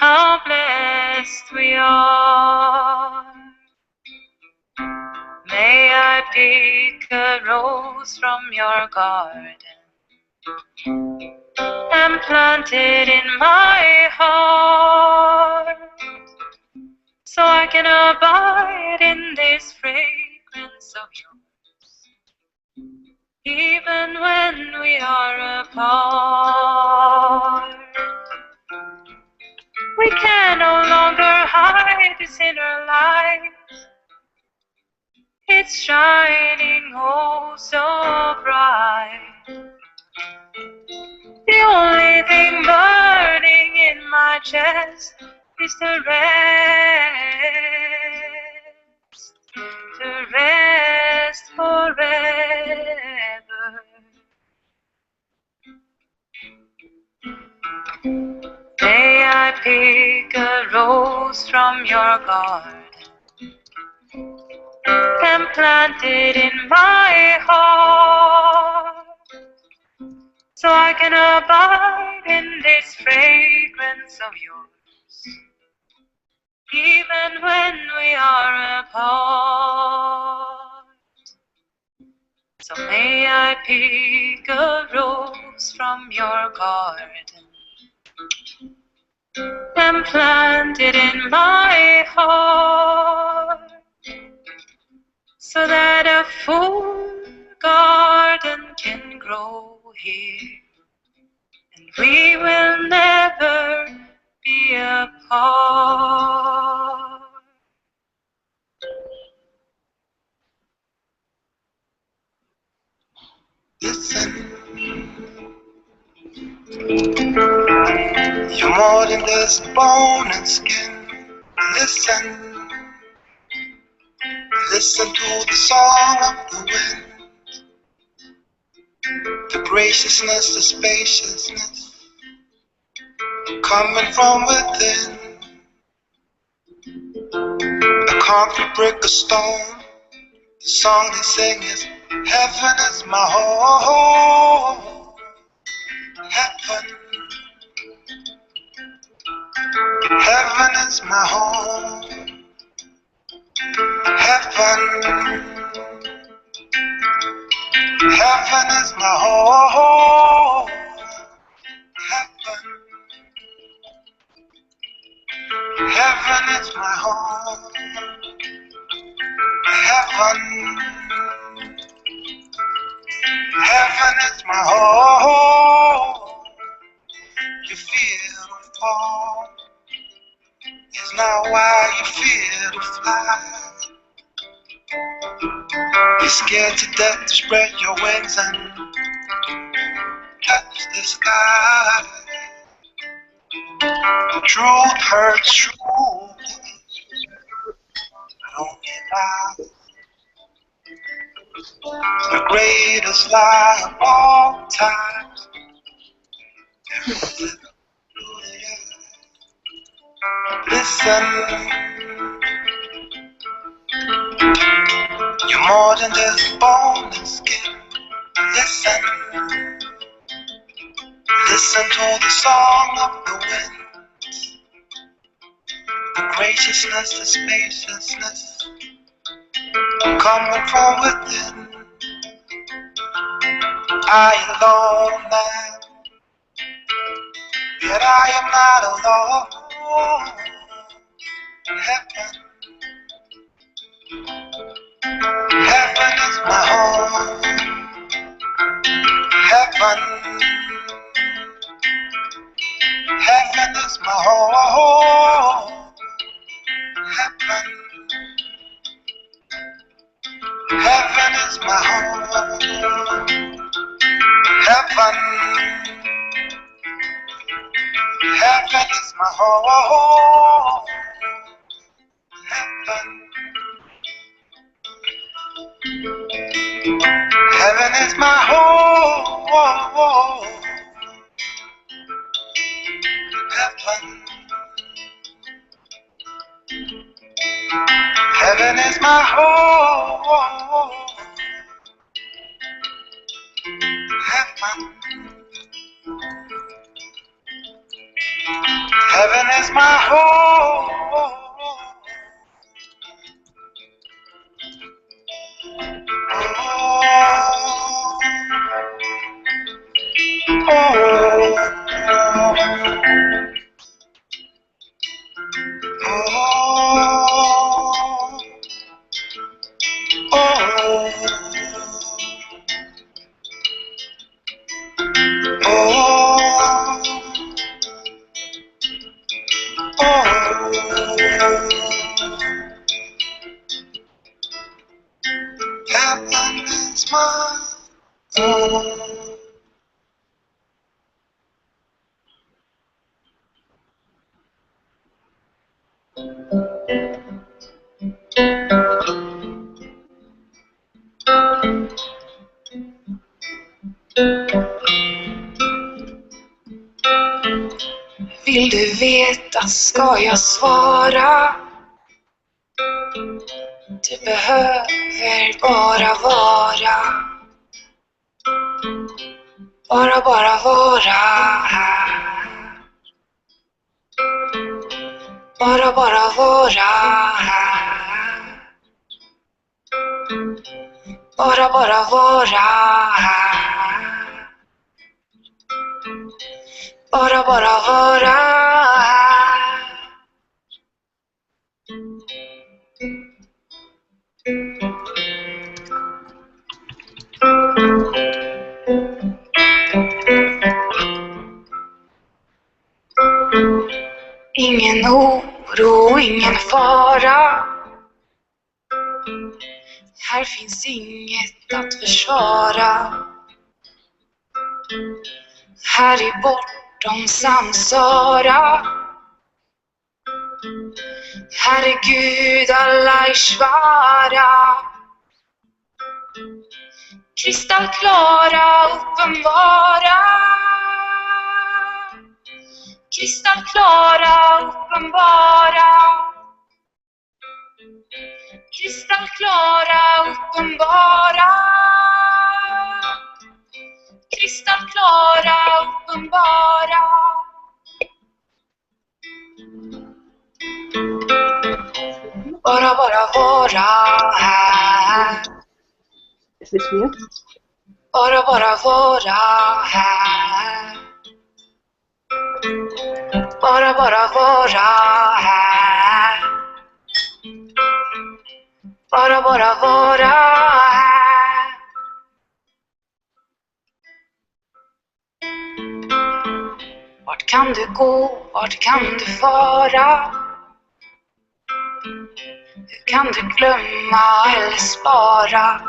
how blessed we are. May I pick a rose from your garden and plant it in my heart, so I can abide in this fragrance of yours, even when we are apart. We can no longer hide this inner light. It's shining oh so bright. The only thing burning in my chest is to rest forever. May I pick a rose from your garden and plant it in my heart, so I can abide in this fragrance of yours, even when we are apart. So may I pick a rose from your garden and plant it in my heart, so that a full garden can grow here, and we will never be apart. Listen, you're more than just bone and skin. Listen, listen to the song of the wind, the graciousness, the spaciousness coming from within. A concrete brick, a stone, the song they sing is heaven is my home. Heaven, heaven is my home. Heaven, heaven is my home. Heaven, heaven is my home. Heaven, heaven is my home. You feel the fall is not why you fear to fly. You're scared to death to spread your wings and touch the sky. Truth hurts, truth don't get out. The greatest lie of all time. Listen, you're more than just bone and skin. Listen, listen to the song of the wind, the graciousness, the spaciousness coming from within. I alone am, yet I am not alone. Heaven, heaven is my home. Heaven, heaven is my home. Heaven, heaven is my home. Heaven, heaven is my home. Heaven, heaven is my home. Heaven, heaven is my home. Heaven, heaven is my home. Heaven is my home. Vill du veta, ska jag svara? Du behöver bara vara. Bara vara här. Bara vara här. Bara vara här. Bara vara här. Ingen oro, ingen fara. Här finns inget att försvara. Här är bortom samsara. Här är Gud alla Ishvara. Kristallklara, uppenbara. Kristallklara, uppenbara. Kristallklara, uppenbara. Kristallklara, uppenbara. Bara vara här. Is this mute? Bara vara här. Bara vara här. Bara vara här. Vart kan du gå? Vart kan du fara? Hur kan du glömma eller spara?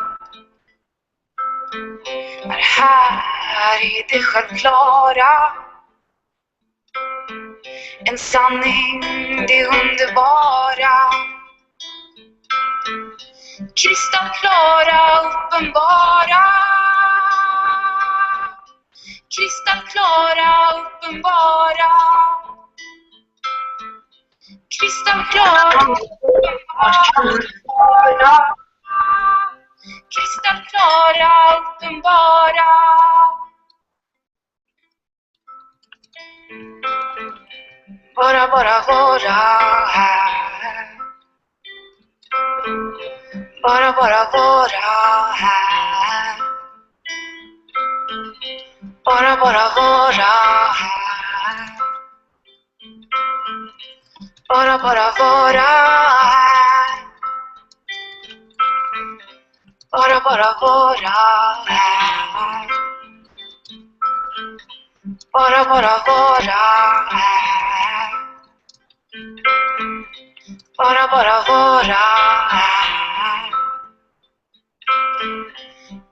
Är här i det självklara. En sanning, det underbara. Kristallklara, uppenbara. Kristallklara, uppenbara. Kristallklara, uppenbara. Kristallklara, uppenbara. Bara vara här. Bara vara här. Bara vara här. Bara vara här. Bara vara här. Bara vara här. Bara vara här.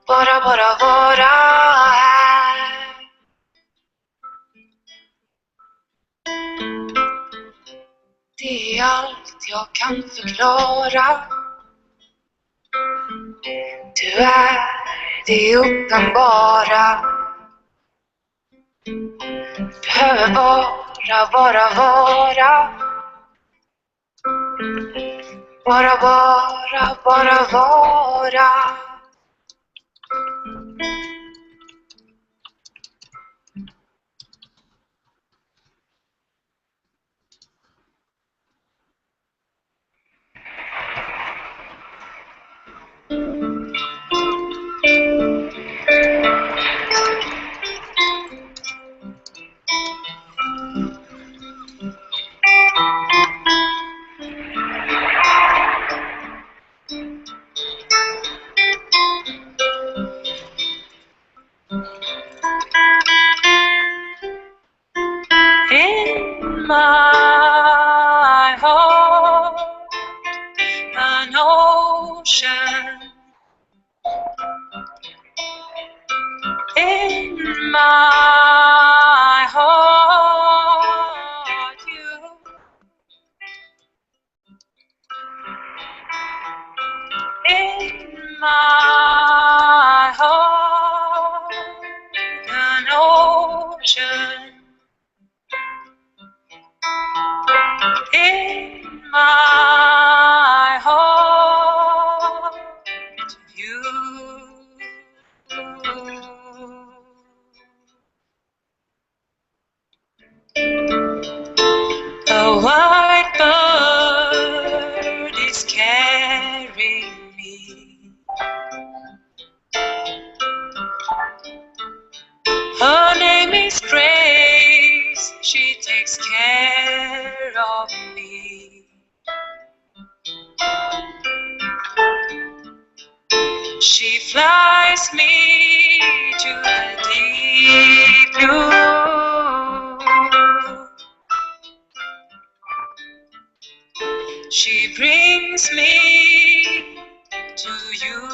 Bara vara här. Det är allt jag kan förklara. Du är det uppenbara. Behöver bara vara. Bara vara. In my heart, an ocean. In my heart, you. In my heart, an ocean. In my heart, you. A white bird is carrying me. Her name is Grace, she takes care of me. She flies me to the deep blue. She brings me to you.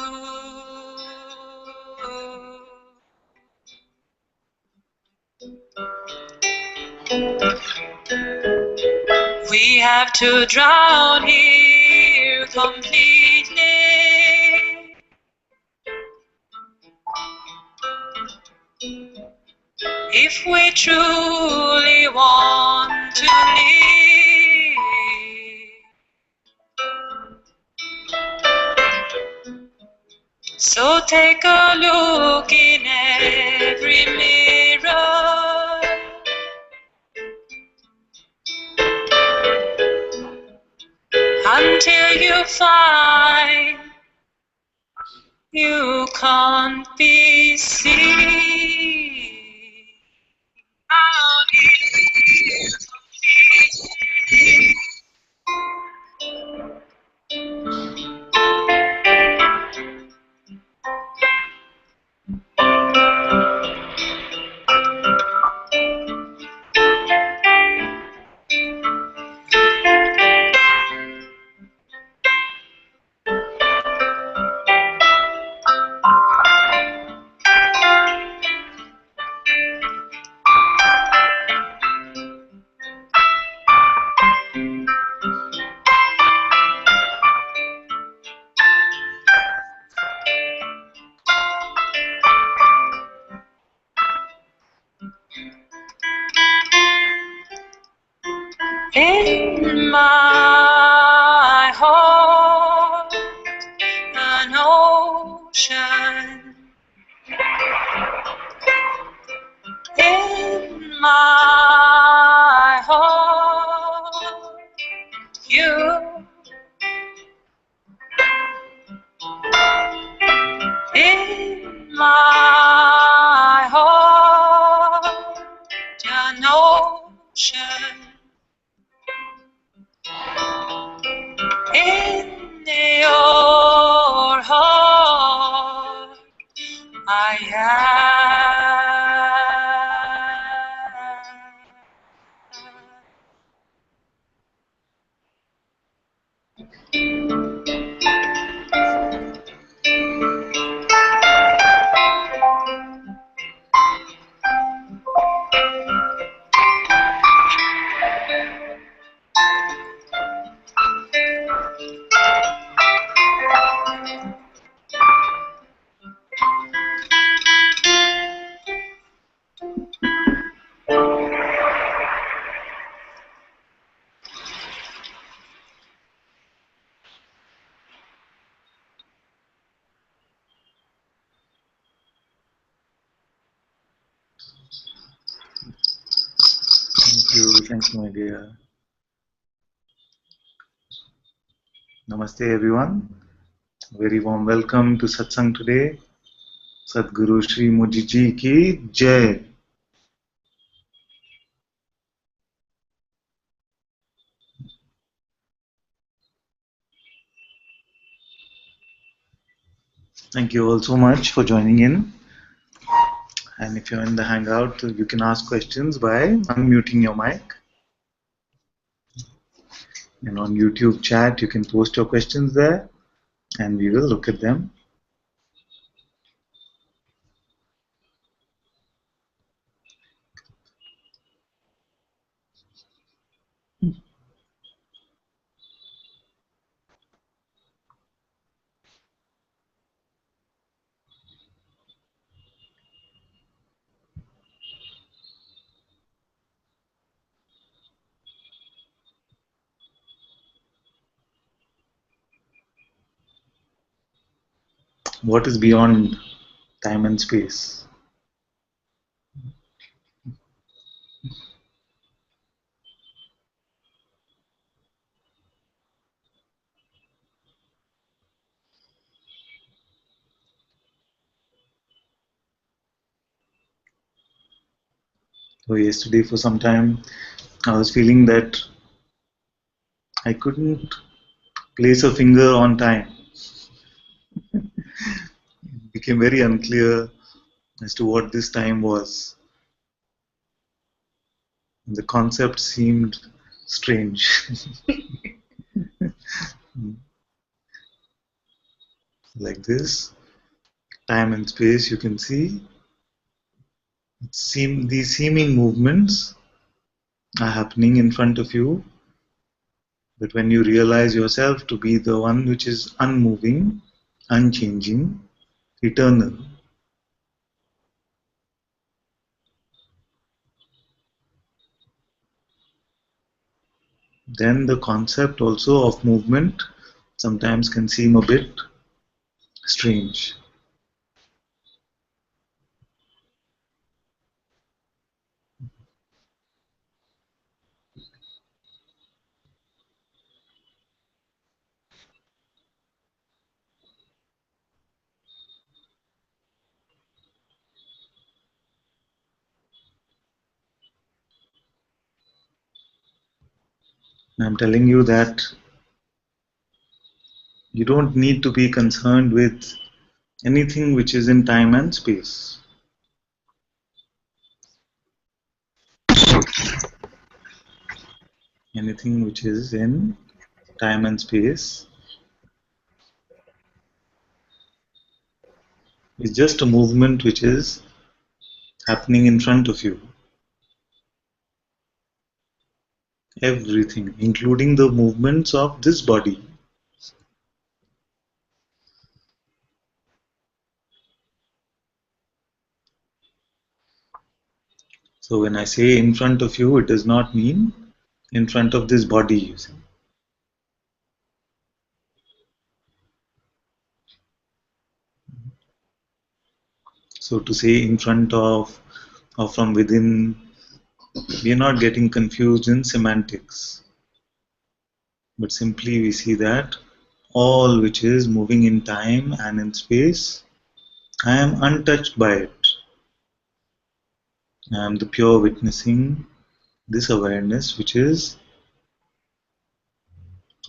We have to drown here completely. If we truly want to live. So take a look in every mirror. Until you find you can't be seen. In my heart, an ocean. In my heart, you. In my heart, an ocean. In your heart, I Thank you, my dear. Namaste, everyone. Very warm welcome to Satsang today. Sadhguru Shri Muji Ji ki Jai. Thank you all so much for joining in. And if you're in the Hangout, you can ask questions by unmuting your mic. And on YouTube chat, you can post your questions there, and we will look at them. What is beyond time and space? So yesterday, for some time, I was feeling that I couldn't place a finger on time. It became very unclear as to what this time was. The concept seemed strange. Like this, time and space, you can see, these seeming movements are happening in front of you, but when you realize yourself to be the one which is unmoving, unchanging, eternal, then the concept also of movement sometimes can seem a bit strange. I'm telling you that you don't need to be concerned with anything which is in time and space. Anything which is in time and space is just a movement which is happening in front of you. Everything, including the movements of this body. So when I say in front of you, it does not mean in front of this body, you see. So to say in front of or from within, we are not getting confused in semantics. But simply we see that all which is moving in time and in space, I am untouched by it. I am the pure witnessing this awareness which is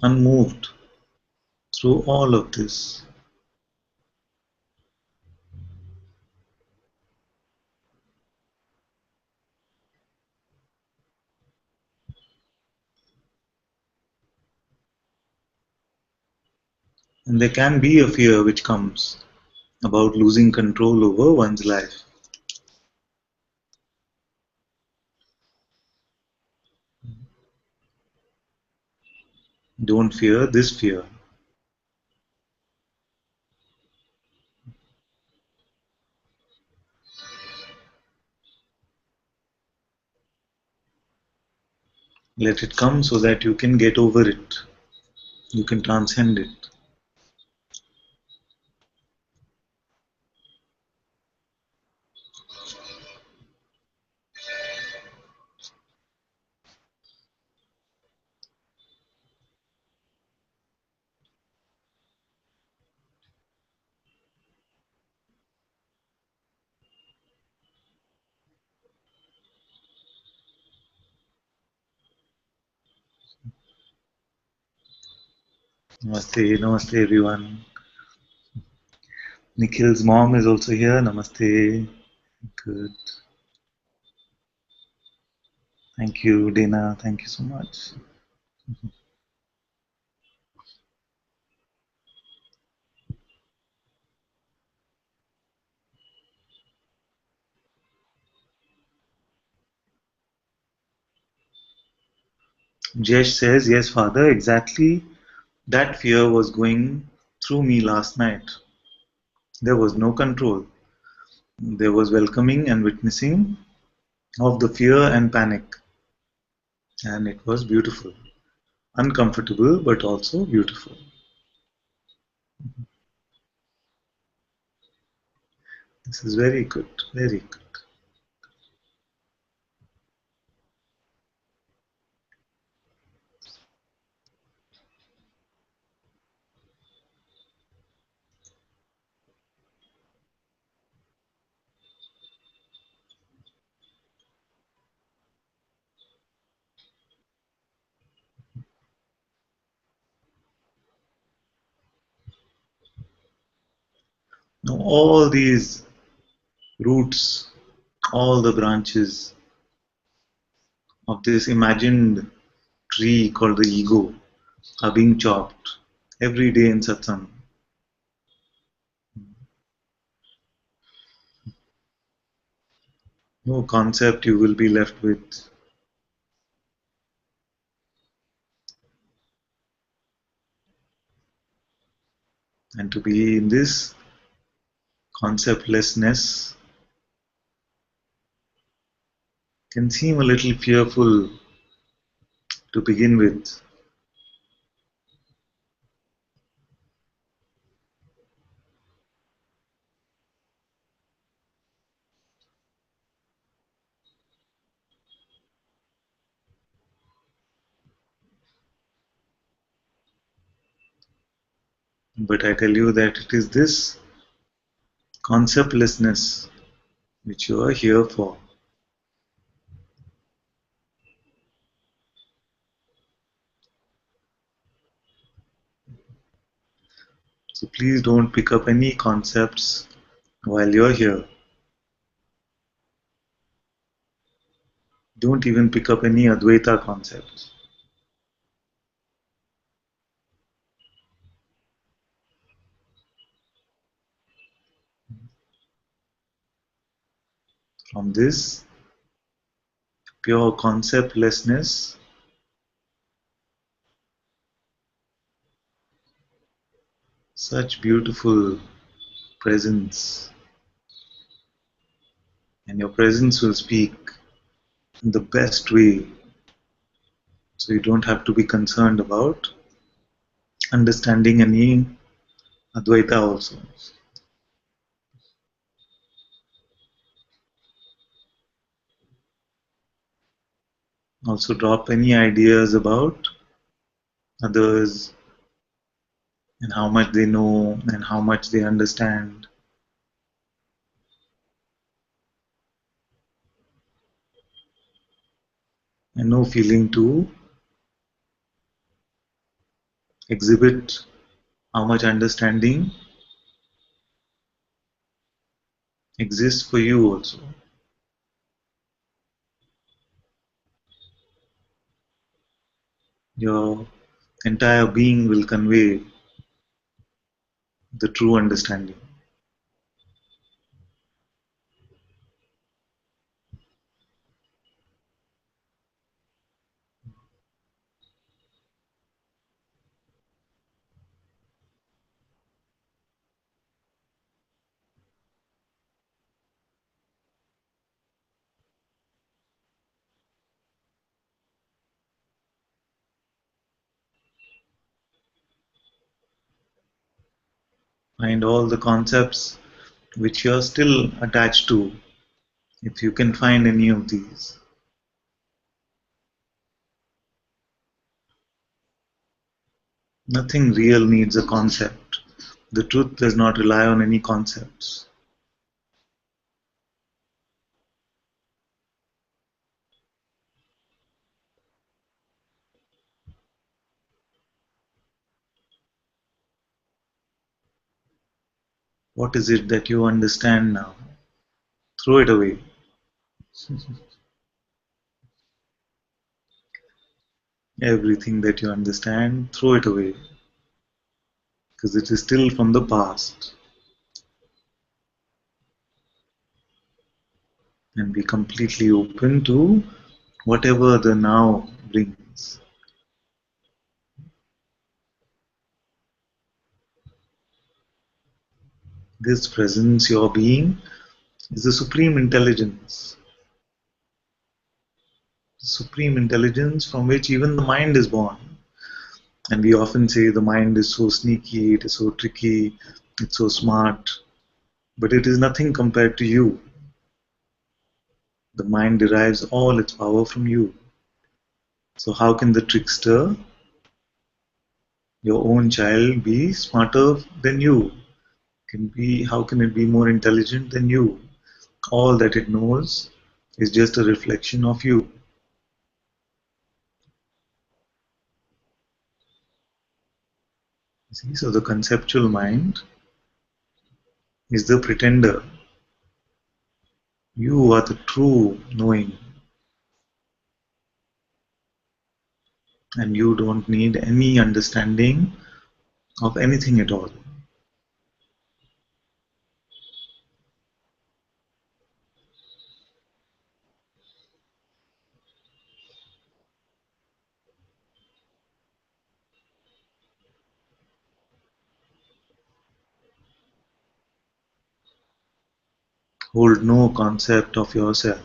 unmoved through all of this. And there can be a fear which comes about losing control over one's life. Don't fear this fear. Let it come so that you can get over it. You can transcend it. Namaste, namaste everyone. Nikhil's mom is also here. Namaste. Good. Thank you, Dana. Thank you so much. Jesh says, yes, Father, exactly that fear was going through me last night. There was no control. There was welcoming and witnessing of the fear and panic. And it was beautiful. Uncomfortable, but also beautiful. This is very good. Very good. Now, all these roots, all the branches of this imagined tree called the ego are being chopped every day in satsang. No concept you will be left with. And to be in this concept-less-ness can seem a little fearful to begin with. But I tell you that it is this concept-less-ness which you are here for. So please don't pick up any concepts while you're here. Don't even pick up any Advaita concepts. From this pure concept-lessness, such beautiful presence, and your presence will speak in the best way, so you don't have to be concerned about understanding any Advaita also. Also drop any ideas about others and how much they know and how much they understand, and no feeling to exhibit how much understanding exists for you also. Your entire being will convey the true understanding. Find all the concepts which you are still attached to, if you can find any of these. Nothing real needs a concept. The truth does not rely on any concepts. What is it that you understand now throw it away. Everything that you understand, throw it away, because it is still from the past. And be completely open to whatever the now brings. This presence, your being, is the supreme intelligence. The supreme intelligence from which even the mind is born. And we often say the mind is so sneaky, it is so tricky, it's so smart. But it is nothing compared to you. The mind derives all its power from you. So how can the trickster, your own child, be smarter than you? How can it be more intelligent than you? All that it knows is just a reflection of you. See, so the conceptual mind is the pretender. You are the true knowing, and you don't need any understanding of anything at all. Hold no concept of yourself.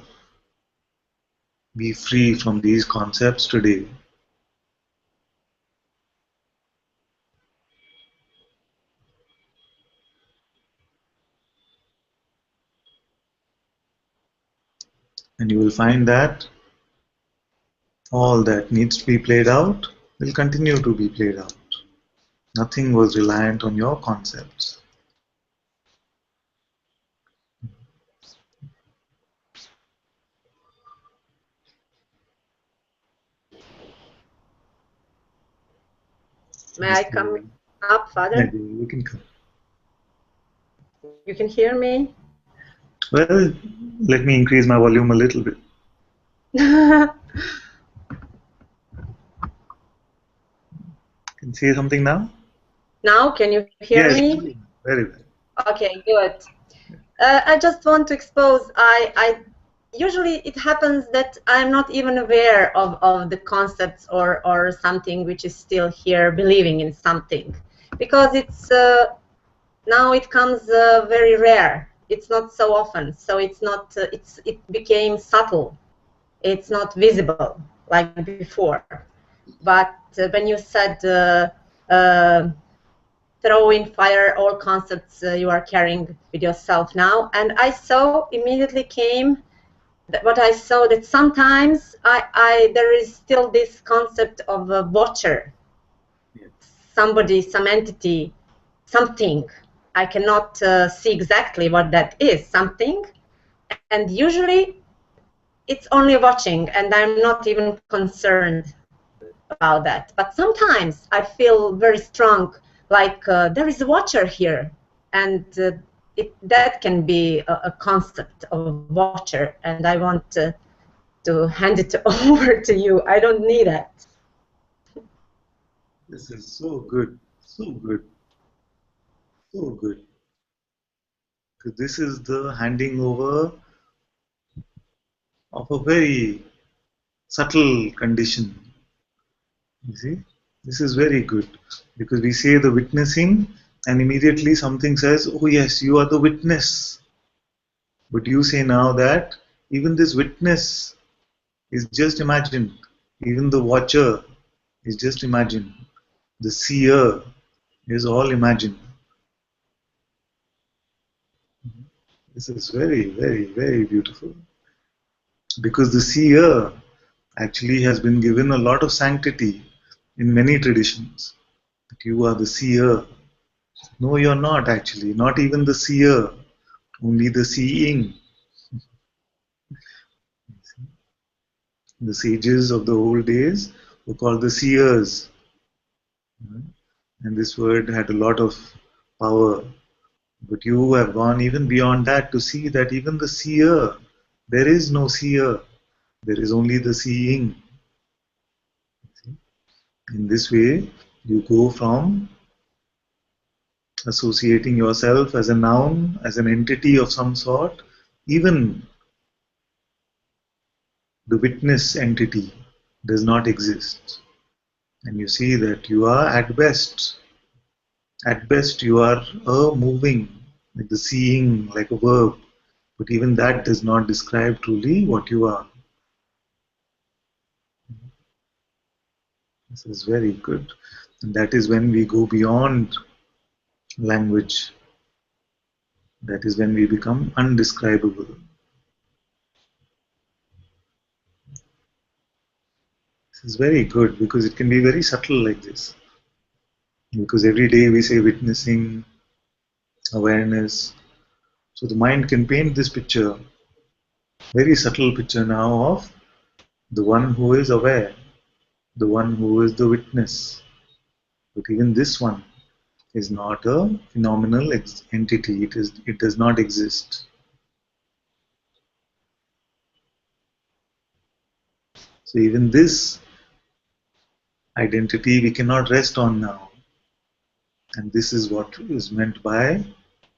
Be free from these concepts today. And you will find that all that needs to be played out will continue to be played out. Nothing was reliant on your concepts. May I come up, Father? You can come. You can hear me? Well, let me increase my volume a little bit. Can you say something now? Now, can you hear Yes, me? very well. Okay, good. I just want to expose, I usually it happens that I'm not even aware of the concepts or something which is still here believing in something, because it's now it comes very rare. It's not so often, so it's not it became subtle. It's not visible like before. But when you said throw in fire all concepts you are carrying with yourself now, and I saw immediately came that what I saw, that sometimes there is still this concept of a watcher, somebody, some entity, something. I cannot see exactly what that is, something, and usually it's only watching, and I'm not even concerned about that. But sometimes I feel very strong, like there is a watcher here, and that can be a concept of a watcher, and I want to hand it over to you. I don't need that. This is so good, so good, so good. Because this is the handing over of a very subtle condition. You see, this is very good because we say the witnessing, and immediately something says, "Oh, yes, you are the witness." But you say now that even this witness is just imagined, even the watcher is just imagined, the seer is all imagined. This is very, very, very beautiful because the seer actually has been given a lot of sanctity in many traditions. That you are the seer. No, you're not actually, not even the seer, only the seeing. The sages of the old days were called the seers. And this word had a lot of power. But you have gone even beyond that to see that even the seer, there is no seer, there is only the seeing. In this way, you go from associating yourself as a noun, as an entity of some sort, even the witness entity does not exist. And you see that you are at best you are a moving, like the seeing, like a verb, but even that does not describe truly what you are. This is very good. And that is when we go beyond language. That is when we become undescribable. This is very good because it can be very subtle like this. Because every day we say witnessing, awareness. So the mind can paint this picture, very subtle picture now of the one who is aware, the one who is the witness. But even this one is not a phenomenal entity. It does not exist. So even this identity we cannot rest on now. And this is what is meant by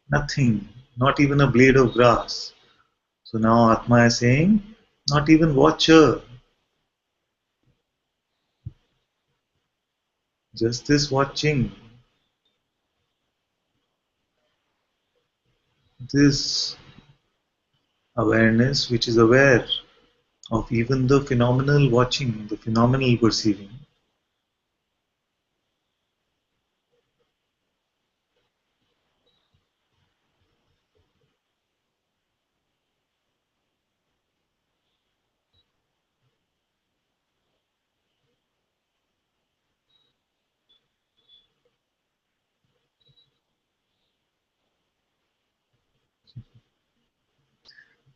nothing, not even a blade of grass. So now Atma is saying, not even watcher, just this watching, this awareness which is aware of even the phenomenal watching, the phenomenal perceiving.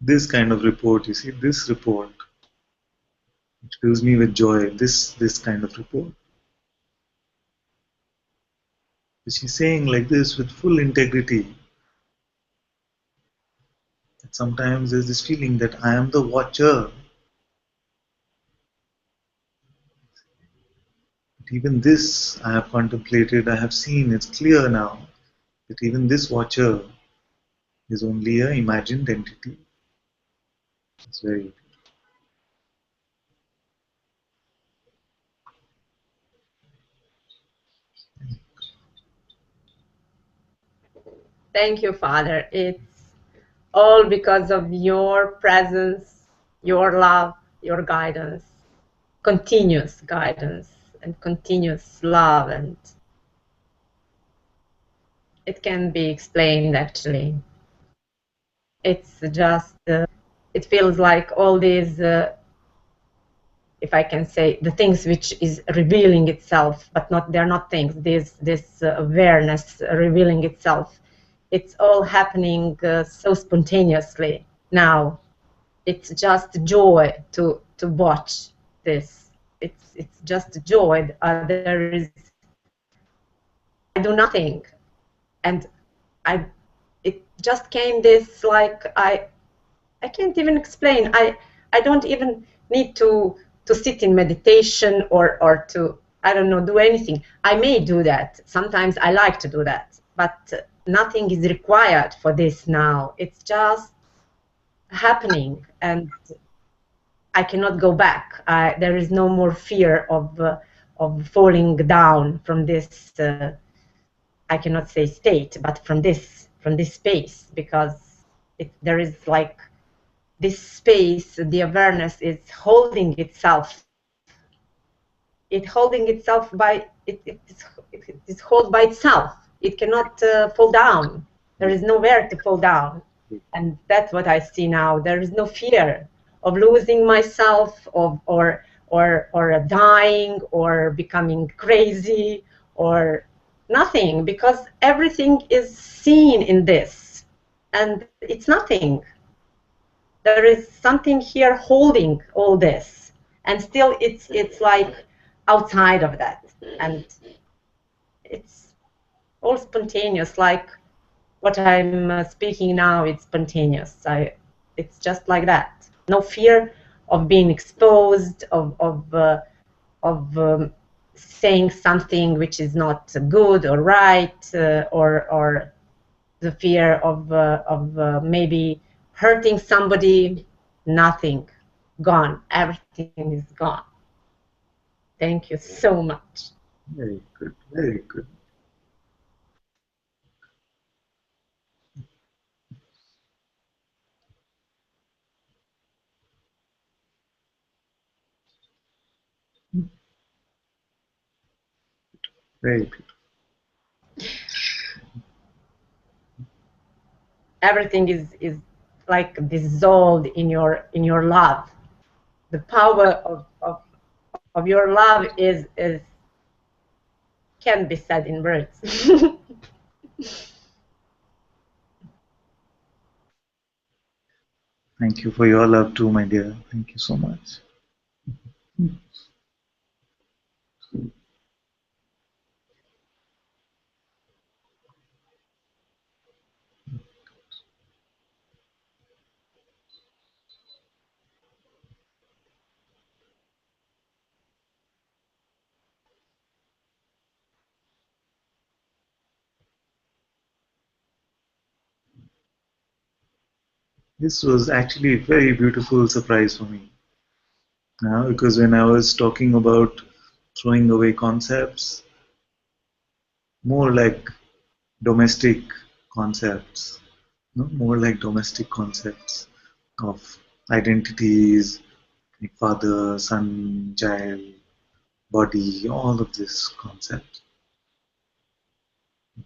This kind of report, you see, this report, it fills me with joy, this kind of report. She's saying like this with full integrity. That sometimes there's this feeling that I am the watcher. But even this I have contemplated, I have seen, it's clear now that even this watcher is only an imagined entity. It's very Thank you, Father. It's all because of your presence, your love, your guidance, continuous guidance and continuous love, and it can be explained actually. It's just, it feels like all these, if I can say, the things which is revealing itself, but they're not things, this awareness revealing itself. It's all happening so spontaneously now. It's just joy to watch this. It's just joy. There is, I do nothing, and it just came this like I can't even explain. I don't even need to sit in meditation or to, I don't know, do anything. I may do that. Sometimes I like to do that, but nothing is required for this now. It's just happening, and I cannot go back. There is no more fear of falling down from this. I cannot say state, but from this space, because there is like this space. The awareness is holding itself. It's holding itself by it is held by itself. It cannot fall down. There is nowhere to fall down. And that's what I see now. There is no fear of losing myself, or dying, or becoming crazy, or nothing, because everything is seen in this, and it's nothing. There is something here holding all this, and still it's like outside of that, and it's all spontaneous, like what I'm speaking now, it's spontaneous. It's just like that. No fear of being exposed, of saying something which is not good or right, or the fear of maybe hurting somebody. Nothing. Gone. Everything is gone. Thank you so much. Very good, very good. Very good. Everything is like dissolved in your love. The power of your love is can't be said in words. Thank you for your love too, my dear. Thank you so much. This was actually a very beautiful surprise for me. Because when I was talking about throwing away concepts, more like domestic concepts, no? More like domestic concepts of identities, like father, son, child, body, all of this concept.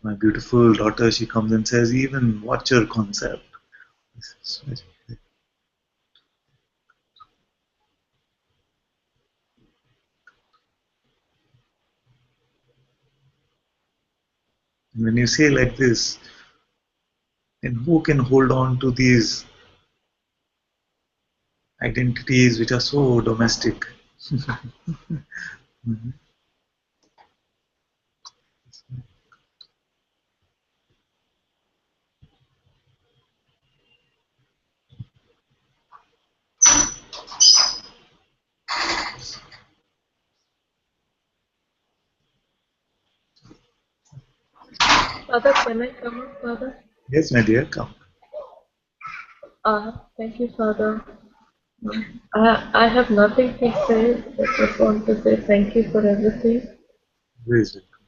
My beautiful daughter, she comes and says, even what's your concept? When you say like this, then who can hold on to these identities which are so domestic? Father, can I come up, Father? Yes, my dear, come. Thank you, Father. I have nothing to say. I just want to say thank you for everything. Please welcome.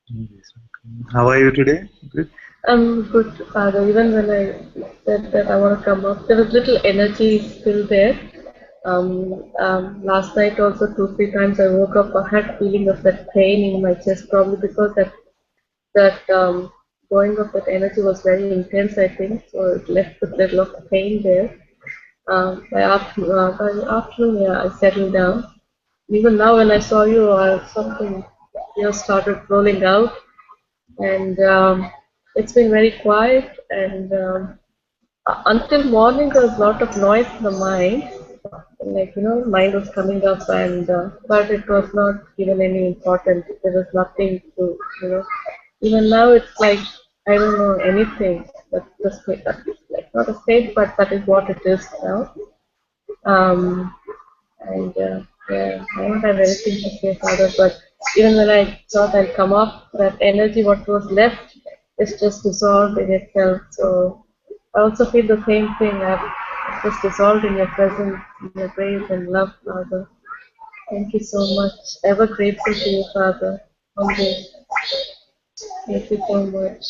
Please welcome. How are you today? Good? I'm good, Father. Even when I said that I want to come up, there was little energy still there. Last night also 2, 3 times I woke up. I had feeling of that pain in my chest, probably because that going of that energy was very intense. I think so. It left a little of pain there. By afternoon, yeah, I settled down. Even now, when I saw you, something started rolling out, and it's been very quiet. And until morning, there was a lot of noise in the mind, like mind was coming up, and but it was not given any importance. There was nothing to Even now, it's like I don't know anything. But the state, like not a state, but that is what it is now. Um, and yeah, I don't have anything to say further, but even when I thought I'll come up, that energy, what was left, is just dissolved in itself. So I also feel the same thing. I've just dissolved in your presence, in your grace and love, Father. Thank you so much. Ever grateful to you, Father. Always. Thank you so much.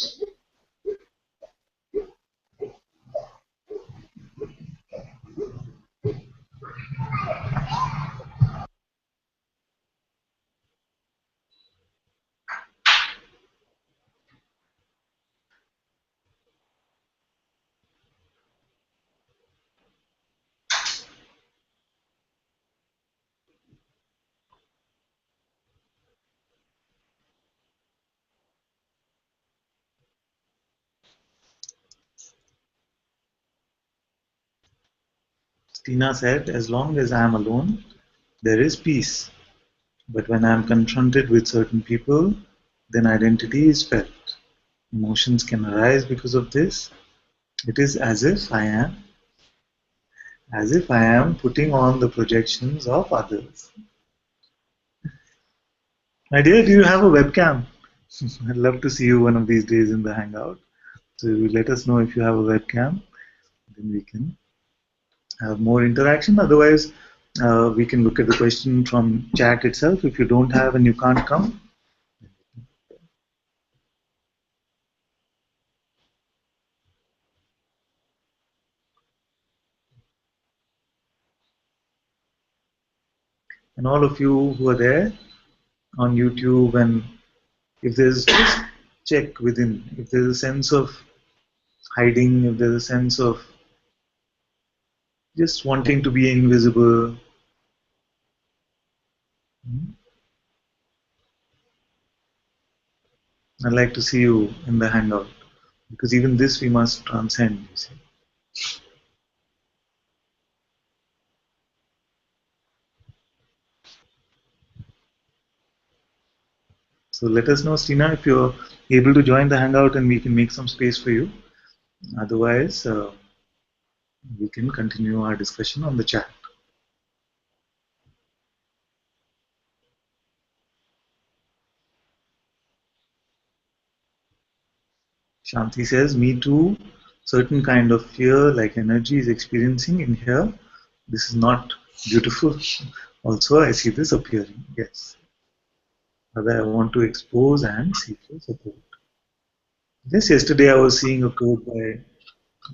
Tina said, as long as I am alone, there is peace. But when I am confronted with certain people, then identity is felt. Emotions can arise because of this. It is as if I am putting on the projections of others. My dear, do you have a webcam? I'd love to see you one of these days in the Hangout. So let us know if you have a webcam. Then we can have more interaction. Otherwise, we can look at the question from chat itself. If you don't have and you can't come. And all of you who are there on YouTube, and if there's just check within, if there's a sense of hiding, if there's a sense of just wanting to be invisible, I'd like to see you in the Hangout, because even this we must transcend, you see. So let us know, Stina, if you're able to join the Hangout and we can make some space for you. Otherwise, we can continue our discussion on the chat. Shanti says, me too, certain kind of fear like energy is experiencing in here. This is not beautiful. Also, I see this appearing. Yes. Rather, I want to expose and seek your support. Yes, yesterday I was seeing a quote by,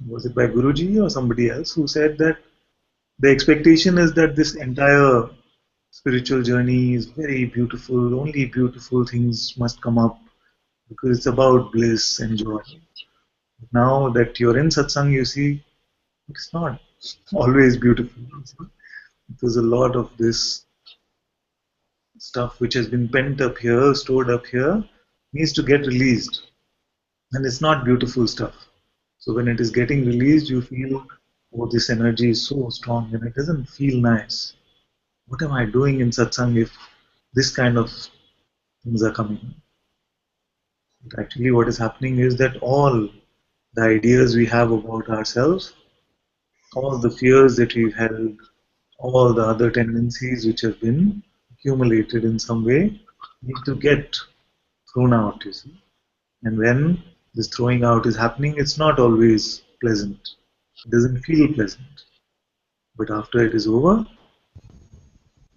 was it by Guruji or somebody else, who said that the expectation is that this entire spiritual journey is very beautiful, only beautiful things must come up because it's about bliss and joy. Now that you're in satsang, you see, it's not always beautiful. There's a lot of this stuff which has been pent up here, stored up here, needs to get released. And it's not beautiful stuff. So when it is getting released, you feel, oh, this energy is so strong, and it doesn't feel nice. What am I doing in satsang if this kind of things are coming? But actually, what is happening is that all the ideas we have about ourselves, all the fears that we've held, all the other tendencies which have been accumulated in some way, need to get thrown out, you see. And when this throwing out is happening, it's not always pleasant. It doesn't feel pleasant. But after it is over,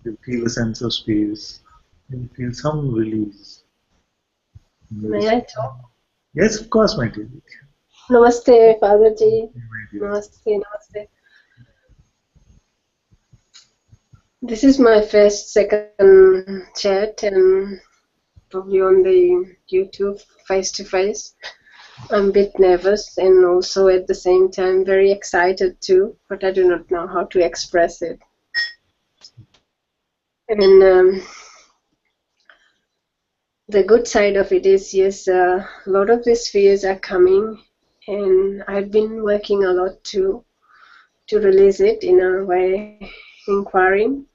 you feel a sense of space. You feel some release. May I talk? Yes, of course, my dear. Namaste, Fatherji. My dear. Namaste, namaste. This is my second chat, and probably on the YouTube face to face. I'm a bit nervous and also at the same time very excited too, but I do not know how to express it. And the good side of it is, yes, a lot of these fears are coming, and I've been working a lot to release it in a way, inquiring.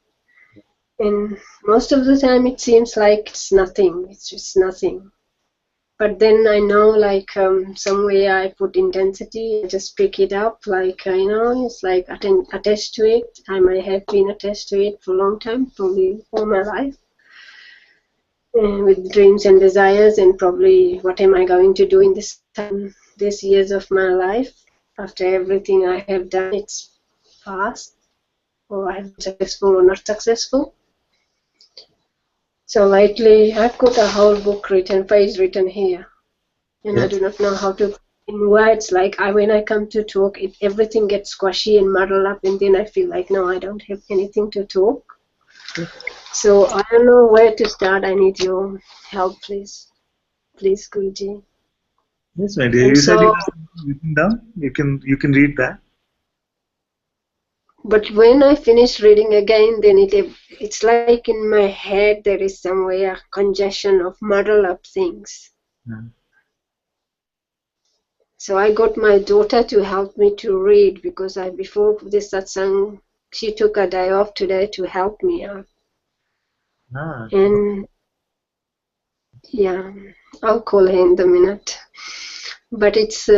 And most of the time it seems like it's nothing, it's just nothing. But then I know, like, somewhere I put intensity, I just pick it up, like, it's like attached to it. I might have been attached to it for a long time, probably all my life. With dreams and desires, and probably what am I going to do in this time, these years of my life, after everything I have done, it's past, or I'm successful or not successful. So lately I've got a whole book written, page written here, and yes. I do not know how to, in words, like when I come to talk, everything gets squashy and muddled up, and then I feel like, no, I don't have anything to talk. So I don't know where to start. I need your help, please. Please, Guruji. Yes, my dear. And you said you have written down. You can read that. But when I finish reading again, then it's like in my head there is somewhere a congestion of muddle up things. Yeah. So I got my daughter to help me to read, because before this satsang, she took a day off today to help me out. And yeah, I'll call her in a minute. but it's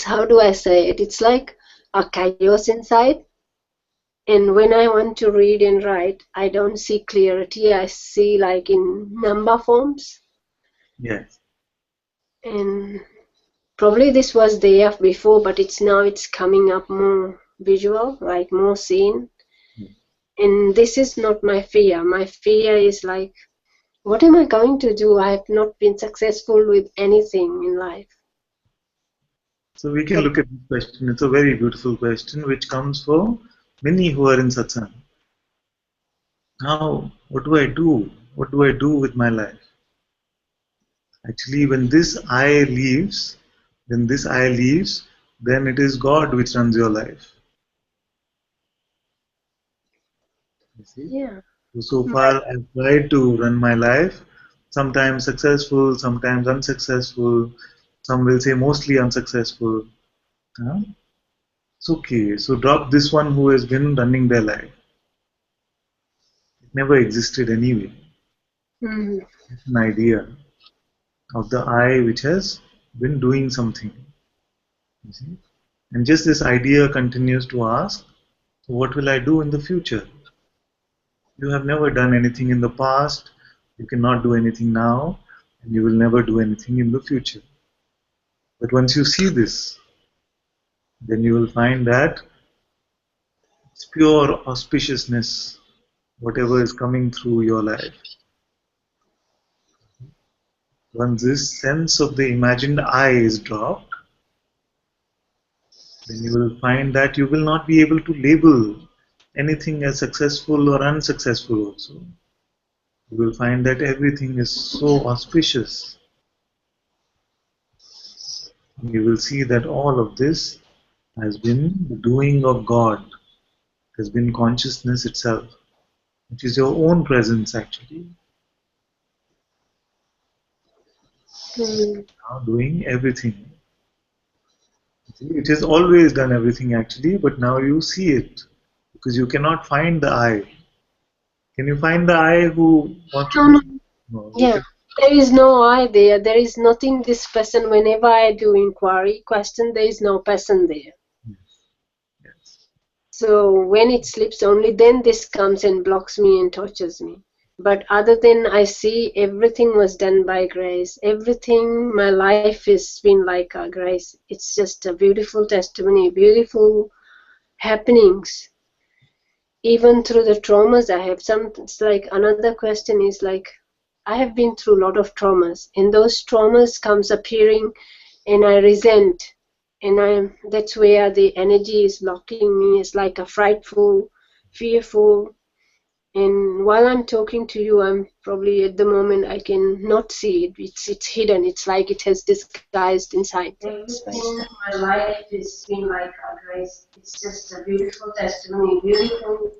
how do I say it? It's like a chaos inside. And when I want to read and write, I don't see clarity. I see like in number forms. Yes. And probably this was there before, but it's coming up more visual, like more seen. And this is not my fear. My fear is like, what am I going to do? I have not been successful with anything in life. So we can look at this question. It's a very beautiful question which comes for many who are in satsang. Now, what do I do? What do I do with my life? Actually, when this I leaves, then it is God which runs your life. You see? Yeah. So far, I've tried to run my life, sometimes successful, sometimes unsuccessful. Some will say mostly unsuccessful. Huh? It's okay. So drop this one who has been running their life. It never existed anyway. Mm. It's an idea of the I which has been doing something. You see? And just this idea continues to ask, so what will I do in the future? You have never done anything in the past, you cannot do anything now, and you will never do anything in the future. But once you see this, then you will find that it's pure auspiciousness, whatever is coming through your life. Once this sense of the imagined I is dropped, then you will find that you will not be able to label anything as successful or unsuccessful also. You will find that everything is so auspicious. You will see that all of this has been the doing of God, has been consciousness itself, which is your own presence actually, Mm. now doing everything. See, it has always done everything actually, but now you see it because you cannot find the I. Can you find the I who wants to No, do? no. No, you Yeah. can. There is no I there. There is nothing this person. Whenever I do inquiry, question, there is no person there. Yes. So when it slips, only then this comes and blocks me and tortures me. But other than I see everything was done by grace. Everything, my life has been like a grace. It's just a beautiful testimony, beautiful happenings. Even through the traumas I have, it's like another question is like, I have been through a lot of traumas, and those traumas comes appearing, and I resent, and that's where the energy is blocking me. It's like a frightful, fearful. And while I'm talking to you, I'm probably at the moment I can not see it. It's hidden. It's like it has disguised inside the space. My life has been like a grace. It's just a beautiful testimony, beautiful.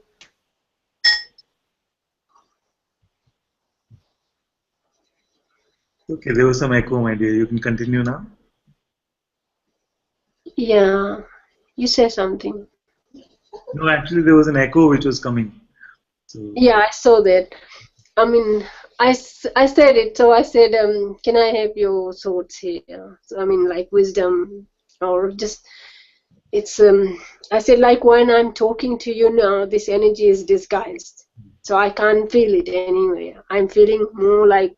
Okay, there was some echo, my dear. You can continue now. Yeah, you say something. No, actually, there was an echo which was coming. So, Yeah, I saw that. I mean, I said it, so I said, can I have your thoughts here? So, I mean, like wisdom, or just, it's, I said, like when I'm talking to you now, this energy is disguised. So I can't feel it anywhere. I'm feeling more like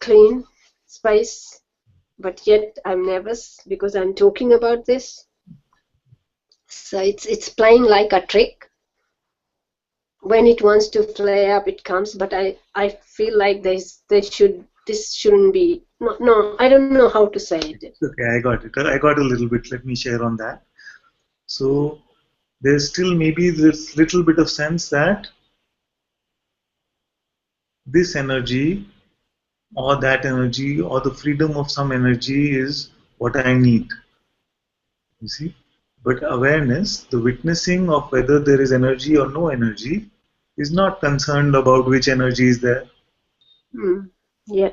clean space, but yet I'm nervous because I'm talking about this. So it's playing like a trick. When it wants to flare up, it comes, but I feel like this shouldn't be. No, I don't know how to say it. okay, I got it. I got a little bit. Let me share on that. So, there's still maybe this little bit of sense that this energy or that energy or the freedom of some energy is what I need. You see? But awareness, the witnessing of whether there is energy or no energy, is not concerned about which energy is there. Yeah.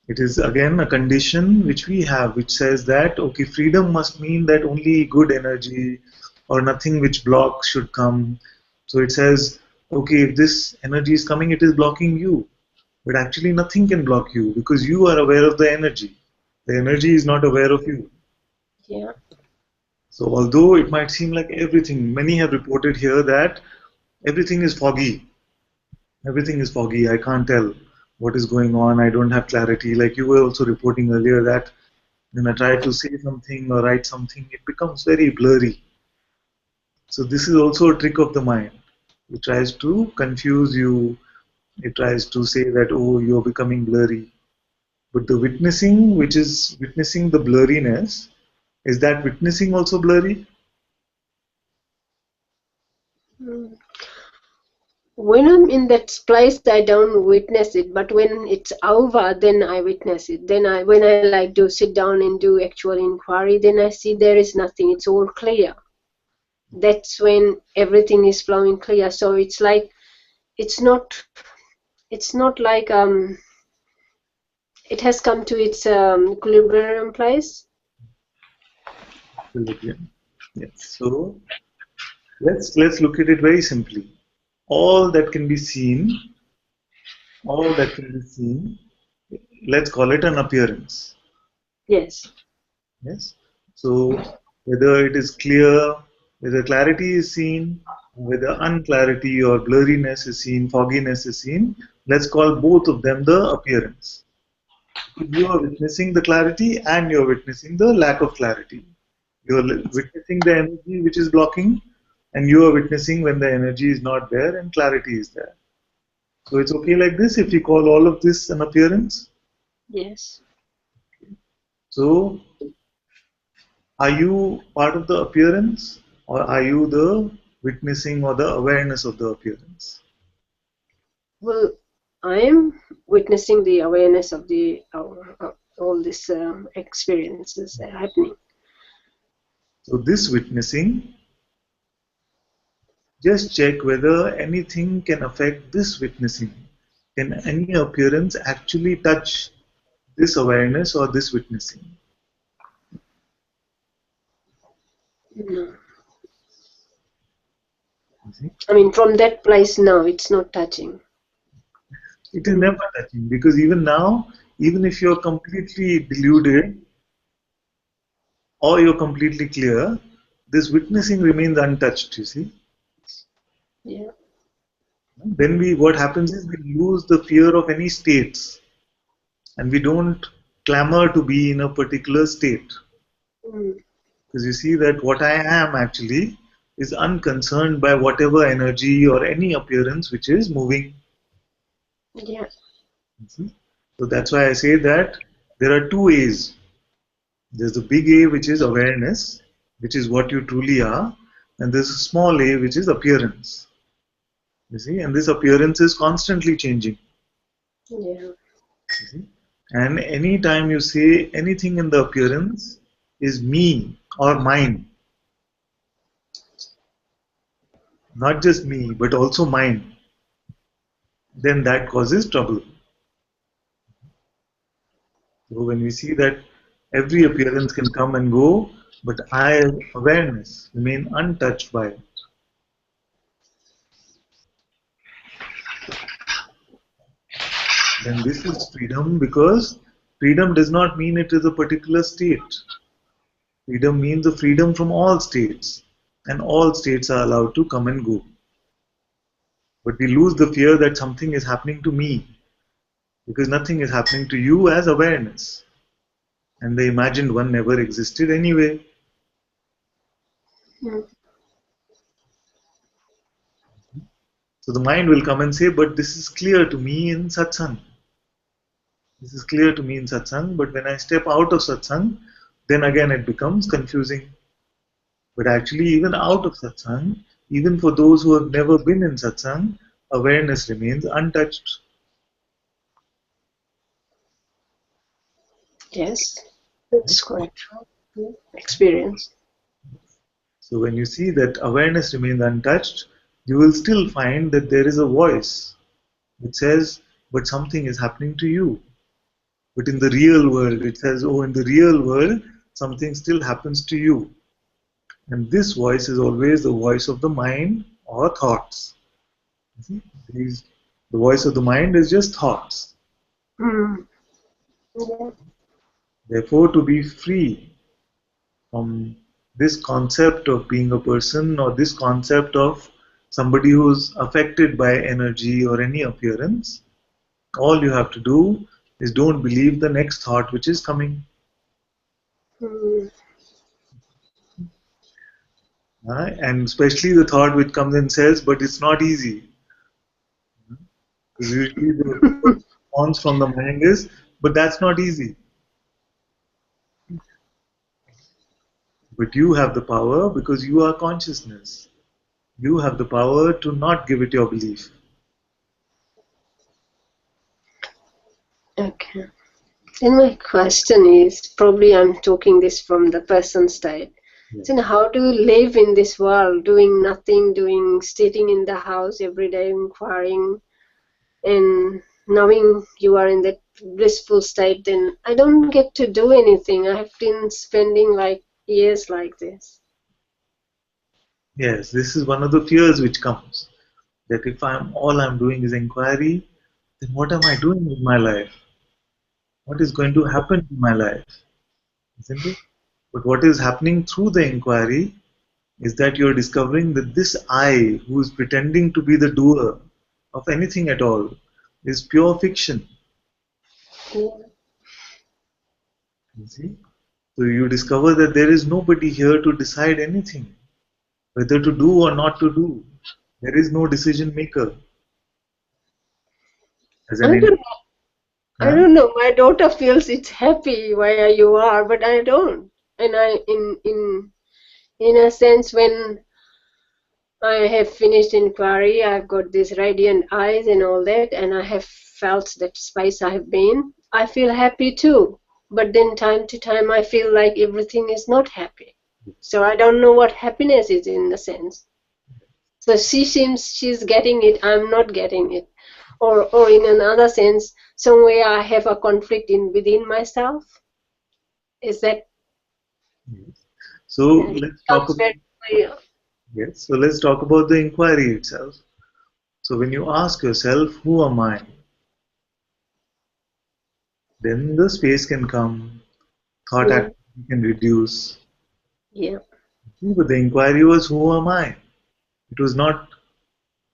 It is again a condition which we have, which says that, okay, freedom must mean that only good energy or nothing which blocks should come. So it says, okay, if this energy is coming, it is blocking you. But actually nothing can block you because you are aware of the energy. The energy is not aware of you. Yeah. So although it might seem like everything, many have reported here that everything is foggy. Everything is foggy. I can't tell what is going on. I don't have clarity. Like you were also reporting earlier that when I try to say something or write something, it becomes very blurry. So this is also a trick of the mind. It tries to confuse you. It tries to say that, oh, you're becoming blurry. But the witnessing, which is witnessing the blurriness, is that witnessing also blurry? Mm. When I'm in that place, I don't witness it. But when it's over, then I witness it. Then when I like to sit down and do actual inquiry, then I see there is nothing. It's all clear. That's when everything is flowing clear. So it's like it's not like it has come to its equilibrium place. Equilibrium. Yes. So let's look at it very simply. All that can be seen, all that can be seen, let's call it an appearance. Yes. Yes. So whether it is clear, whether clarity is seen, whether unclarity or blurriness is seen, fogginess is seen, let's call both of them the appearance. You are witnessing the clarity and you're witnessing the lack of clarity. You're witnessing the energy which is blocking, and you are witnessing when the energy is not there and clarity is there. So it's okay like this if we call all of this an appearance. Yes. So are you part of the appearance or are you the witnessing or the awareness of the appearance? Well, I am witnessing the awareness of the all these experiences happening. So this witnessing, just check whether anything can affect this witnessing. Can any appearance actually touch this awareness or this witnessing? No. You see? I mean, from that place, no, it's not touching. It is never touching because even now, even if you're completely deluded or you're completely clear, this witnessing remains untouched, you see. Yeah. Then what happens is we lose the fear of any states and we don't clamor to be in a particular state. Mm. Because you see that what I am actually is unconcerned by whatever energy or any appearance which is moving. Yeah. So that's why I say that there are two A's. There's the big A, which is awareness, which is what you truly are, and there's a small a, which is appearance. You see, and this appearance is constantly changing. Yeah. You see? And any time you say anything in the appearance is me or mine, not just me, but also mine, then that causes trouble. So when we see that every appearance can come and go, but I, awareness, remain untouched by it. Then this is freedom because freedom does not mean it is a particular state. Freedom means the freedom from all states, and all states are allowed to come and go. But we lose the fear that something is happening to me because nothing is happening to you as awareness. And the imagined one never existed anyway. Mm. So the mind will come and say, but this is clear to me in satsang. This is clear to me in satsang, but when I step out of satsang, then again it becomes confusing. But actually, even out of satsang, even for those who have never been in satsang, awareness remains untouched. Yes. That's quite true. Experience. So when you see that awareness remains untouched, you will still find that there is a voice which says, but something is happening to you. But in the real world, it says, oh, in the real world, something still happens to you. And this voice is always the voice of the mind or thoughts. See? The voice of the mind is just thoughts. Yeah. Therefore, to be free from this concept of being a person or this concept of somebody who's affected by energy or any appearance, all you have to do is don't believe the next thought which is coming. And especially the thought which comes and says, but it's not easy. Because usually the response from the mind is, but that's not easy. But you have the power because you are consciousness. You have the power to not give it your belief. Okay. Then my question is, probably I'm talking this from the person side. Yes. So how do you live in this world, doing nothing, sitting in the house every day, inquiring, and knowing you are in that blissful state? Then I don't get to do anything. I have been spending like years like this. Yes, this is one of the fears which comes. That if all I'm doing is inquiry, then what am I doing with my life? What is going to happen in my life? Isn't it? But what is happening through the inquiry is that you're discovering that this I, who is pretending to be the doer of anything at all, is pure fiction. Yeah. You see? So you discover that there is nobody here to decide anything, whether to do or not to do. There is no decision maker. As an I don't, I huh? don't know. My daughter feels it's happy where you are, but I don't. And in a sense, when I have finished inquiry, I've got these radiant eyes and all that, and I have felt that space I have been. I feel happy too. But then time to time I feel like everything is not happy. So I don't know what happiness is in the sense. So she seems she's getting it, I'm not getting it. Or in another sense, somewhere I have a conflict within myself. Is that So let's talk sounds about very clear. yes. So let's talk about the inquiry itself. So when you ask yourself, "Who am I?" then the space can come, thought Yeah. activity can reduce. Yeah. But the inquiry was, "Who am I?" It was not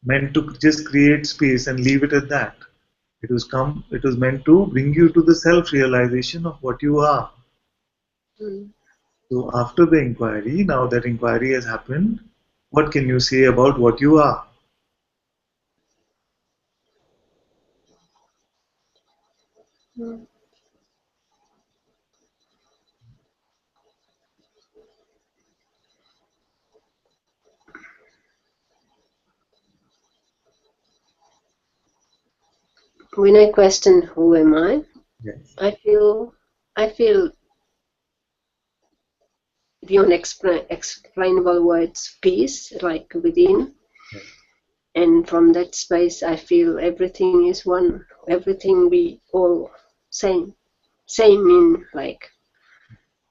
meant to just create space and leave it at that. It was meant to bring you to the self-realization of what you are. Mm. So after the inquiry, now that inquiry has happened, what can you say about what you are? Mm. When I question who am Yes. I feel beyond explainable words peace, like within. Yes. And from that space I feel everything is one, everything we all same in like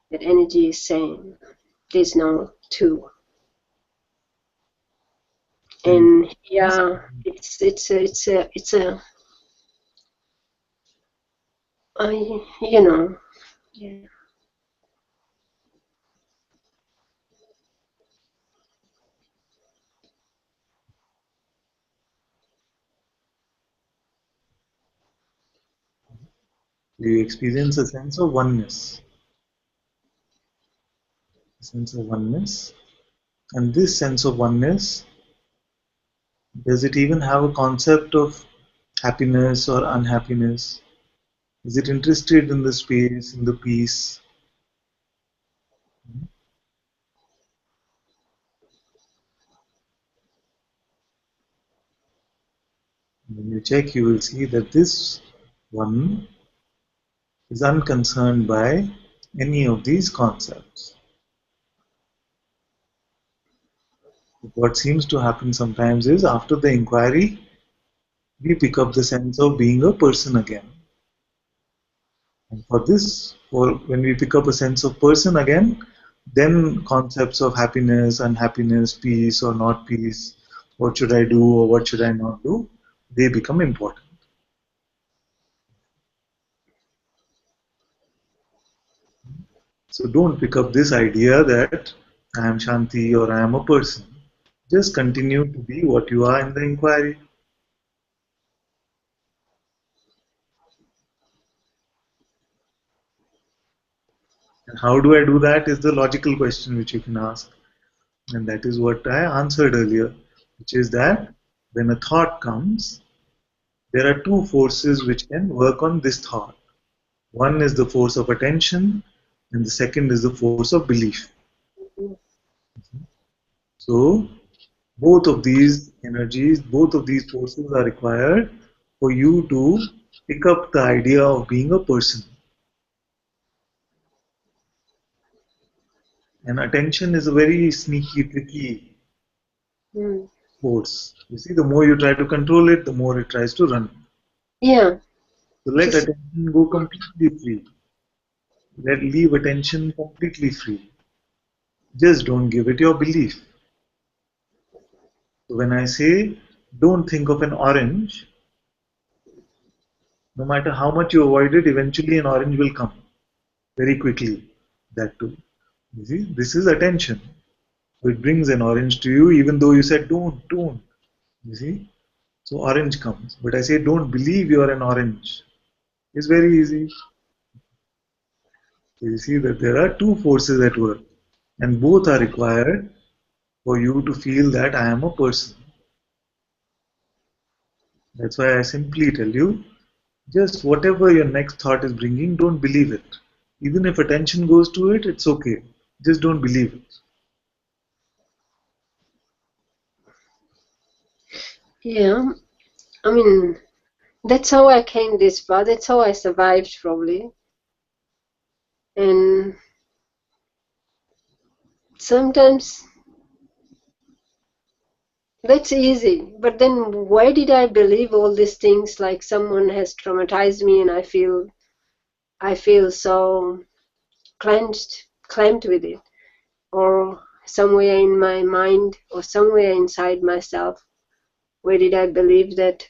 that energy is same, there's no two. And And yeah, it's a I you know yeah. you experience a sense of oneness. A sense of oneness. And this sense of oneness, does it even have a concept of happiness or unhappiness? Is it interested in the space, in the peace? When you check, you will see that this one is unconcerned by any of these concepts. What seems to happen sometimes is after the inquiry, we pick up the sense of being a person again. And for when we pick up a sense of person again, then concepts of happiness, unhappiness, peace or not peace, what should I do or what should I not do, they become important. So don't pick up this idea that I am Shanti or I am a person. Just continue to be what you are in the inquiry. And how do I do that is the logical question which you can ask. And that is what I answered earlier, which is that when a thought comes, there are two forces which can work on this thought. One is the force of attention, and the second is the force of belief. So, both of these energies, both of these forces are required for you to pick up the idea of being a person. And attention is a very sneaky, tricky force. You see, the more you try to control it, the more it tries to run. Yeah. So let attention go completely free. Leave attention completely free. Just don't give it your belief. So when I say don't think of an orange, no matter how much you avoid it, eventually an orange will come very quickly. That too. You see, this is attention. So it brings an orange to you, even though you said don't. You see, so orange comes. But I say don't believe you are an orange. It's very easy. So you see that there are two forces at work, and both are required for you to feel that I am a person. That's why I simply tell you, just whatever your next thought is bringing, don't believe it. Even if attention goes to it, it's okay. Just don't believe it. Yeah. I mean, that's how I came this far. That's how I survived, probably. And sometimes that's easy. But then why did I believe all these things, like someone has traumatized me and I feel so clamped with it, or somewhere in my mind or somewhere inside myself, where did I believe that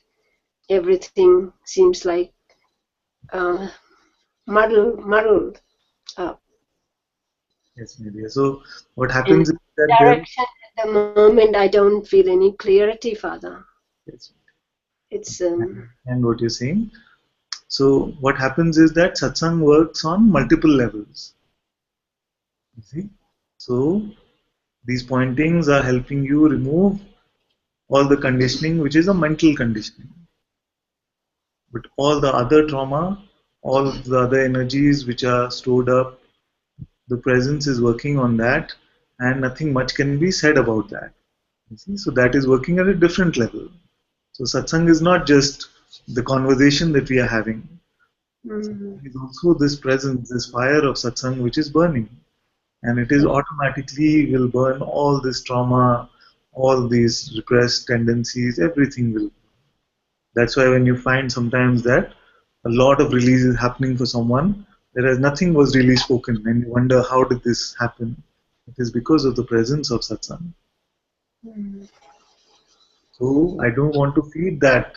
everything seems like uh, muddled up? Yes, maybe. So what In happens is that there. direction at the moment, I don't feel any clarity, Father. Yes, It's and what you're saying. So what happens is that satsang works on multiple levels. You see, so these pointings are helping you remove all the conditioning, which is a mental conditioning. But all the other trauma, all of the other energies which are stored up, the presence is working on that, and nothing much can be said about that. You see? So that is working at a different level. So satsang is not just the conversation that we are having. It is also this presence, this fire of satsang which is burning. And it is automatically will burn all this trauma, all these repressed tendencies, everything will. That's why when you find sometimes that a lot of release is happening for someone, whereas nothing was really spoken, and you wonder how did this happen? It is because of the presence of satsang. So I don't want to feed that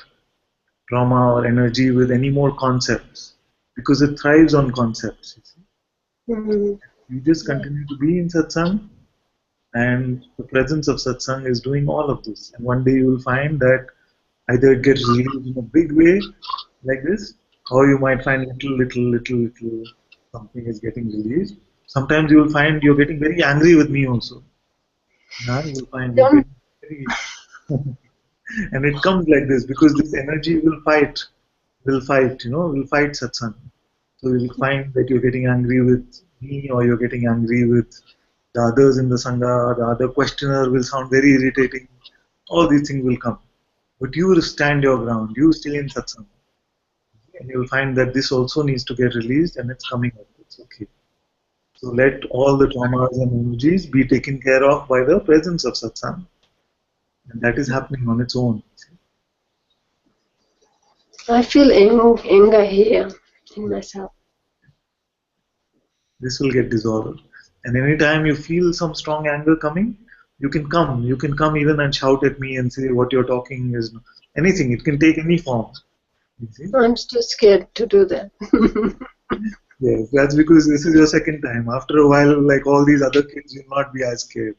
trauma or energy with any more concepts because it thrives on concepts. You see. You just continue to be in satsang, and the presence of satsang is doing all of this. And one day you will find that either it gets released in a big way, like this, or you might find little something is getting released. Sometimes you will find you're getting very angry with me also. Yeah, you will find you're don't getting very and it comes like this because this energy will fight satsang. So you'll find that you're getting angry with me or you're getting angry with the others in the Sangha, the other questioner will sound very irritating. All these things will come. But you will stand your ground, you stay in satsang. And you'll find that this also needs to get released and it's coming up. It's okay. So let all the traumas and energies be taken care of by the presence of satsang. And that is happening on its own. I feel anger here in myself. This will get dissolved. And anytime you feel some strong anger coming, you can come. You can come even and shout at me and say what you're talking is. Anything, it can take any form. You see? I'm still scared to do that. Yes, that's because this is your second time. After a while, like all these other kids, you'll not be as scared.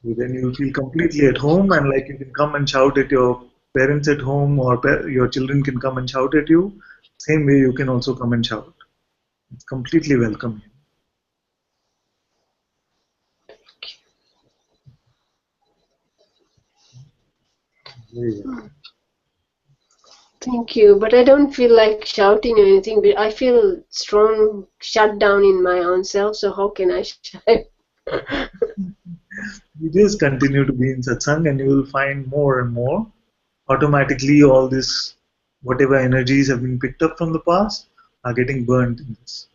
Then you'll feel completely at home, and like you can come and shout at your parents at home, or your children can come and shout at you. Same way, you can also come and shout. It's completely welcome. Very well. Thank you, but I don't feel like shouting or anything. But I feel strong shut down in my own self. So how can I shout? You just continue to be in satsang, and you will find more and more. Automatically, all this, whatever energies have been picked up from the past, are getting burned in this.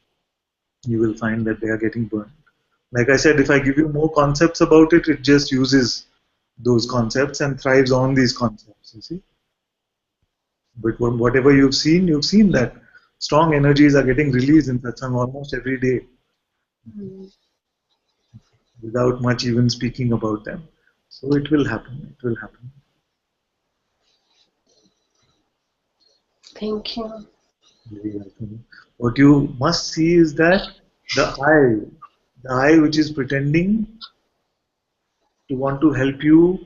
You will find that they are getting burned. Like I said, if I give you more concepts about it, it just uses those concepts and thrives on these concepts. You see. But whatever you've seen that strong energies are getting released in satsang almost every day without much even speaking about them. So it will happen. It will happen. Thank you. Very welcome. What you must see is that the I which is pretending to want to help you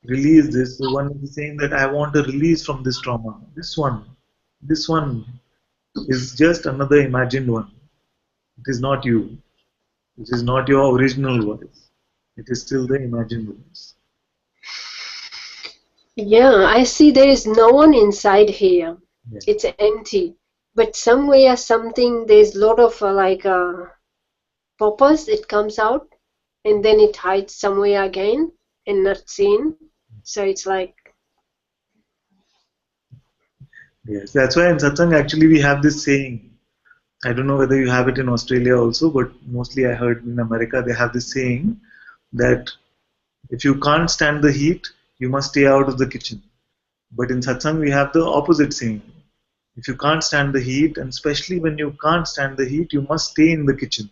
release this, the one is saying that I want a release from this trauma. This one is just another imagined one. It is not you. It is not your original voice. It is still the imagined voice. Yeah, I see there is no one inside here. Yes. It's empty. But somewhere, something, there's a lot of purpose. It comes out and then it hides somewhere again and not seen. So it's like, Yes. That's why in satsang actually we have this saying. I don't know whether you have it in Australia also, but mostly I heard in America they have this saying that if you can't stand the heat, you must stay out of the kitchen. But in satsang we have the opposite saying. If you can't stand the heat, and especially when you can't stand the heat, you must stay in the kitchen.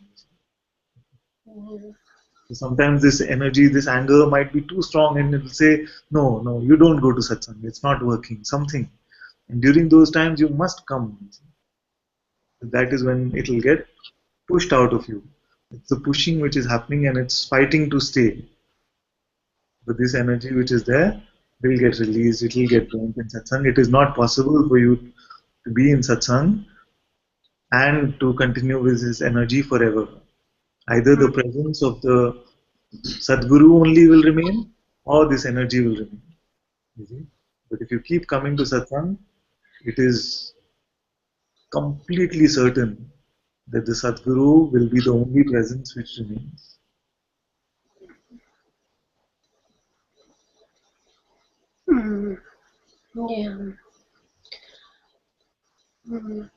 So sometimes this energy, this anger might be too strong, and it'll say, no, no, you don't go to satsang. It's not working. Something. And during those times, you must come. That is when it'll get pushed out of you. It's the pushing which is happening, and it's fighting to stay. But this energy which is there will get released. It will get burnt in satsang. It is not possible for you to be in satsang and to continue with this energy forever. Either the presence of the Sadguru only will remain, or this energy will remain. You see? But if you keep coming to satsang, it is completely certain that the Sadguru will be the only presence which remains. yeah. Mm.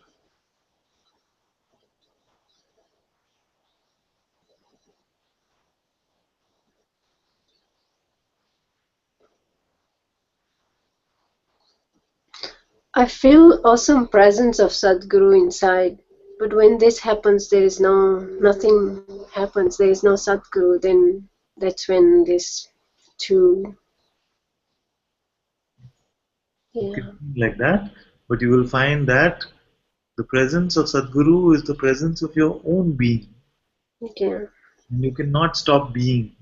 I feel awesome presence of Sadguru inside. But when this happens, there is nothing happens. There is no Sadguru. Then that's when this two, It yeah, can be like that, but you will find that the presence of Sadguru is the presence of your own being, yeah. and you cannot stop being.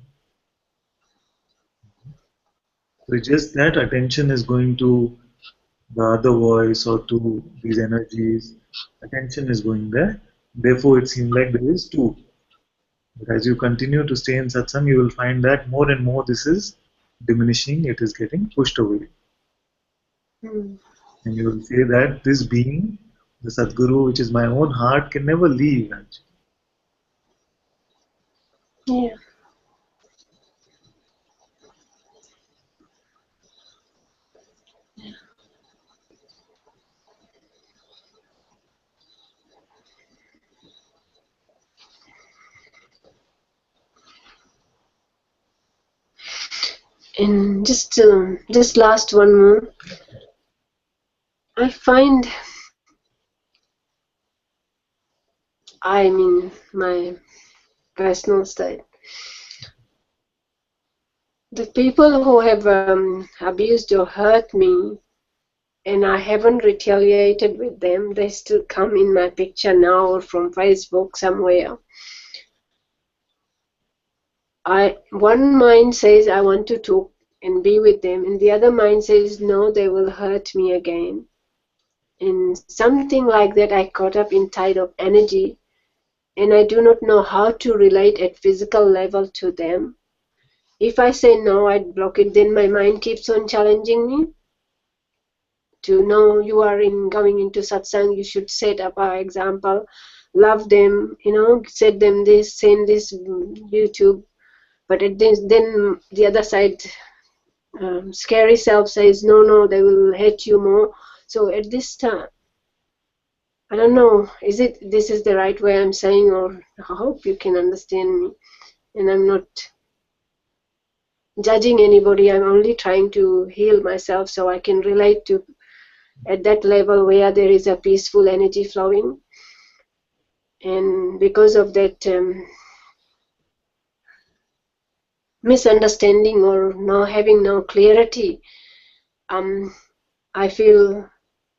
So it's just that attention is going to the other voice or to these energies. Attention is going there. Therefore, it seems like there is two. But as you continue to stay in satsang, you will find that more and more this is diminishing, it is getting pushed away. Mm. And you will say that this being, the Sadguru, which is my own heart, can never leave. Actually. Yeah. And just last one more. I find, I mean, my personal state. the people who have abused or hurt me, and I haven't retaliated with them, they still come in my picture now or from Facebook somewhere. One mind says I want to talk and be with them, and the other mind says no, they will hurt me again. And something like that, I caught up in tide of energy, and I do not know how to relate at physical level to them. If I say no, I'd block it, then my mind keeps on challenging me to know you are going into satsang, you should set up our example, love them, set them this, send this YouTube. But then the other side, scary self says, no, they will hate you more. So at this time, I don't know, this is the right way I'm saying, or I hope you can understand me. And I'm not judging anybody, I'm only trying to heal myself so I can relate to at that level where there is a peaceful energy flowing. And because of that misunderstanding or having no clarity, I feel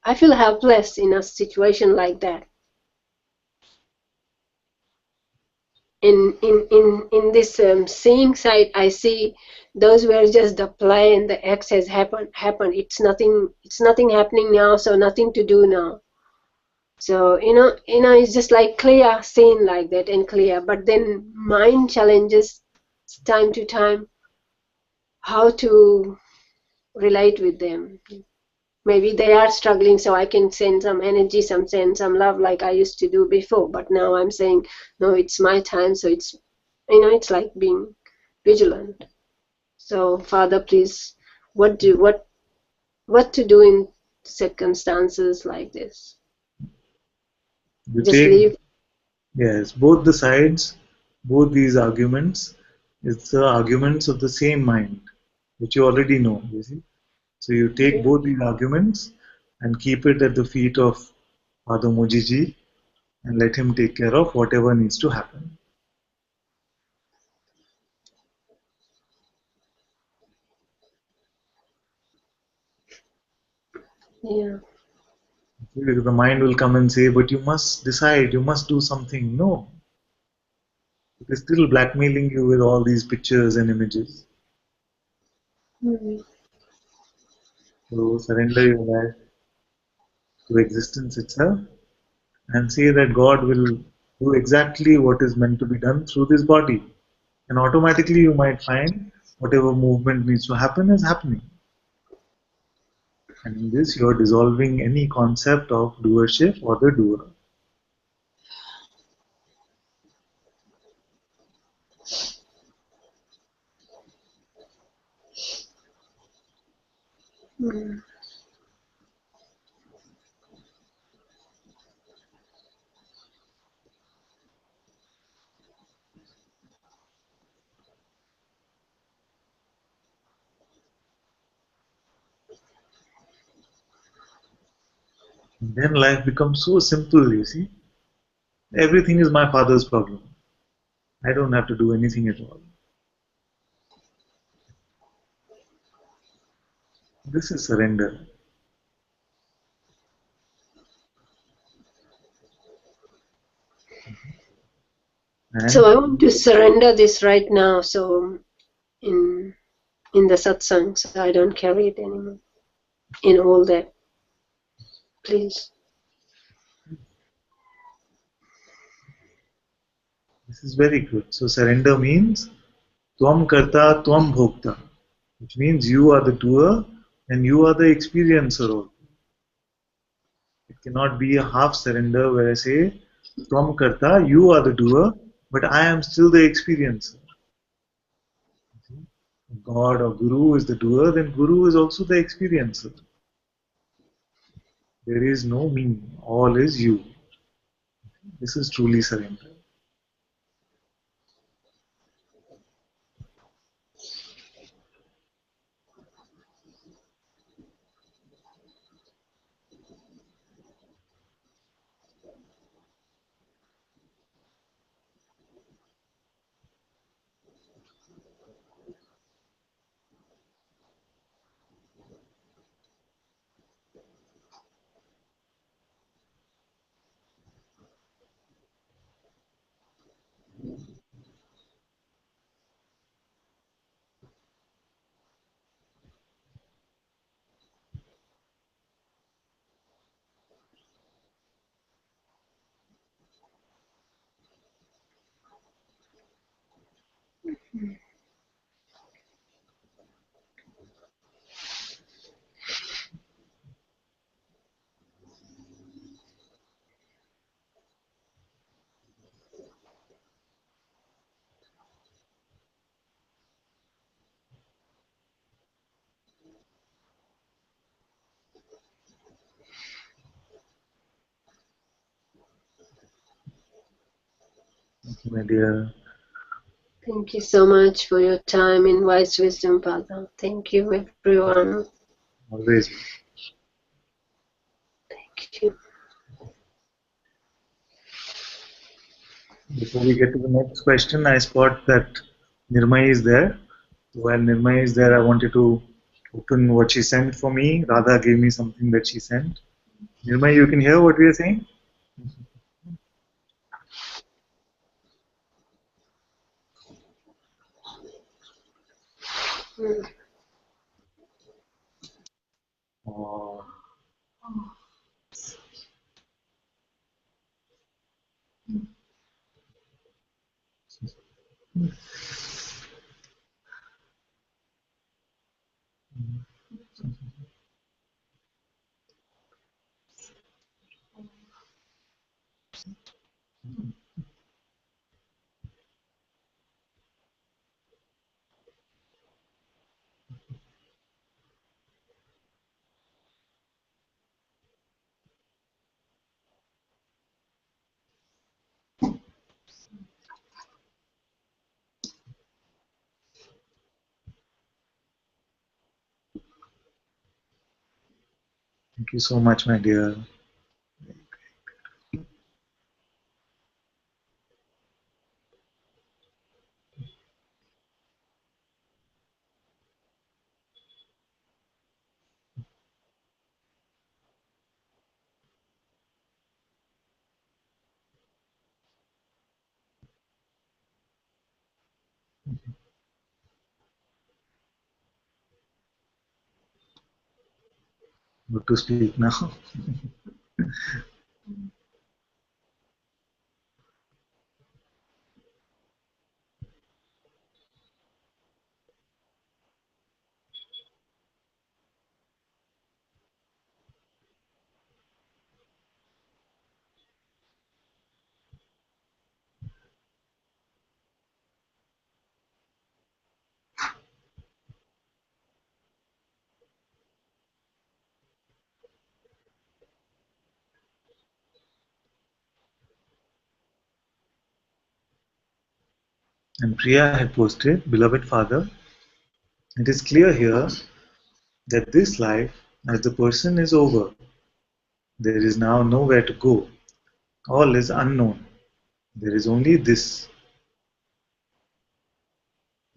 helpless in a situation like that. In this seeing side, I see those were just the play and the X has happened. It's nothing happening now, so nothing to do now. So it's just like clear scene like that and clear. But then mind challenges time to time how to relate with them. Maybe they are struggling, so I can send some energy, send some love like I used to do before. But now I'm saying, no, it's my time, so it's like being vigilant. So Father, please, what to do in circumstances like this? You Just take, leave. yes, both the sides, both these arguments, it's the arguments of the same mind, which you already know, you see. So you take both these arguments and keep it at the feet of Father Mojiji and let him take care of whatever needs to happen. Yeah. Because the mind will come and say, but you must decide, you must do something. No. It is still blackmailing you with all these pictures and images. Mm-hmm. So surrender your life to existence itself and say that God will do exactly what is meant to be done through this body. And automatically you might find whatever movement needs to happen is happening. And in this you are dissolving any concept of doership or the doer. Mm-hmm. And then life becomes so simple, you see. Everything is my father's problem. I don't have to do anything at all. This is surrender. So And I want to surrender this right now. So in the satsang, so I don't carry it anymore. In all that, please. this is very good. So surrender means Tvam karta, tvam bhokta, which means you are the doer and you are the experiencer also. It cannot be a half surrender where I say, Tvam karta, you are the doer, but I am still the experiencer. If God or Guru is the doer, then Guru is also the experiencer. There is no me, all is you. This is truly surrender. My dear. Thank you so much for your time in wise wisdom, Father. Thank you, everyone. Always. Thank you. Before we get to the next question, I spot that Nirmai is there. While Nirmai is there, I wanted to open what she sent for me. Radha gave me something that she sent. Nirmai, you can hear what we are saying? Mm. Oh. Thank you so much, my dear. Good to speak now. And Priya had posted, Beloved Father, it is clear here that this life, as the person, is over. There is now nowhere to go. All is unknown. There is only this.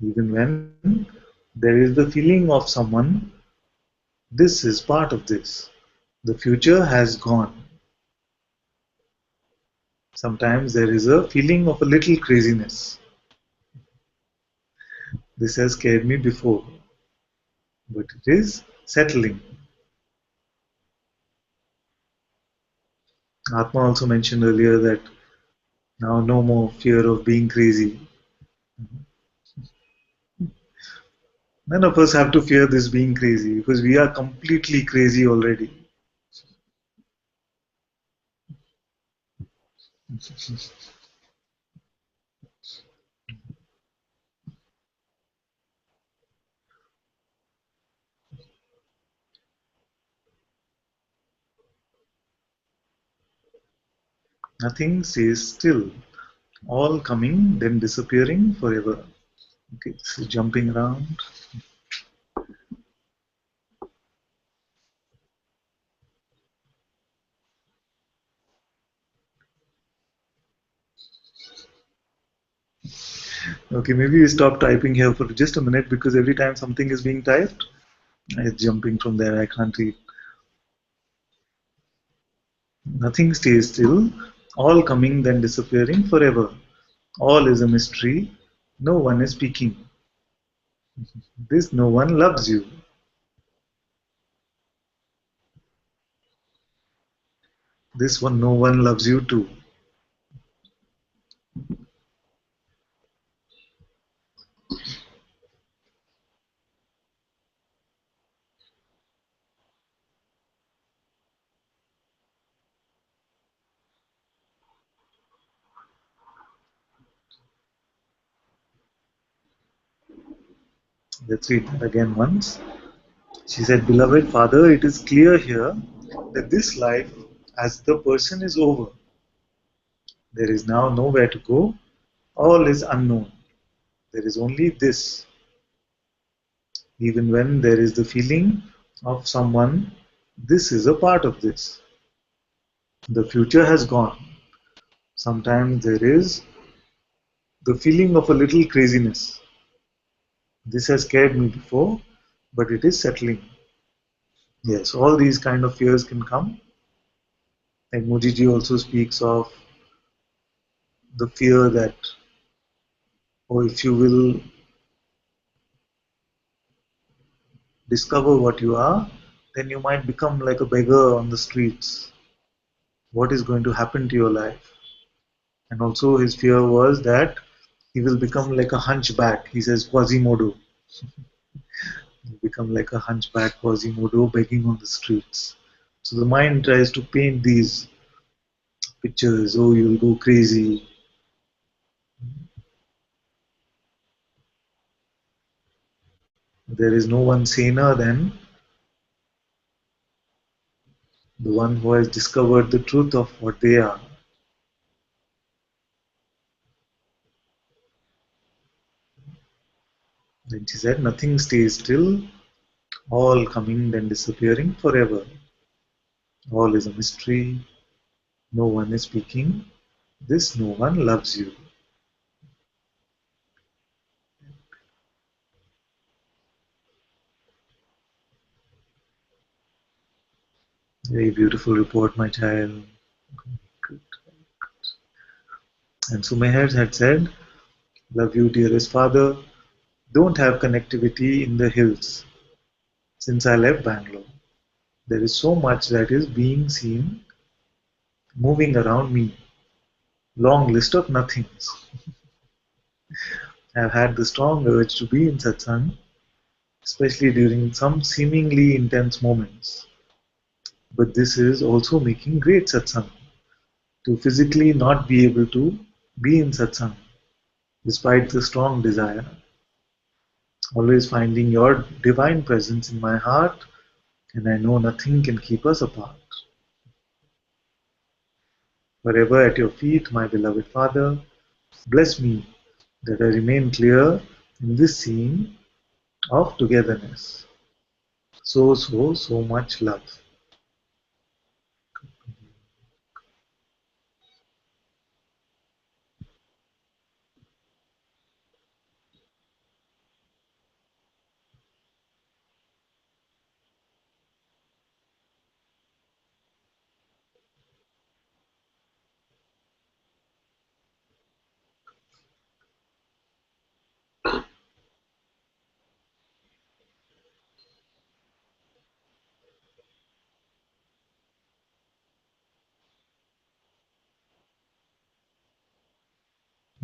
Even when there is the feeling of someone, this is part of this. The future has gone. Sometimes there is a feeling of a little craziness. This has scared me before, but it is settling. Atma also mentioned earlier that now no more fear of being crazy. None of us have to fear this being crazy because we are completely crazy already. Nothing stays still. All coming, then disappearing forever. Okay, so jumping around. Okay, maybe we stop typing here for just a minute because every time something is being typed, it's jumping from there. I can't read. Nothing stays still. All coming, then disappearing forever. All is a mystery. No one is speaking. This no one loves you. This one no one loves you too. Let's read that again once. She said, Beloved Father, it is clear here that this life as the person is over. There is now nowhere to go. All is unknown. There is only this. Even when there is the feeling of someone, this is a part of this. The future has gone. Sometimes there is the feeling of a little craziness. This has scared me before, but it is settling. Yes, all these kind of fears can come. Like Mujiji also speaks of the fear that, oh, if you will discover what you are, then you might become like a beggar on the streets. What is going to happen to your life? And also his fear was that he will become like a hunchback. He says Quasimodo. He'll become like a hunchback Quasimodo begging on the streets. So the mind tries to paint these pictures. Oh, you'll go crazy. There is no one saner than the one who has discovered the truth of what they are. Then she said, nothing stays still, all coming then disappearing forever. All is a mystery, no one is speaking, this no one loves you. Very beautiful report, my child. And Sumeher had said, love you, dearest father. Don't have connectivity in the hills. Since I left Bangalore, there is so much that is being seen moving around me. Long list of nothings. I have had the strong urge to be in satsang, especially during some seemingly intense moments. But this is also making great satsang, to physically not be able to be in satsang, despite the strong desire. Always finding your divine presence in my heart, and I know nothing can keep us apart. Forever at your feet, my beloved Father, bless me that I remain clear in this scene of togetherness. So much love.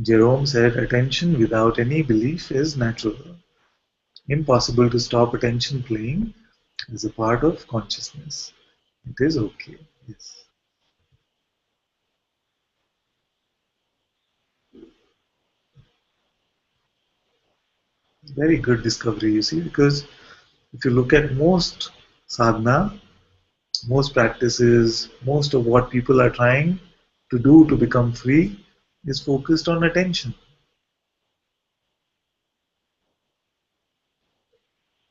Jerome said attention without any belief is natural. Impossible to stop attention playing as a part of consciousness. It is okay. Yes. Very good discovery, you see, because if you look at most sadhana, most practices, most of what people are trying to do to become free is focused on attention.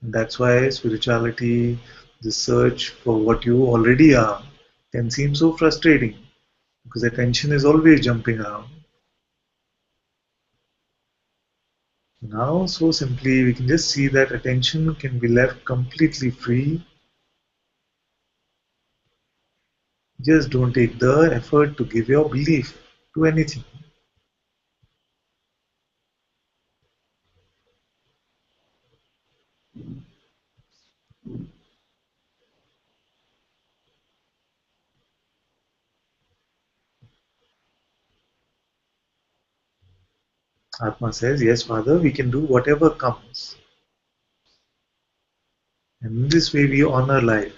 And that's why spirituality, the search for what you already are, can seem so frustrating because attention is always jumping around. Now, so simply, we can just see that attention can be left completely free. Just don't take the effort to give your belief to anything. Atma says, yes, Father, we can do whatever comes. And in this way, we honor life.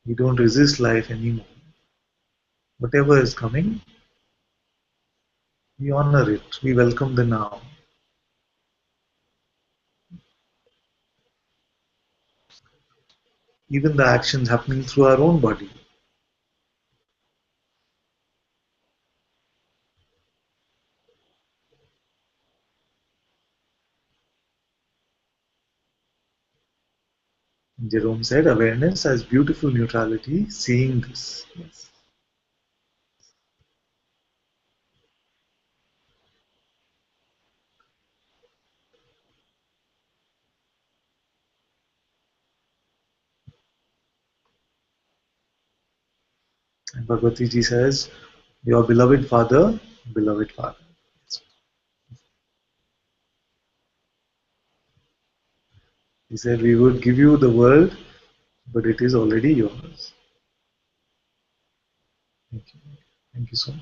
We don't resist life anymore. Whatever is coming, we honor it. We welcome the now. Even the actions happening through our own body. Jerome said, awareness as beautiful neutrality, seeing this. Yes. And Bhagavati Ji says, your beloved father, beloved father. He said, we would give you the world, but it is already yours. Thank you. Thank you so much.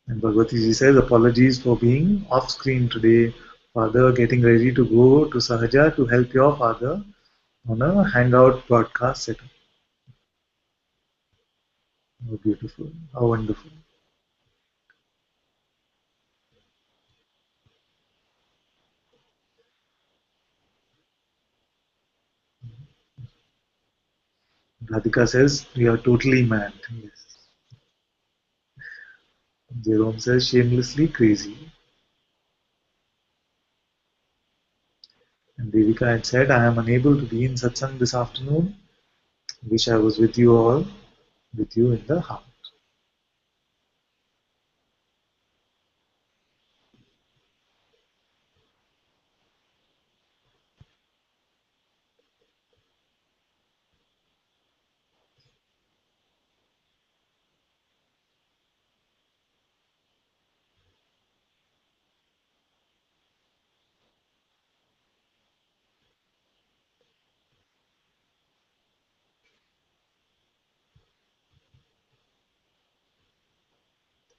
And Bhagavati Ji says, apologies for being off screen today. Father, getting ready to go to Sahaja to help your father on a hangout broadcast setup. How beautiful, how wonderful. Radhika says, we are totally mad. Yes. Jerome says, shamelessly crazy. And Devika had said, I am unable to be in satsang this afternoon. Wish I was with you all, with you in the heart.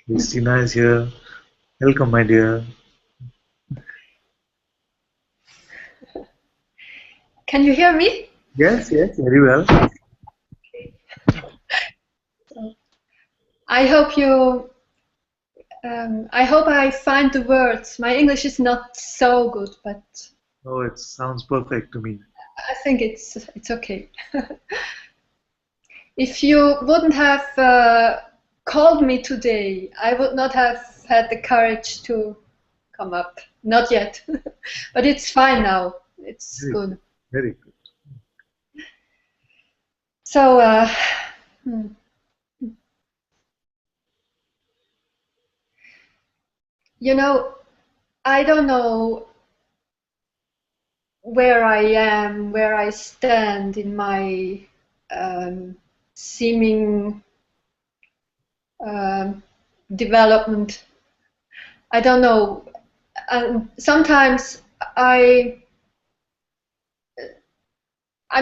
Christina is here. Welcome, my dear. Can you hear me? Yes, yes, very well. I hope you. I hope I find the words. My English is not so good, but Oh, it sounds perfect to me. I think it's okay. If you wouldn't have called me today, I would not have had the courage to come up. Not yet, but it's fine now. It's Very good. Very good. So, you know, I don't know where I am, where I stand in my seeming development. I don't know. And sometimes I'm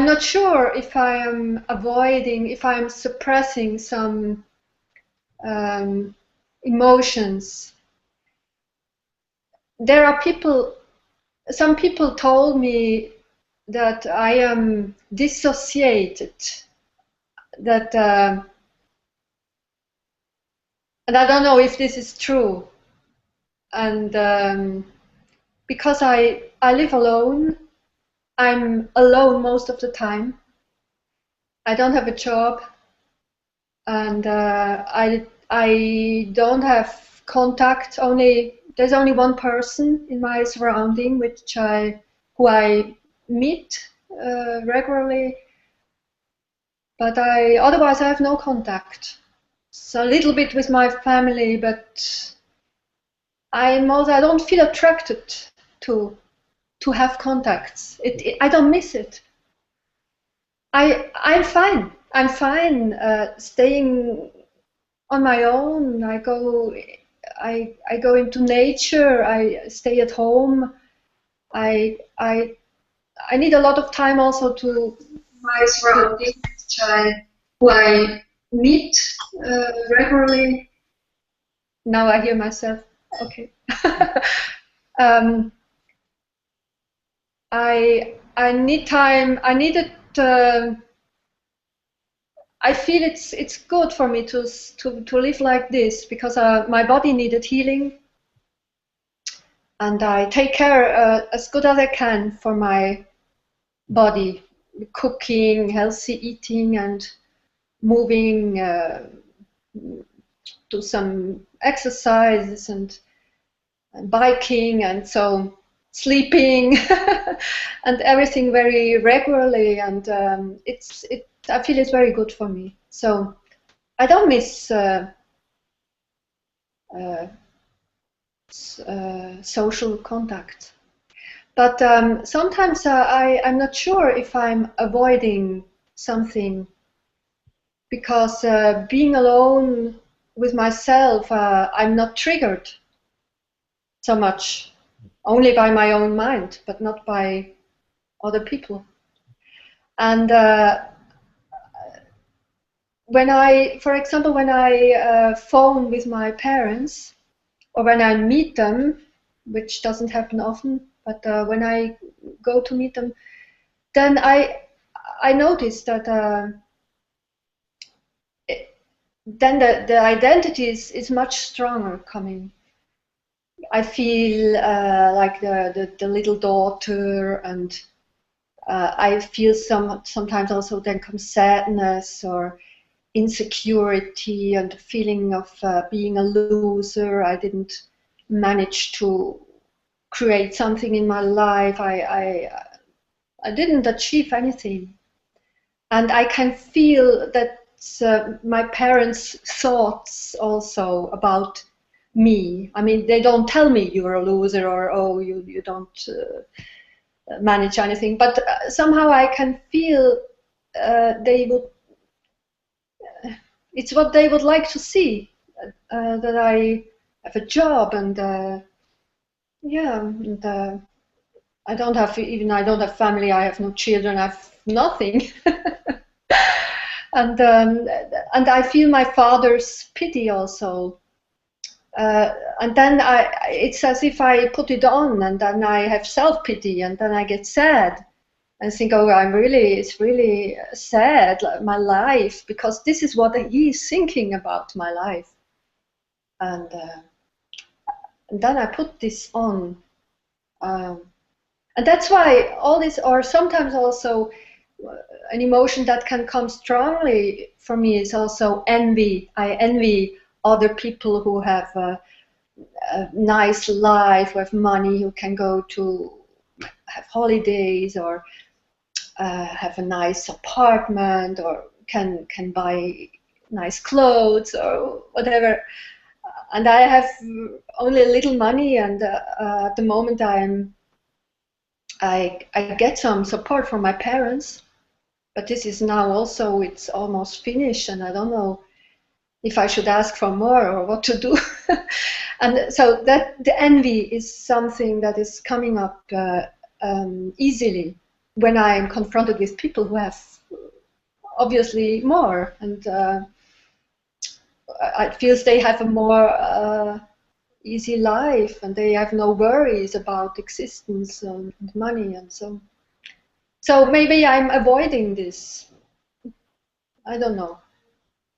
not sure if I am avoiding, if I'm suppressing some emotions. There are people, some people told me that I am dissociated, that, and I don't know if this is true. And because I live alone, I'm alone most of the time. I don't have a job, and I don't have contact. There's only one person in my surrounding, who I meet regularly, but otherwise I have no contact. So a little bit with my family, but I don't feel attracted to have contacts. I don't miss it. I'm fine. I'm fine staying on my own. I go into nature. I stay at home. I need a lot of time also to my surroundings, who I meet regularly. Now I hear myself. Okay. I need time. I need it. I feel it's good for me to live like this, because my body needed healing, and I take care as good as I can for my body cooking, healthy eating, and moving, do some exercises and biking, and so sleeping and everything very regularly, and I feel it's very good for me. So I don't miss social contact. But sometimes I'm not sure if I'm avoiding something, because being alone with myself, I'm not triggered so much, only by my own mind, but not by other people. And for example, when I phone with my parents, or when I meet them, which doesn't happen often, but when I go to meet them, then I notice that then the identity is much stronger coming. I feel like the little daughter, and I feel sometimes also then comes sadness or insecurity and the feeling of being a loser. I didn't manage to create something in my life. I didn't achieve anything, and I can feel that my parents' thoughts also about me. I mean, they don't tell me you're a loser, or oh, you don't manage anything, but somehow I can feel they would. It's what they would like to see, that I have a job, and yeah, and I don't have family. I have no children. I have nothing. And I feel my father's pity also. And then it's as if I put it on, and then I have self-pity, and then I get sad and think, oh, it's really sad, my life, because this is what he's thinking about my life. And then I put this on. And that's why all this, or sometimes also an emotion that can come strongly for me is also envy. I envy other people who have a nice life, who have money, who can go to have holidays, or have a nice apartment, or can buy nice clothes or whatever. And I have only a little money, and at the moment I get some support from my parents, but this is now also, it's almost finished, and I don't know if I should ask for more or what to do. And so that the envy is something that is coming up easily when I am confronted with people who have obviously more, and it feels they have a more easy life, and they have no worries about existence and money, and so maybe I'm avoiding this. I don't know.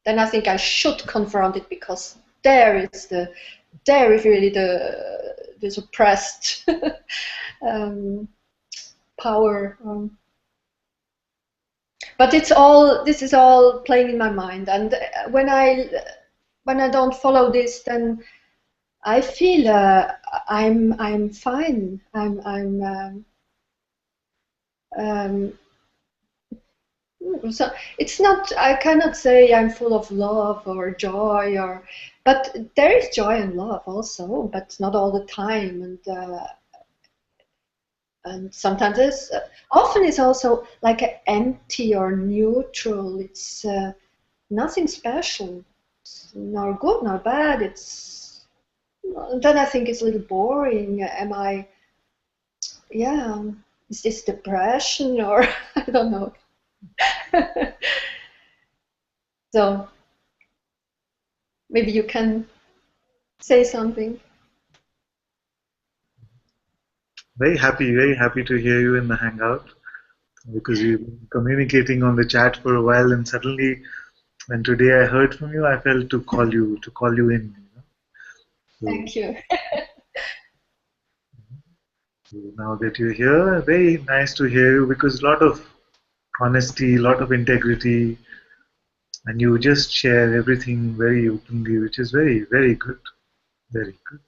Then I think I should confront it, because there is really the suppressed power. But this is all playing in my mind, and when I don't follow this, then I feel I'm fine. So it's not. I cannot say I'm full of love or joy, but there is joy and love also, but not all the time, and sometimes often it's also like empty or neutral. It's nothing special. It's nor good nor bad. Then I think it's a little boring. Is this depression, or I don't know. So maybe you can say something. Very happy to hear you in the hangout, because we've been communicating on the chat for a while, and suddenly when today I heard from you, I felt to call you in. So, thank you. So now that you're here, very nice to hear you, because a lot of honesty, a lot of integrity, and you just share everything very openly, which is very, very good. Very good.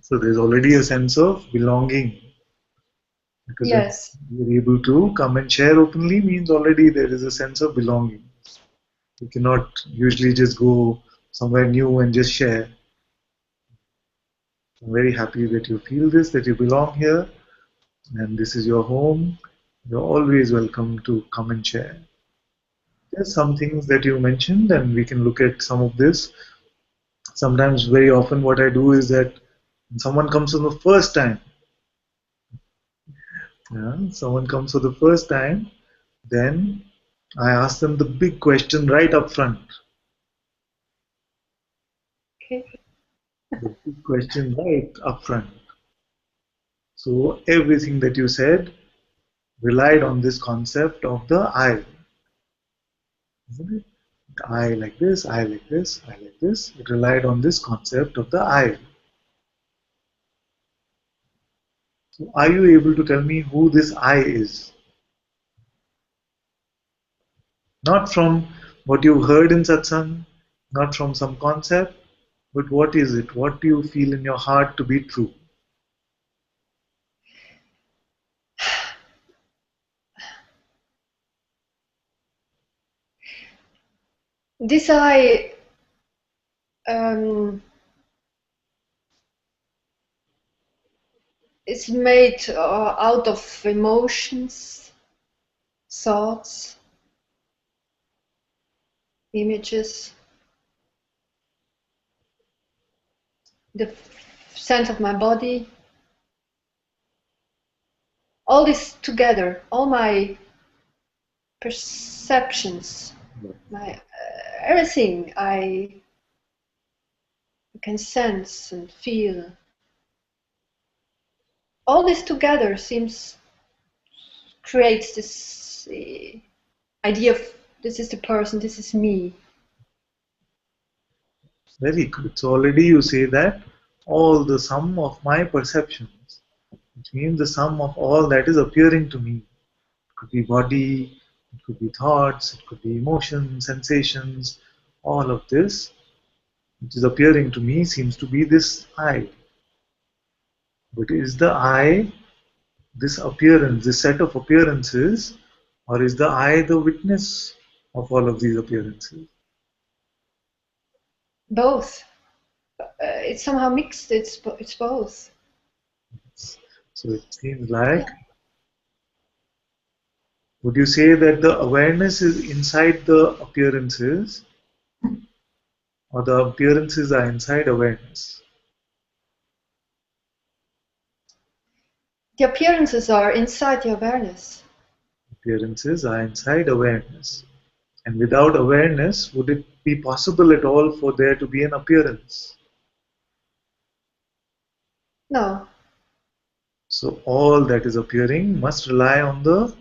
So there's already a sense of belonging, because when Yes. you're able to come and share openly means already there is a sense of belonging. You cannot usually just go somewhere new and just share. I'm very happy that you feel this, that you belong here, and this is your home. You're always welcome to come and share. There's some things that you mentioned, and we can look at some of this. Sometimes, very often, what I do is that when someone comes for the first time, someone comes for the first time, then I ask them the big question right up front. Okay. The big question right up front. So everything that you said relied on this concept of the I, isn't it? I like this, I like this, I like this. It relied on this concept of the I. So are you able to tell me who this I is? Not from what you heard in Satsang, not from some concept, but what is it? What do you feel in your heart to be true? This I is made out of emotions, thoughts, images, the sense of my body, all this together, all my perceptions, my everything I can sense and feel. All this together creates this idea of this is the person, this is me. Very good. So already you say that all the sum of my perceptions, which means the sum of all that is appearing to me. It could be body, it could be thoughts, it could be emotions, sensations, all of this which is appearing to me seems to be this I. But is the I this appearance, this set of appearances, or is the I the witness of all of these appearances? Both. It's somehow mixed. It's both. So it seems like, would you say that the awareness is inside the appearances, or the appearances are inside awareness? The appearances are inside the awareness. Appearances are inside awareness. And without awareness, would it be possible at all for there to be an appearance? No. So all that is appearing must rely on the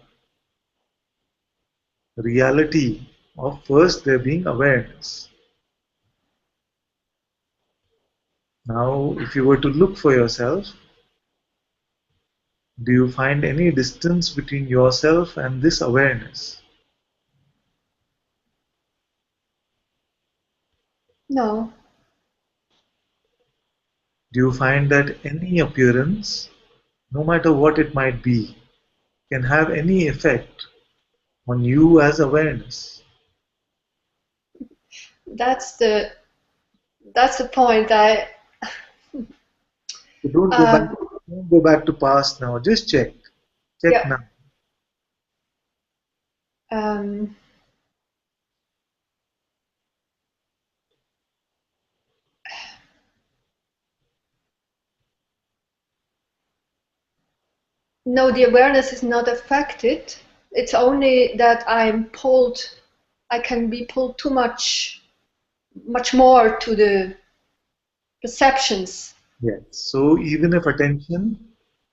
reality of first there being awareness. Now, if you were to look for yourself, do you find any distance between yourself and this awareness? No. Do you find that any appearance, no matter what it might be, can have any effect on you as awareness? That's the point. So don't go back to past now. Just check. Check Yeah. now. No, the awareness is not affected. It's only that I can be pulled too much more to the perceptions. Yes. So even if attention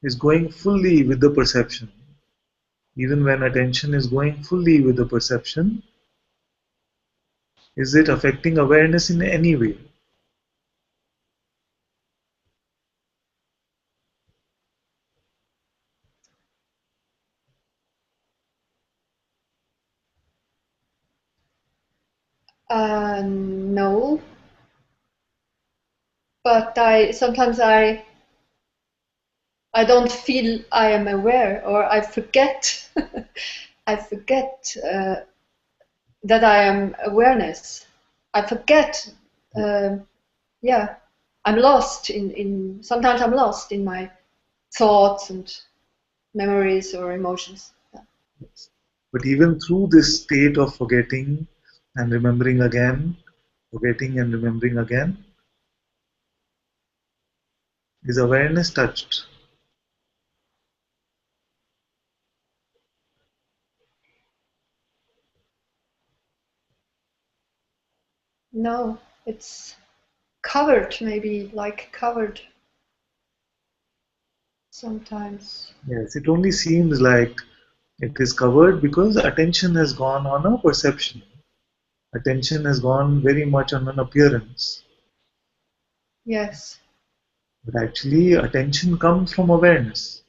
is going fully with the perception, even when attention is going fully with the perception, is it affecting awareness in any way? No, but sometimes I don't feel I am aware, or I forget. I forget that I am awareness. I forget. Yeah, I'm lost in. Sometimes I'm lost in my thoughts and memories or emotions. Yes. But even through this state of forgetting and remembering again, forgetting and remembering again, is awareness touched? No, it's covered, maybe like covered sometimes. Yes, it only seems like it is covered because attention has gone on a perception. Attention has gone very much on an appearance. Yes. But actually, attention comes from awareness.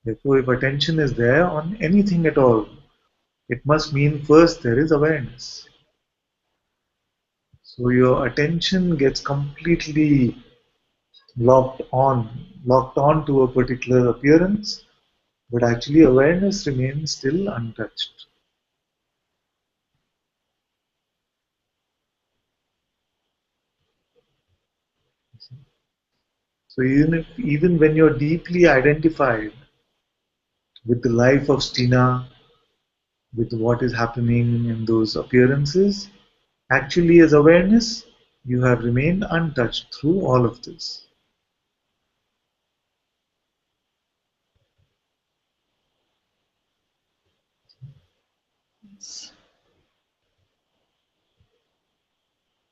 Therefore, if attention is there on anything at all, it must mean first there is awareness. So your attention gets completely locked on to a particular appearance, but actually awareness remains still untouched. So even when you're deeply identified with the life of Stina, with what is happening in those appearances, actually as awareness, you have remained untouched through all of this.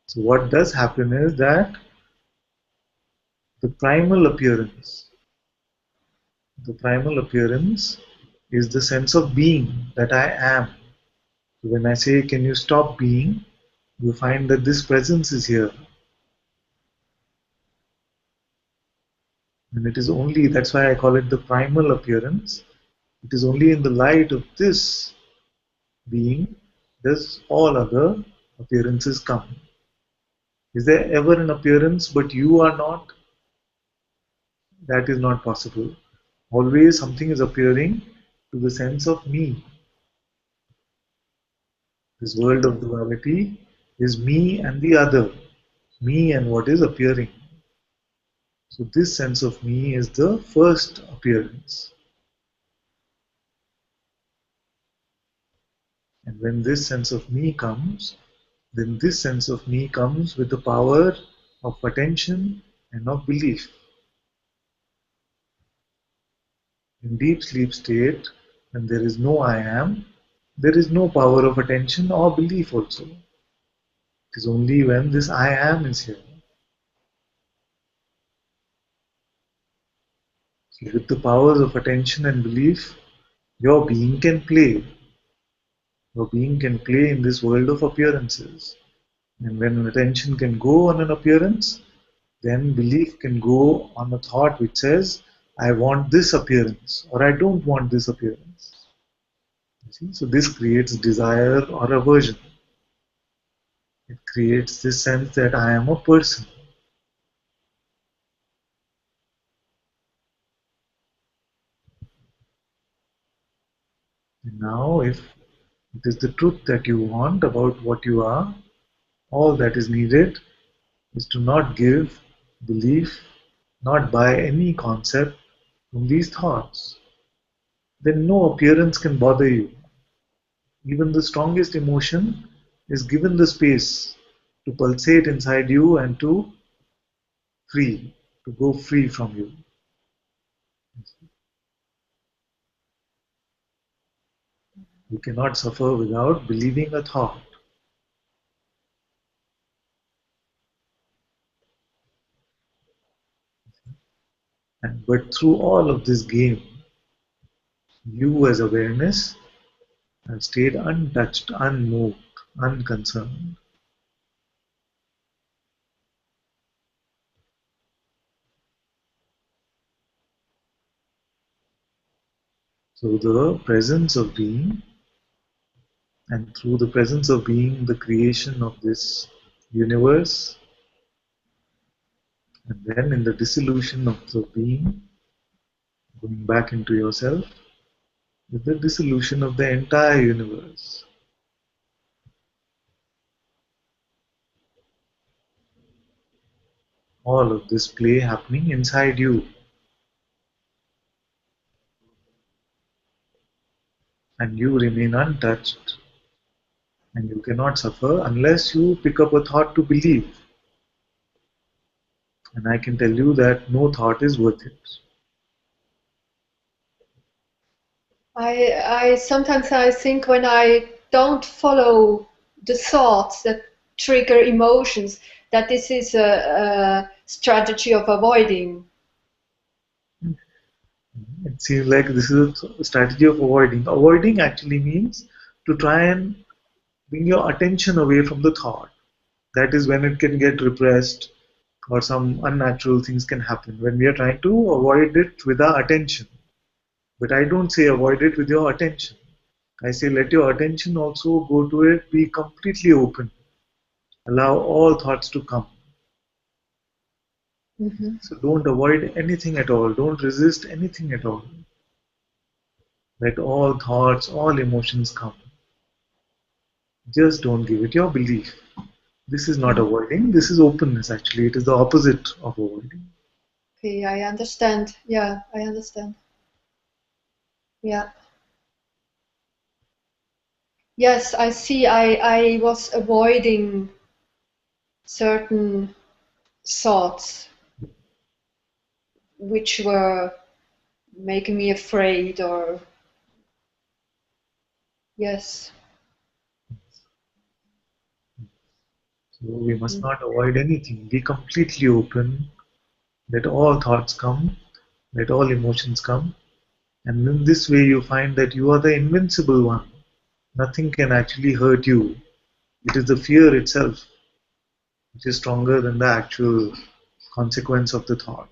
So what does happen is that the primal appearance, the primal appearance is the sense of being that I am. So when I say, can you stop being? You find that this presence is here. And it is only, that's why I call it the primal appearance. It is only in the light of this being does all other appearances come. Is there ever an appearance but you are not? That is not possible. Always something is appearing to the sense of me. This world of duality is me and the other, me and what is appearing. So this sense of me is the first appearance. And when this sense of me comes, then this sense of me comes with the power of attention and of belief. In deep sleep state, when there is no I am, there is no power of attention or belief also. It is only when this I am is here. So with the powers of attention and belief, your being can play. Your being can play in this world of appearances. And when attention can go on an appearance, then belief can go on a thought which says, I want this appearance or I don't want this appearance. You see? So this creates desire or aversion. It creates this sense that I am a person. And now, if it is the truth that you want about what you are, all that is needed is to not give belief, not buy any concept from these thoughts. Then no appearance can bother you. Even the strongest emotion is given the space to pulsate inside you and to free, to go free from you. You cannot suffer without believing a thought. But through all of this game, you as awareness have stayed untouched, unmoved, unconcerned. So the presence of being And through the presence of being, the creation of this universe, and then in the dissolution of the being, going back into yourself, is the dissolution of the entire universe. All of this play happening inside you. And you remain untouched. And you cannot suffer unless you pick up a thought to believe. And I can tell you that no thought is worth it. I sometimes I think when I don't follow the thoughts that trigger emotions, that this is a strategy of avoiding. It seems like this is a strategy of avoiding. Avoiding actually means to try and bring your attention away from the thought. That is when it can get repressed or some unnatural things can happen when we are trying to avoid it with our attention. But I don't say avoid it with your attention. I say let your attention also go to it, be completely open. Allow all thoughts to come. Mm-hmm. So don't avoid anything at all. Don't resist anything at all. Let all thoughts, all emotions come. Just don't give it your belief. This is not avoiding, this is openness actually. It is the opposite of avoiding. Okay, I understand. Yeah, I understand. Yeah. Yes, I see. I was avoiding certain thoughts which were making me afraid, or yes. So we must not avoid anything. Be completely open. Let all thoughts come. Let all emotions come. And in this way you find that you are the invincible one. Nothing can actually hurt you. It is the fear itself which is stronger than the actual consequence of the thought.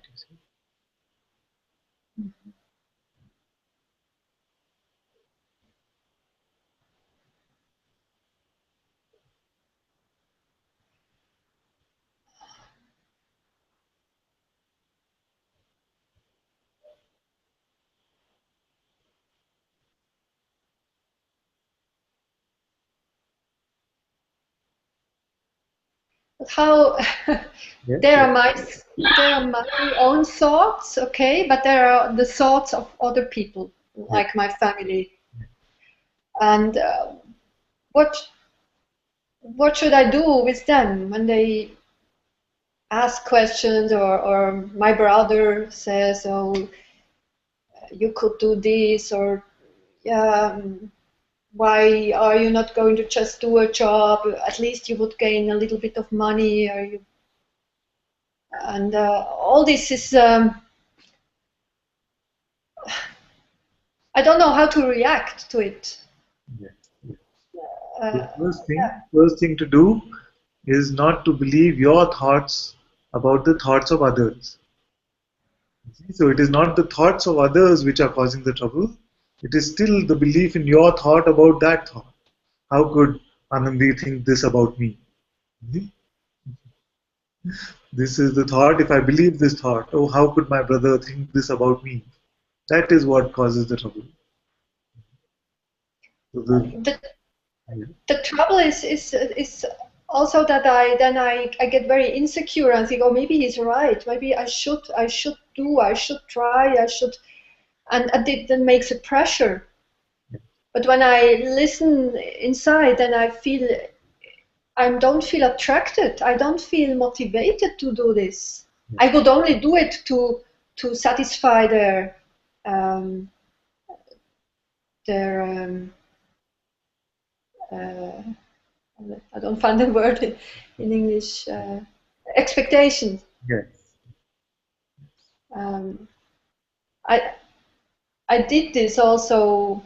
But how Yes, there are yes. my own thoughts, okay, but there are the thoughts of other people, like my family. And what should I do with them when they ask questions, or my brother says, "Oh, you could do this," or yeah, why are you not going to just do a job? At least you would gain a little bit of money, or you, and all this is. I don't know how to react to it. Yes, yes. The Uh, first thing to do is not to believe your thoughts about the thoughts of others. So it is not the thoughts of others which are causing the trouble. It is still the belief in your thought about that thought. How could Anandi think this about me? This is the thought. If I believe this thought, oh, how could my brother think this about me? That is what causes the trouble. So the trouble is also that I get very insecure and think, oh, maybe he's right. Maybe I should try, and it then makes a pressure. But when I listen inside, then I don't feel attracted. I don't feel motivated to do this. I would only do it to satisfy um, their I don't find the word in English. Expectations. yes. I did this also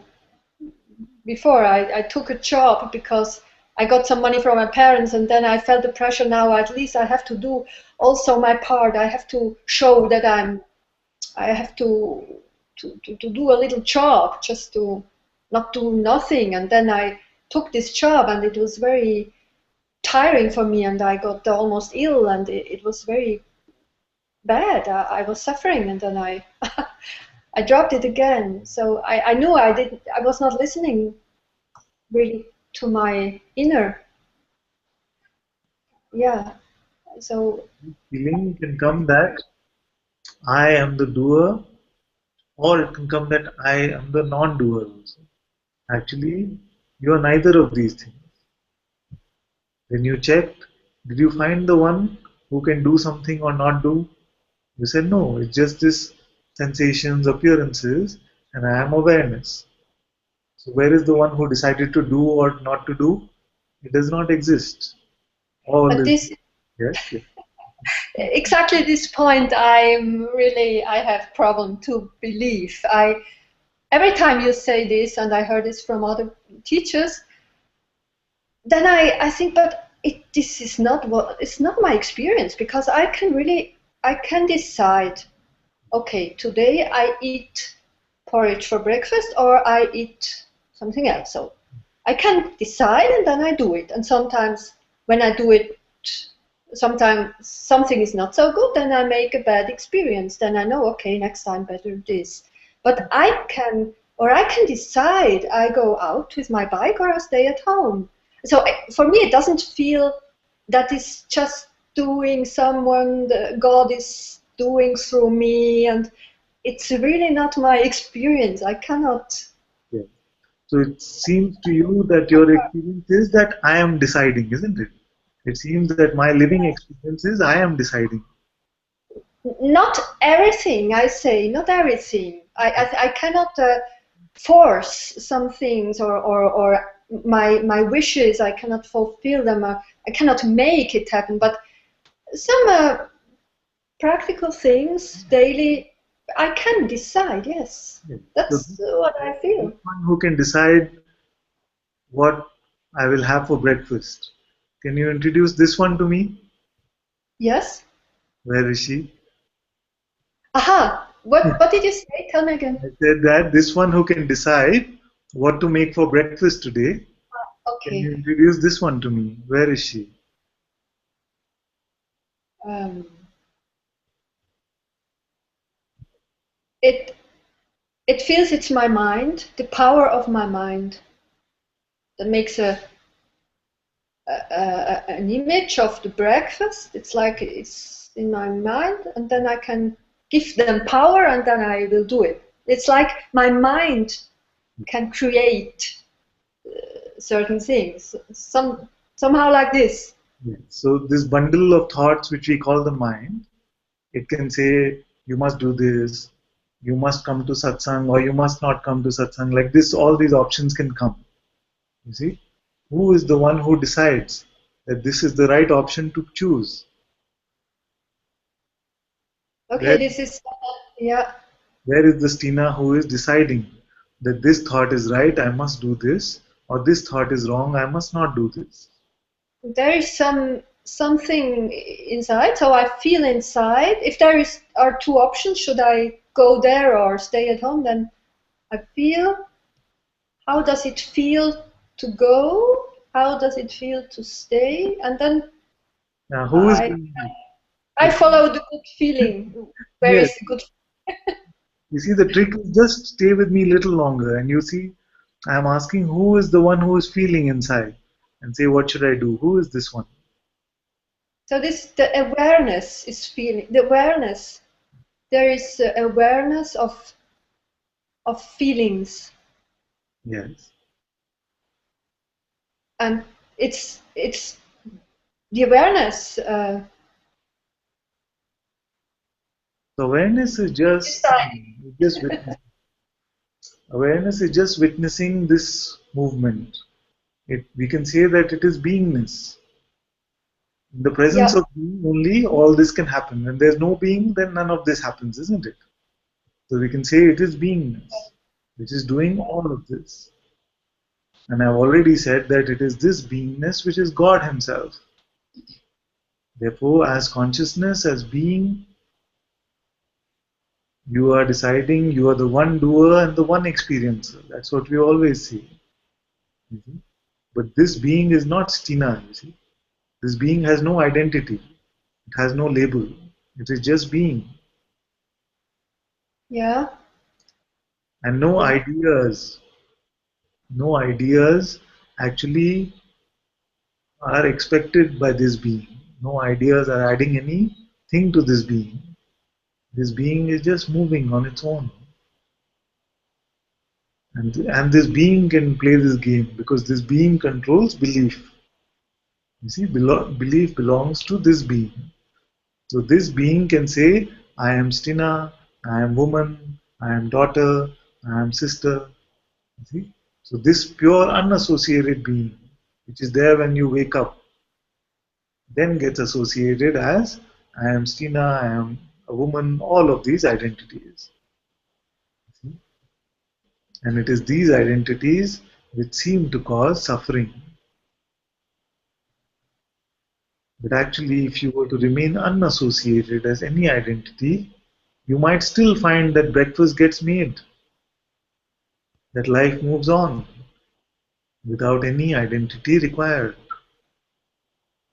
before. I took a job because I got some money from my parents, and then I felt the pressure. Now at least I have to do also my part. I have to show that I have to do a little job, just to not do nothing. And then took this job, and it was very tiring for me, and I got almost ill, and it was very bad. I was suffering, and then I I dropped it again. So I knew I was not listening really to my inner. Yeah. So Feeling can come that I am the doer, or it can come that I am the non-doer also. Actually, you are neither of these things. When you checked, did you find the one who can do something or not do? You said no, it's just this sensations, appearances, and I am awareness. So where is the one who decided to do or not to do? It does not exist. All but is this yes, yes. exactly this point I have problem to believe. Every time you say this, and I heard this from other teachers, then I think, but this is not what, it's not my experience, because I can decide, okay, today I eat porridge for breakfast, or I eat something else. So I can decide, and then I do it. And sometimes when I do it, sometimes something is not so good, then I make a bad experience. Then I know, okay, next time better this. But I can decide, I go out with my bike, or I stay at home. So for me, it doesn't feel that it's just doing someone, God is doing through me, and it's really not my experience. I cannot. Yeah. So it seems to you that your experience is that I am deciding, isn't it? It seems that my living experience is I am deciding. Not everything, I say, not everything. I cannot force some things, or my wishes, I cannot fulfill them. I cannot make it happen. But some practical things, daily, I can decide, yes. Yes. So That's what I feel. one who can decide what I will have for breakfast. Can you introduce this one to me? Yes? Where is she? Aha! What did you say? Tell me again. I said that this one who can decide what to make for breakfast today. Can you Okay. introduce this one to me? Where is she? Um, it it feels it's my mind, the power of my mind, that makes an image of the breakfast. It's like it's in my mind, and then I can give them power, and then I will do it. It's like my mind can create certain things, somehow like this. Yes. So this bundle of thoughts which we call the mind, it can say you must do this, you must come to satsang, or you must not come to satsang. Like this, all these options can come. You see, who is the one who decides that this is the right option to choose? Okay, Where, this is yeah. where is the Stina who is deciding that this thought is right, I must do this, or this thought is wrong, I must not do this? There is something inside, so I feel inside. If are two options, should I go there or stay at home, then I feel, how does it feel to go, how does it feel to stay, and then Now, who is i doing I it? follow the good feeling. Where Yes. is the good? You see, the trick is just stay with me a little longer, and you see, I'm asking who is the one who is feeling inside, and say, what should I do? Who is this one? So this, the awareness is feeling, the awareness, there is awareness of feelings, Yes. and it's the awareness. So awareness is just witnessing. Awareness is just witnessing this movement. We can say that it is beingness. In the presence Yeah. of being only, all this can happen. When there's no being, then none of this happens, isn't it? So we can say it is beingness, which is doing all of this. And I've already said that it is this beingness which is God Himself. Therefore, as consciousness, as being, you are deciding, you are the one doer and the one experiencer. That's what we always say. Mhm. But this being is not Stina, you see. This being has no identity. It has no label. It is just being. Yeah. And no ideas. No ideas actually are expected by this being. No ideas are adding anything to this being. This being is just moving on its own. And this being can play this game because this being controls belief. You see, belief belongs to this being. So this being can say, I am Stina, I am woman, I am daughter, I am sister. You see? So this pure unassociated being, which is there when you wake up, then gets associated as I am Stina, I am a woman, all of these identities. And it is these identities which seem to cause suffering. But actually, if you were to remain unassociated as any identity, you might still find that breakfast gets made, that life moves on without any identity required.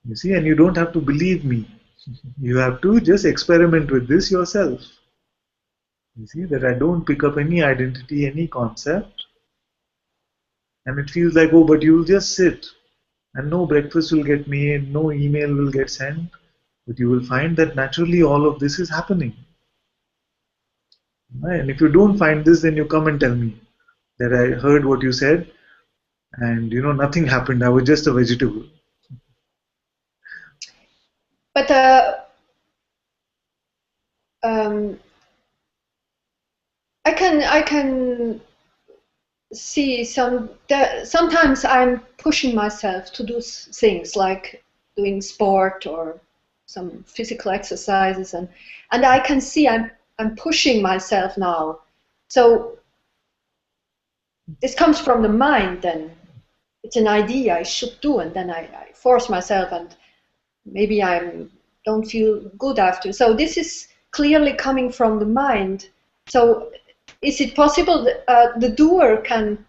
You see, and you don't have to believe me. You have to just experiment with this yourself. You see, that I don't pick up any identity, any concept, and it feels like, oh, but you'll just sit, and no breakfast will get made, no email will get sent, but you will find that naturally all of this is happening. And if you don't find this, then you come and tell me that I heard what you said, and nothing happened. I was just a vegetable. But I can see sometimes I'm pushing myself to do things like doing sport or some physical exercises, and I can see I'm pushing myself now. So this comes from the mind. Then it's an idea I should do, and then I force myself, and maybe I don't feel good after. So this is clearly coming from the mind. So is it possible that the doer can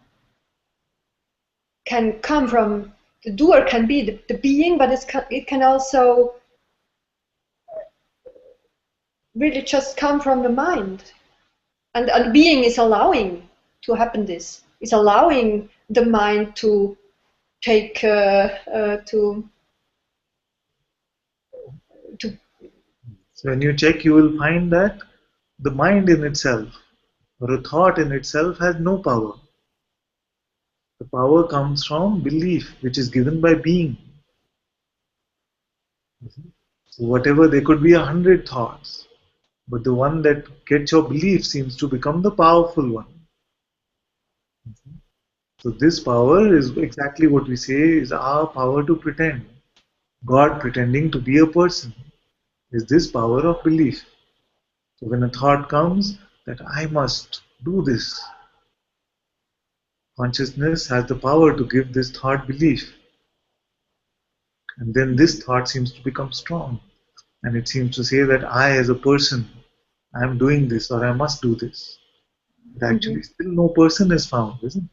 come from, the doer can be the being, but it can also really just come from the mind, and being is allowing to happen. This is allowing the mind to take to So when you check, you will find that the mind in itself or a thought in itself has no power. The power comes from belief, which is given by being. So whatever, there could be 100 thoughts, but the one that gets your belief seems to become the powerful one. So this power is exactly what we say is our power to pretend. God pretending to be a person is this power of belief. So when a thought comes that I must do this, consciousness has the power to give this thought belief. And then this thought seems to become strong. And it seems to say that I as a person, I am doing this or I must do this. But actually still no person is found, isn't it?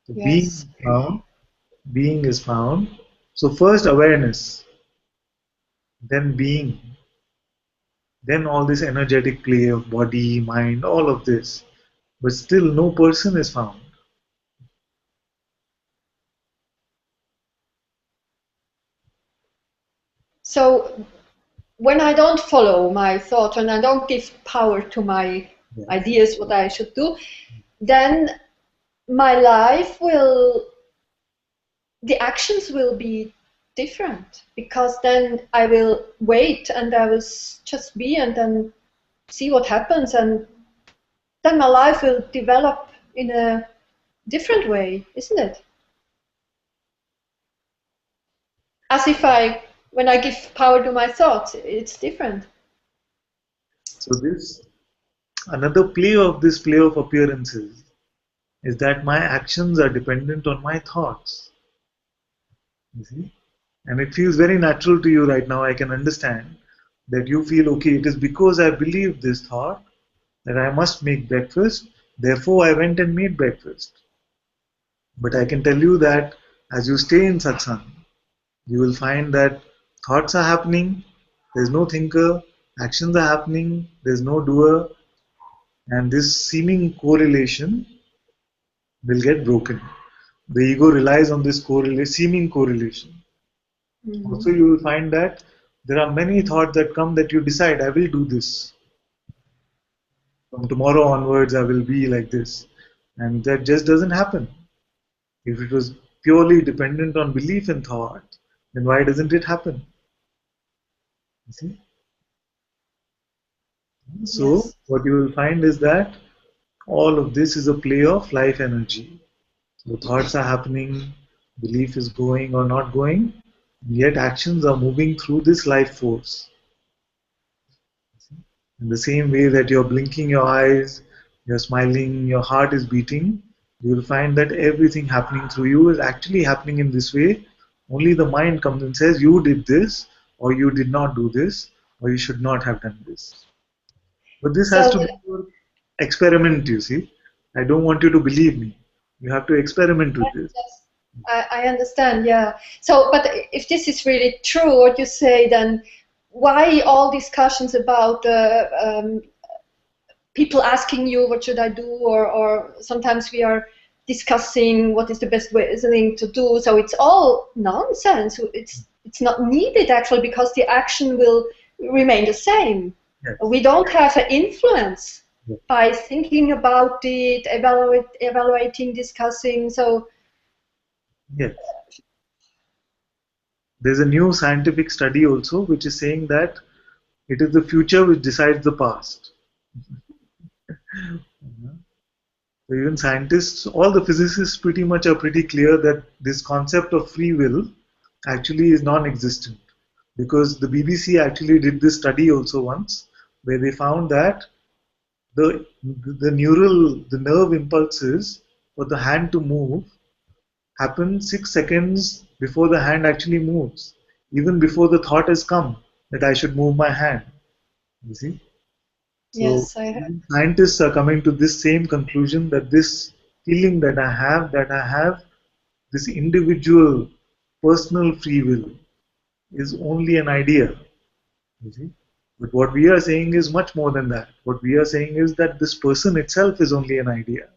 So yes. being is found. So first awareness, then being, then all this energetic play of body, mind, all of this. But still no person is found. So when I don't follow my thought and I don't give power to my ideas, what I should do, then my life the actions will be different, because then I will wait and I will just be and then see what happens, and then my life will develop in a different way, isn't it? As if when I give power to my thoughts, it's different. So another play of this play of appearances is that my actions are dependent on my thoughts. You see? And it feels very natural to you right now. I can understand that you feel, okay, it is because I believe this thought that I must make breakfast, therefore I went and made breakfast. But I can tell you that as you stay in satsang, you will find that thoughts are happening, there's no thinker, actions are happening, there's no doer, and this seeming correlation will get broken. The ego relies on this seeming correlation. Mm-hmm. Also, you will find that there are many thoughts that come that you decide, I will do this. From tomorrow onwards, I will be like this. And that just doesn't happen. If it was purely dependent on belief and thought, then why doesn't it happen? You see? So, Yes. what you will find is that all of this is a play of life energy. So, thoughts are happening, belief is going or not going, yet actions are moving through this life force. In the same way that you're blinking your eyes, you're smiling, your heart is beating, you will find that everything happening through you is actually happening in this way. Only the mind comes and says, you did this, or you did not do this, or you should not have done this. But this has So to be your experiment, you see. I don't want you to believe me. You have to experiment with this. I understand, yeah. So, but if this is really true, what you say, then why all discussions about people asking you what should I do, or sometimes we are discussing what is the best way thing to do. So it's all nonsense. It's not needed actually, because the action will remain the same. Yes. We don't have an influence Yes. by thinking about it, evaluating, discussing. So Yes. There's a new scientific study also which is saying that it is the future which decides the past. So even scientists, all the physicists pretty much are pretty clear that this concept of free will actually is non-existent, because the BBC actually did this study also once where they found that the nerve impulses for the hand to move happen 6 seconds before the hand actually moves, even before the thought has come that I should move my hand. You see? So yes, I have. scientists are coming to this same conclusion, that this feeling that I have this individual personal free will is only an idea. You see? But what we are saying is much more than that. What we are saying is that this person itself is only an idea.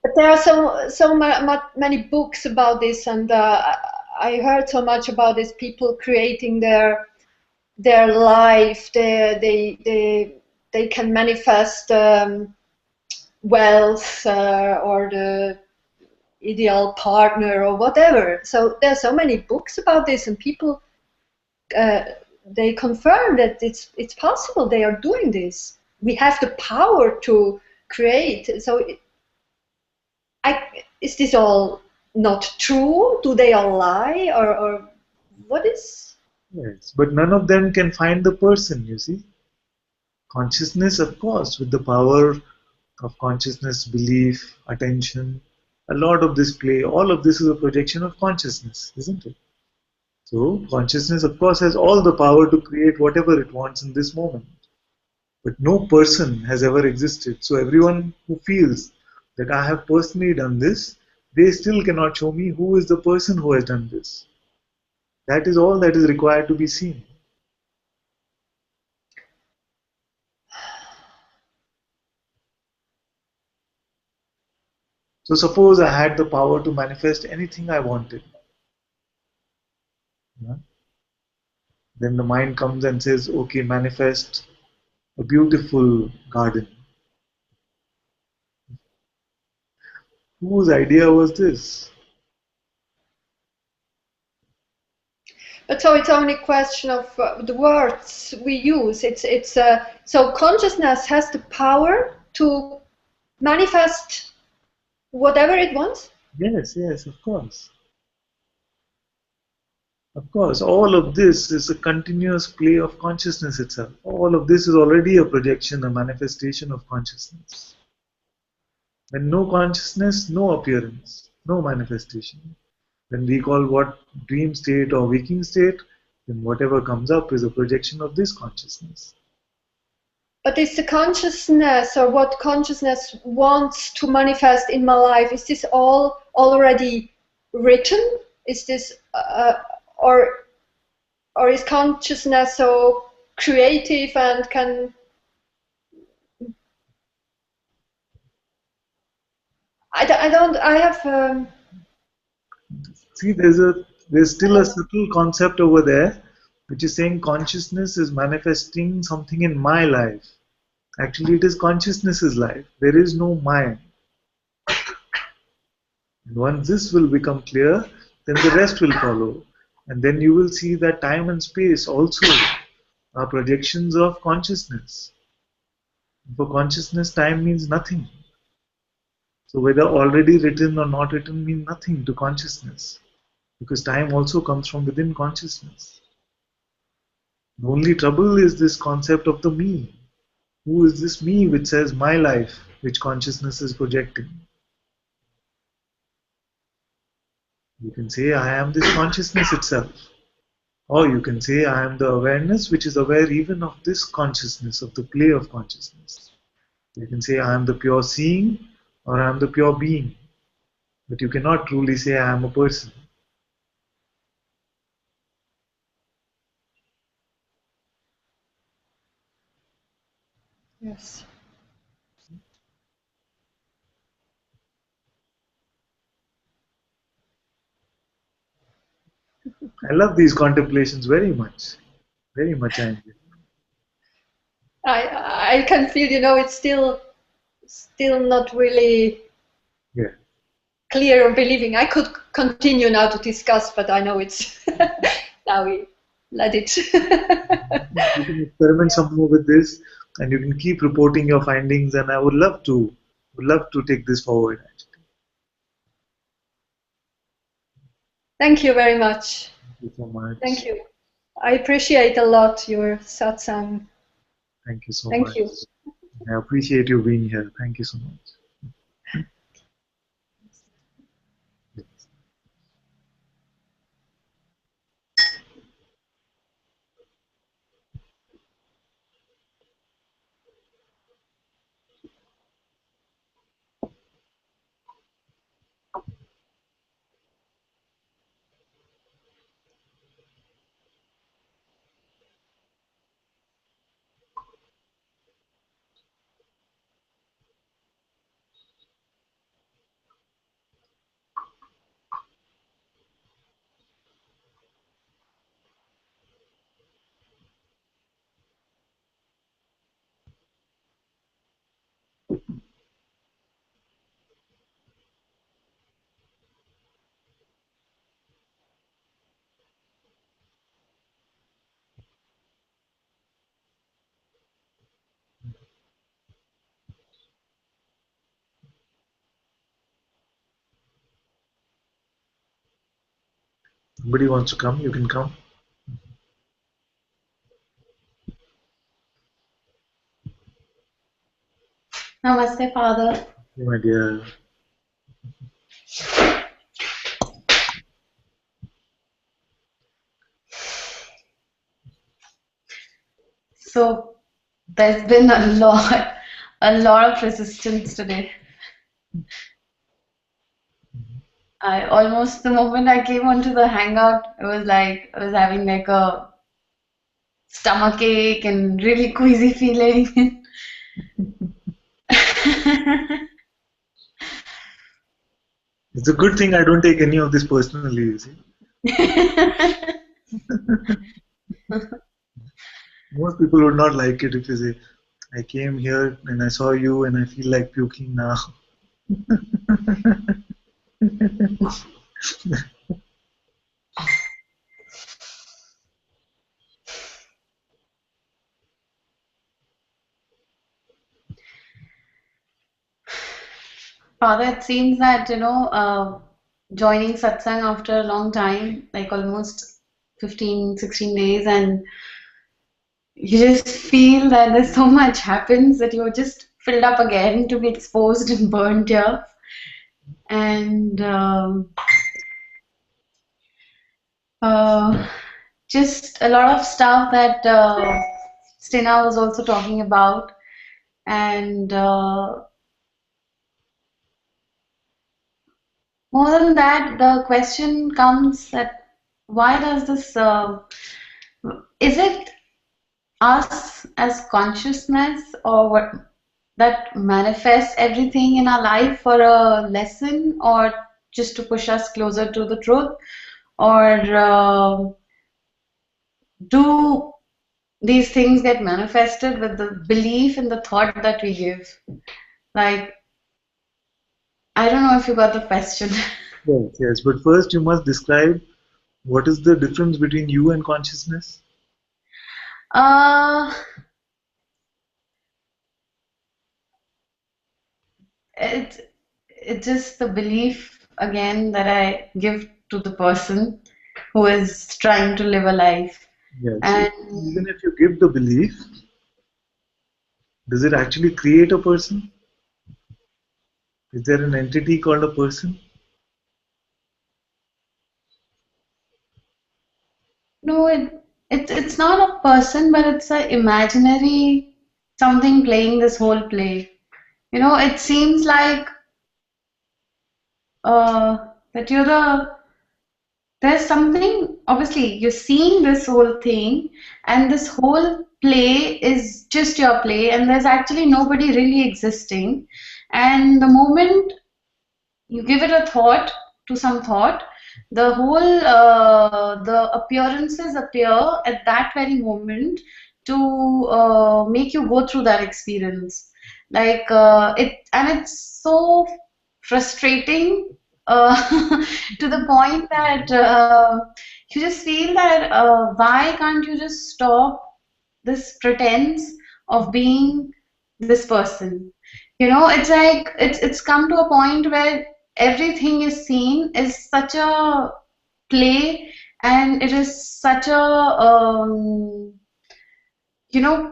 But there are many books about this, and I heard so much about this. People creating their life. They can manifest wealth or the ideal partner or whatever. So there are so many books about this, and people they confirm that it's possible. They are doing this. We have the power to create. So is this all not true? Do they all lie, or what is? Yes, but none of them can find the person, you see. Consciousness, of course, with the power of consciousness, belief, attention, a lot of this play, all of this is a projection of consciousness, isn't it? So, consciousness, of course, has all the power to create whatever it wants in this moment. But no person has ever existed. So, everyone who feels that I have personally done this, they still cannot show me who is the person who has done this. That is all that is required to be seen. So suppose I had the power to manifest anything I wanted. Yeah? Then the mind comes and says, okay, manifest a beautiful garden. Whose idea was this? But so it's only a question of the words we use. It's so consciousness has the power to manifest whatever it wants. Yes, yes, of course. Of course, all of this is a continuous play of consciousness itself. All of this is already a projection, a manifestation of consciousness. When no consciousness, no appearance, no manifestation. When we call what dream state or waking state, then whatever comes up is a projection of this consciousness. But is the consciousness, or what consciousness wants to manifest in my life, is this all already written? Is this, or is consciousness so creative and can? I have. See, there's still a subtle concept over there, which is saying consciousness is manifesting something in my life. Actually, it is consciousness's life. There is no mind. And once this will become clear, then the rest will follow. And then you will see that time and space also are projections of consciousness. For consciousness, time means nothing. So whether already written or not written means nothing to consciousness. Because time also comes from within consciousness. The only trouble is this concept of the me. Who is this me which says my life, which consciousness is projecting? You can say I am this consciousness itself. Or you can say I am the awareness which is aware even of this consciousness, of the play of consciousness. You can say I am the pure seeing or I am the pure being. But you cannot truly say I am a person. Yes. I love these contemplations very much. Very much I enjoy. I can feel, it's still not really Yeah. clear or believing. I could continue now to discuss, but I know it's now we let it. You can experiment some more with this and you can keep reporting your findings, and I would love to take this forward actually. Thank you very much. Thank you so much. Thank you. I appreciate a lot your satsang. Thank you so Thank much. you. I appreciate you being here. Thank you so much. Somebody wants to come, you can come. Namaste, Father. Hey, my dear. So there's been a lot of resistance today. I almost, the moment I came onto the hangout, it was like I was having like a stomach ache and really queasy feeling. It's a good thing I don't take any of this personally, you see. Most people would not like it if you say, I came here and I saw you and I feel like puking now. Father, it seems that, joining satsang after a long time, like almost 15, 16 days, and you just feel that there's so much happens that you're just filled up again to be exposed and burnt here. And just a lot of stuff that Stina was also talking about. And more than that, the question comes that why does this, is it us as consciousness or what that manifests everything in our life for a lesson or just to push us closer to the truth? Or do these things get manifested with the belief and the thought that we give? Like, I don't know if you got the question. Yes, yes. But first, you must describe what is the difference between you and consciousness. Uh, it's it's just the belief again that I give to the person who is trying to live a life. Yes. And Even if you give the belief, does it actually create a person? Is there an entity called a person? no, it's not a person, but it's a imaginary something playing this whole play. You know, it seems like that there's something, obviously, you're seeing this whole thing, and this whole play is just your play, and there's actually nobody really existing. And the moment you give it a thought to some thought, the whole the appearances appear at that very moment to make you go through that experience. Like it's so frustrating to the point that you just feel that why can't you just stop this pretense of being this person? You know, it's like it's come to a point where everything is seen is such a play, and it is such a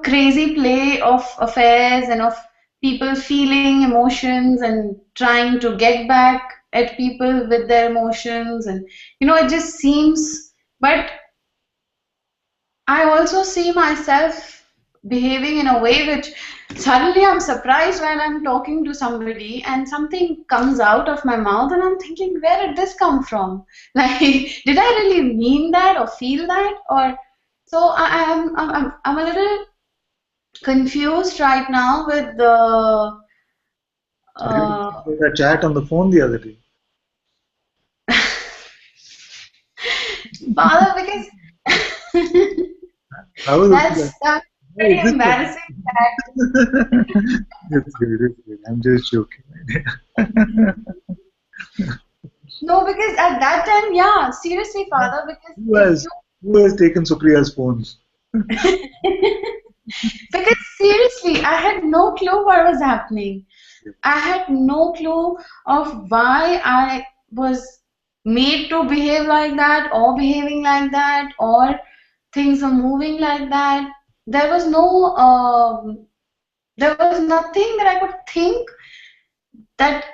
crazy play of affairs and of people feeling emotions and trying to get back at people with their emotions, and it just seems. But I also see myself behaving in a way which suddenly I'm surprised when I'm talking to somebody and something comes out of my mouth and I'm thinking, where did this come from? Like, did I really mean that or feel that? Or so I'm a little confused right now with the I had a chat on the phone the other day. Father, because How is that's very it? embarrassing. It's good, it's good. I'm just joking. No, because at that time, yeah, seriously, Father, because Who has taken Supriya's phone? because seriously, I had no clue what was happening. I had no clue of why I was made to behave like that or behaving like that or things are moving like that. There was there was nothing that I could think that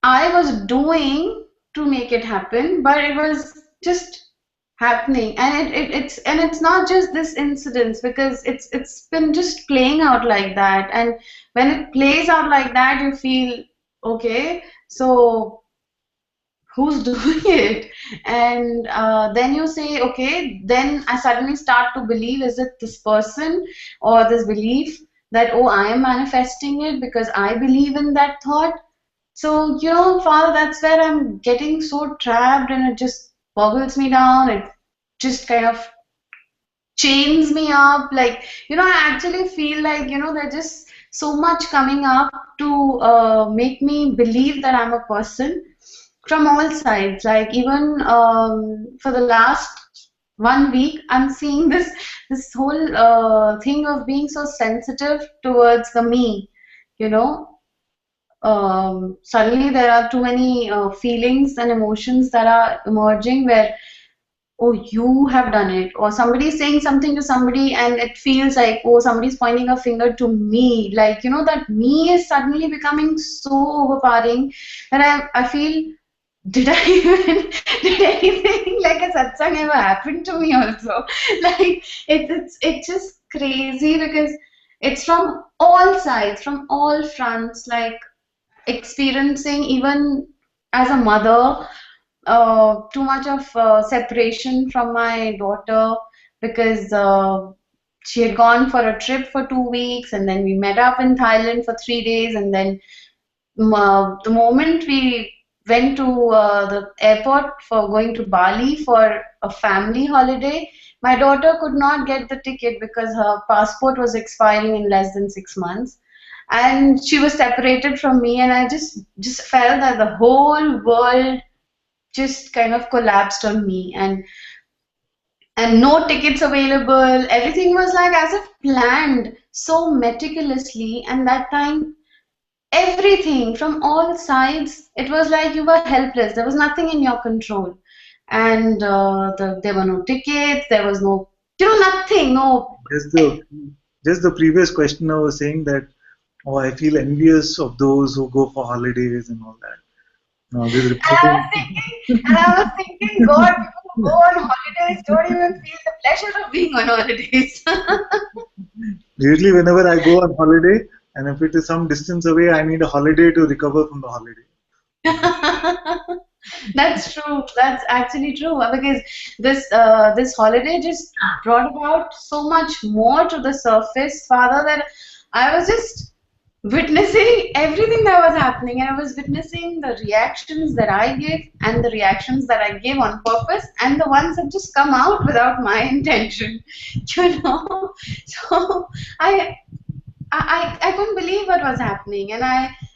I was doing to make it happen, but it was just happening. And it's not just this incident, because it's been just playing out like that. And when it plays out like that, you feel okay, so who's doing it? And then you say, okay, then I suddenly start to believe, is it this person or this belief that, oh, I am manifesting it because I believe in that thought? So, Father, that's where I'm getting so trapped, and it just boggles me down. It just kind of chains me up. Like, I actually feel like, there's just so much coming up to make me believe that I'm a person from all sides. Like, even for the last 1 week, I'm seeing this whole thing of being so sensitive towards the me, you know. Suddenly there are too many feelings and emotions that are emerging where, oh, you have done it, or somebody is saying something to somebody and it feels like, oh, somebody's pointing a finger to me. Like, that me is suddenly becoming so overpowering that I feel, did I even did anything like a satsang ever happen to me also? Like it just crazy because it's from all sides, from all fronts, like experiencing even as a mother too much of separation from my daughter because she had gone for a trip for 2 weeks and then we met up in Thailand for 3 days and then the moment we went to the airport for going to Bali for a family holiday, my daughter could not get the ticket because her passport was expiring in less than 6 months. And she was separated from me, and I just felt that the whole world just kind of collapsed on me, and no tickets available. Everything was like as if planned so meticulously, and that time everything from all sides, it was like you were helpless. There was nothing in your control, and there were no tickets. There was no, nothing. No. Just the previous questioner was saying that, oh, I feel envious of those who go for holidays and all that. Now this I was thinking, God, people who go on holidays don't even feel the pleasure of being on holidays. Usually, whenever I go on holiday, and if it is some distance away, I need a holiday to recover from the holiday. That's true. That's actually true because this holiday just brought about so much more to the surface, Father, that I was just witnessing everything that was happening, and I was witnessing the reactions that I give and the reactions that I give on purpose and the ones that just come out without my intention. So I couldn't believe what was happening, and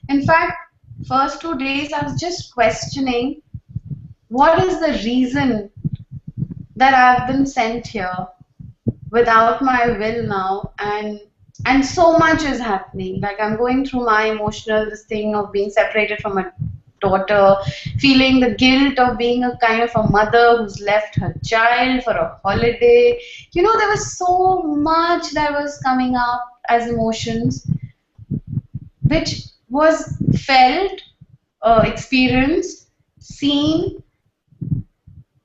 in fact, first 2 days I was just questioning what is the reason that I've been sent here without my will now, and so much is happening. Like I'm going through my emotional this thing of being separated from my daughter, feeling the guilt of being a kind of a mother who's left her child for a holiday. There was so much that was coming up as emotions, which was felt, experienced, seen,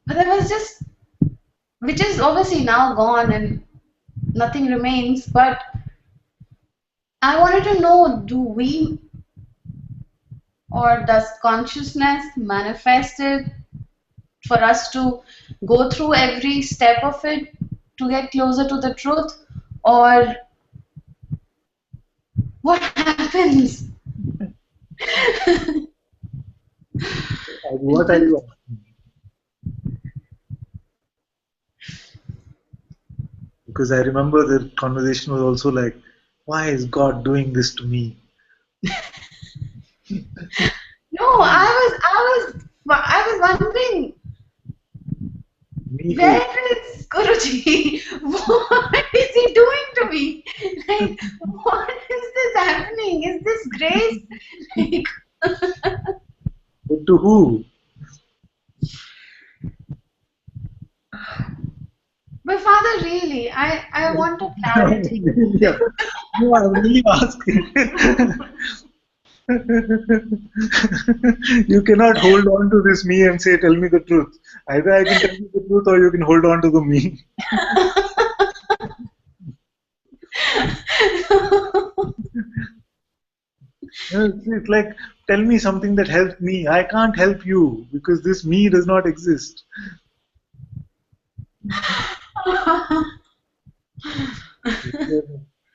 but there was just, which is obviously now gone and nothing remains, but I wanted to know, do we or does consciousness manifest it for us to go through every step of it to get closer to the truth, or what happens? What are you asking? Because I remember the conversation was also like, why is God doing this to me? No, I was wondering, where is Guruji? What is he doing to me? Like, what is this happening? Is this grace? Like, But to who? but Father, really, I want a clarity. Yeah. No, I'm really asking. You cannot hold on to this me and say, tell me the truth. Either I can tell you the truth or you can hold on to the me. It's like, tell me something that helps me. I can't help you because this me does not exist.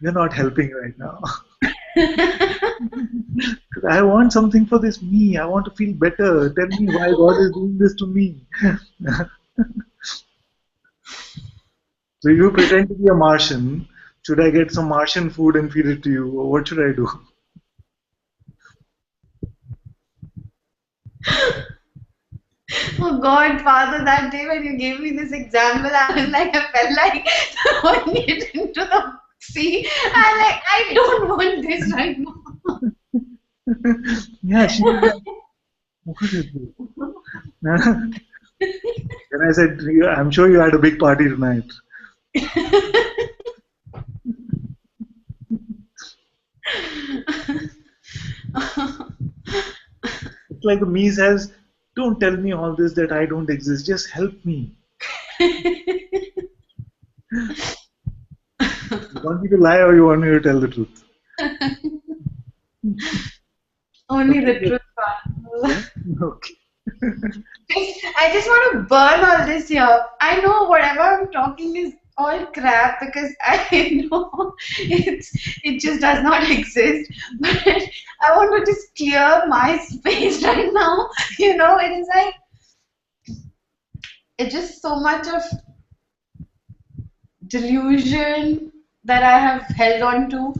You're not helping right now. I want something for this me. I want to feel better. Tell me why God is doing this to me. So you pretend to be a Martian. Should I get some Martian food and feed it to you? Or what should I do? Oh God, Father, that day when you gave me this example, I felt like throwing it into the sea. I don't want this right now. Yeah, she was like, what is this? Then I said, I'm sure you had a big party tonight. It's like the me says, don't tell me all this that I don't exist, just help me. want me to lie or you want me to tell the truth? Only the truth, Father. Okay. I just want to burn all this here. I know whatever I'm talking is all crap because I know it just does not exist. But I want to just clear my space right now. It is like it's just so much of delusion that I have held on to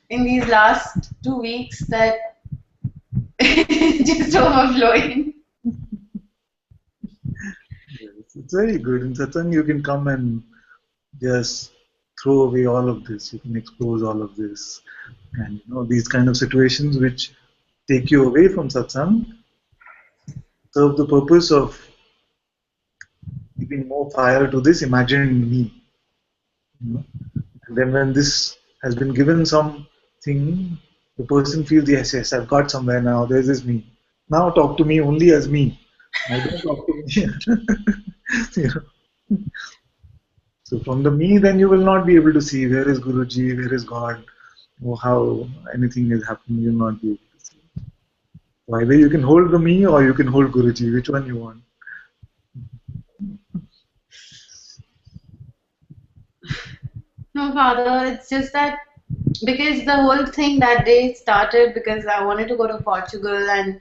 in these last 2 weeks that it's just overflowing. Yes, it's very good. In Satsang, you can come and just throw away all of this. You can expose all of this. And these kind of situations which take you away from Satsang serve the purpose of giving more fire to this imagined me. And then when this has been given something, the person feels, yes, yes, I've got somewhere now, there's this me. Now talk to me only as me. Now don't talk to me. So from the me, then you will not be able to see where is Guruji, where is God, or how anything is happening, you will not be able to see. So either you can hold the me or you can hold Guruji, which one you want. No, Father, it's just that because the whole thing that day started because I wanted to go to Portugal and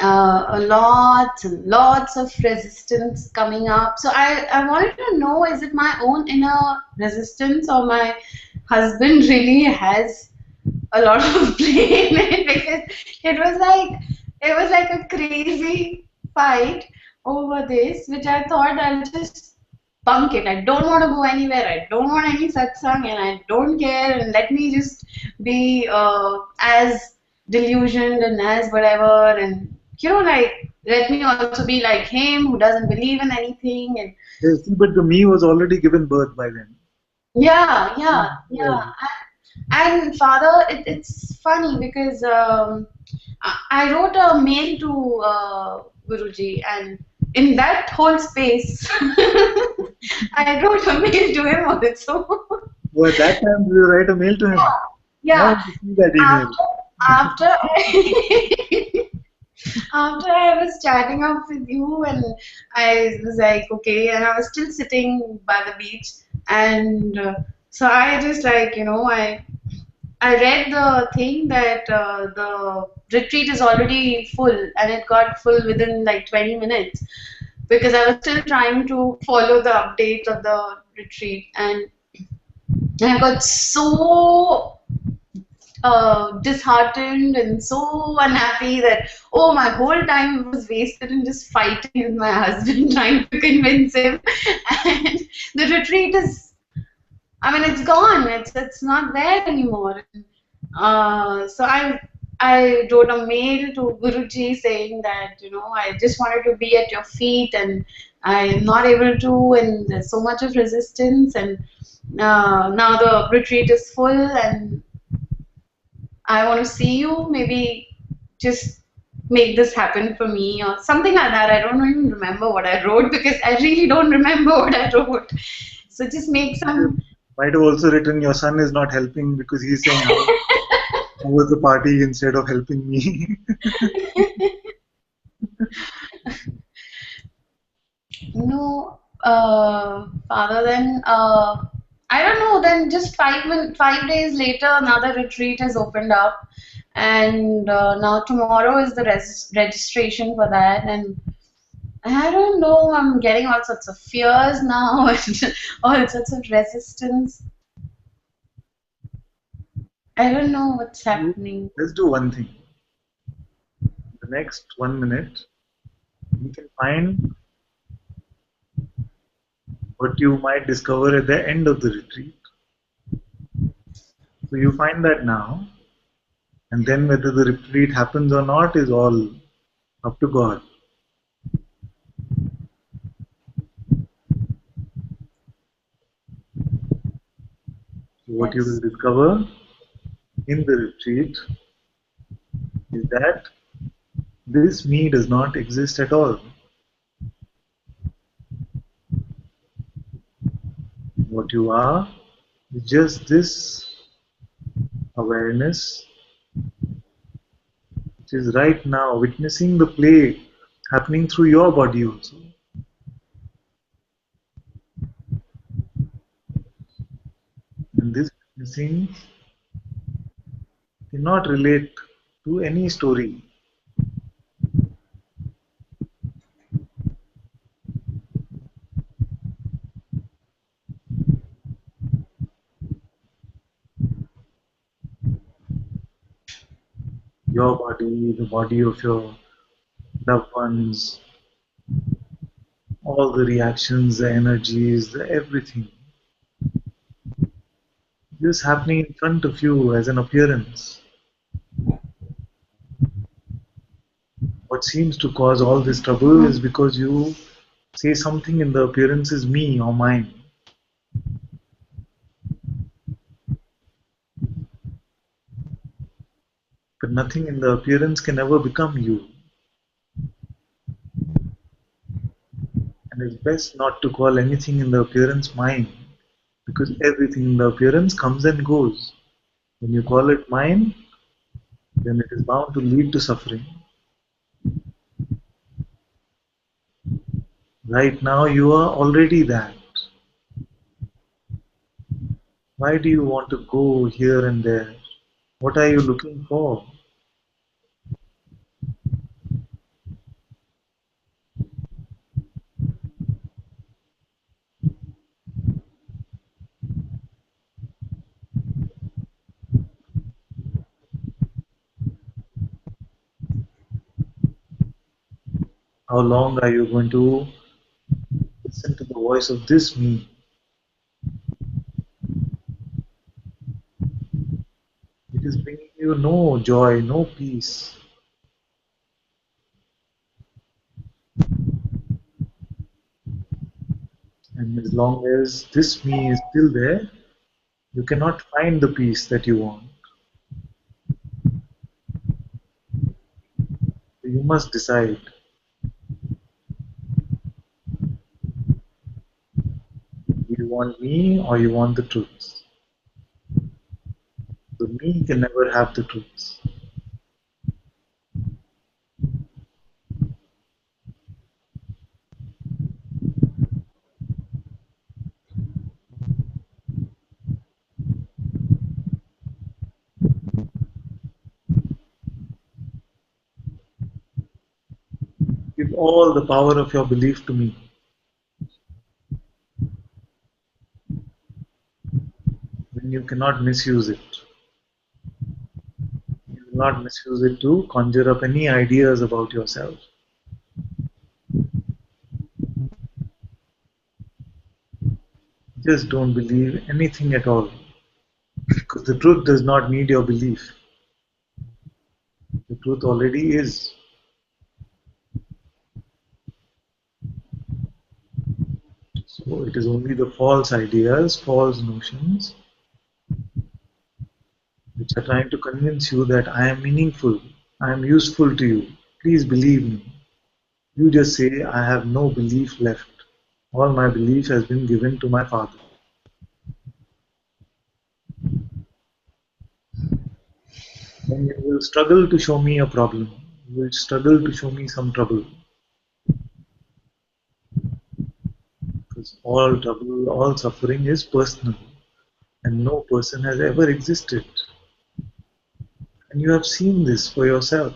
lots and lots of resistance coming up. So I wanted to know, is it my own inner resistance or my husband really has a lot of play in it because it was like a crazy fight over this, which I thought I'll just bunk it. I don't want to go anywhere. I don't want any satsang, and I don't care. And let me just be as delusioned and as whatever, and like let me also be like him who doesn't believe in anything. And Yes, but the me was already given birth by then. yeah. And Father, it's funny because I wrote a mail to Guruji, and in that whole space, I wrote a mail to him also. Well, at that time, did you write a mail to him? Yeah. Now I see that email. After I was chatting up with you, and I was like, okay, and I was still sitting by the beach, and so I just I read the thing that the retreat is already full, and it got full within like 20 minutes because I was still trying to follow the update of the retreat, and I got so disheartened and so unhappy that my whole time was wasted in just fighting with my husband, trying to convince him, and the retreat is. I mean, it's gone. It's not there anymore. So I wrote a mail to Guruji saying that I just wanted to be at your feet and I'm not able to, and there's so much of resistance, and now the retreat is full, and I want to see you. Maybe just make this happen for me or something like that. I don't even remember what I wrote because I really don't remember what I wrote. So just make some. Might have also written your son is not helping because he's saying how was the party instead of helping me. No, Father, then I don't know. Then just 5 days later, another retreat has opened up, and now tomorrow is the registration for that, and I don't know. I'm getting all sorts of fears now and all sorts of resistance. I don't know what's happening. Let's do one thing. The next 1 minute, you can find what you might discover at the end of the retreat. So you find that now, and then whether the retreat happens or not is all up to God. So what you will discover in the retreat is that this me does not exist at all. What you are Just this awareness, which is right now witnessing the play happening through your body also. And this witnessing cannot relate to any story. Your body, the body of your loved ones, all the reactions, the energies, the everything, just happening in front of you as an appearance. What seems to cause all this trouble is because you say something in the appearance is me or mine. But nothing in the appearance can ever become you. And it's best not to call anything in the appearance mine, because everything in the appearance comes and goes. When you call it mine, then it is bound to lead to suffering. Right now, you are already that. Why do you want to go here and there? What are you looking for? How long are you going to listen to the voice of this me? It is bringing you no joy, no peace. And as long as this me is still there, you cannot find the peace that you want. So you must decide. Do you want me or you want the truth? The me can never have the truth. Give all the power of your belief to me. Then you cannot misuse it. You will not misuse it to conjure up any ideas about yourself. Just don't believe anything at all. Because the truth does not need your belief. The truth already is. So it is only the false ideas, false notions, which are trying to convince you that I am meaningful, I am useful to you. Please believe me. You just say, I have no belief left. All my belief has been given to my Father. Then you will struggle to show me a problem. You will struggle to show me some trouble. Because all trouble, all suffering is personal. And no person has ever existed. And you have seen this for yourself.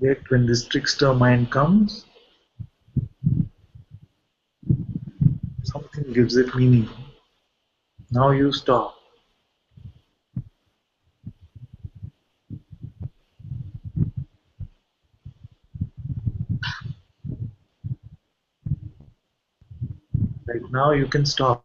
Yet when this trickster mind comes, something gives it meaning. Now you stop. Right now you can stop.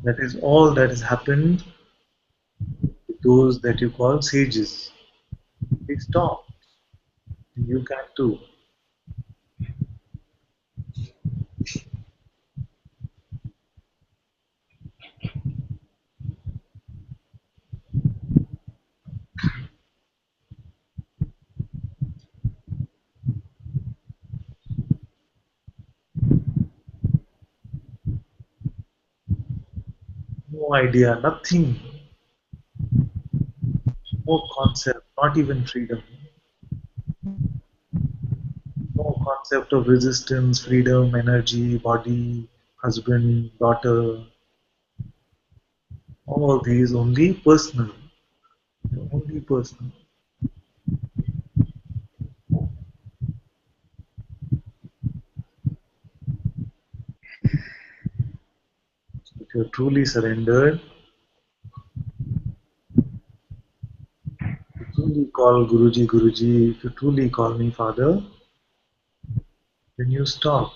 That is all that has happened to those that you call sages. They stop. You can too. No idea, nothing. No concept, not even freedom. No concept of resistance, freedom, energy, body, husband, daughter. All these only personal. Only personal. If you're truly surrendered, if you truly call Guruji, Guruji, if you truly call me Father, then you stop.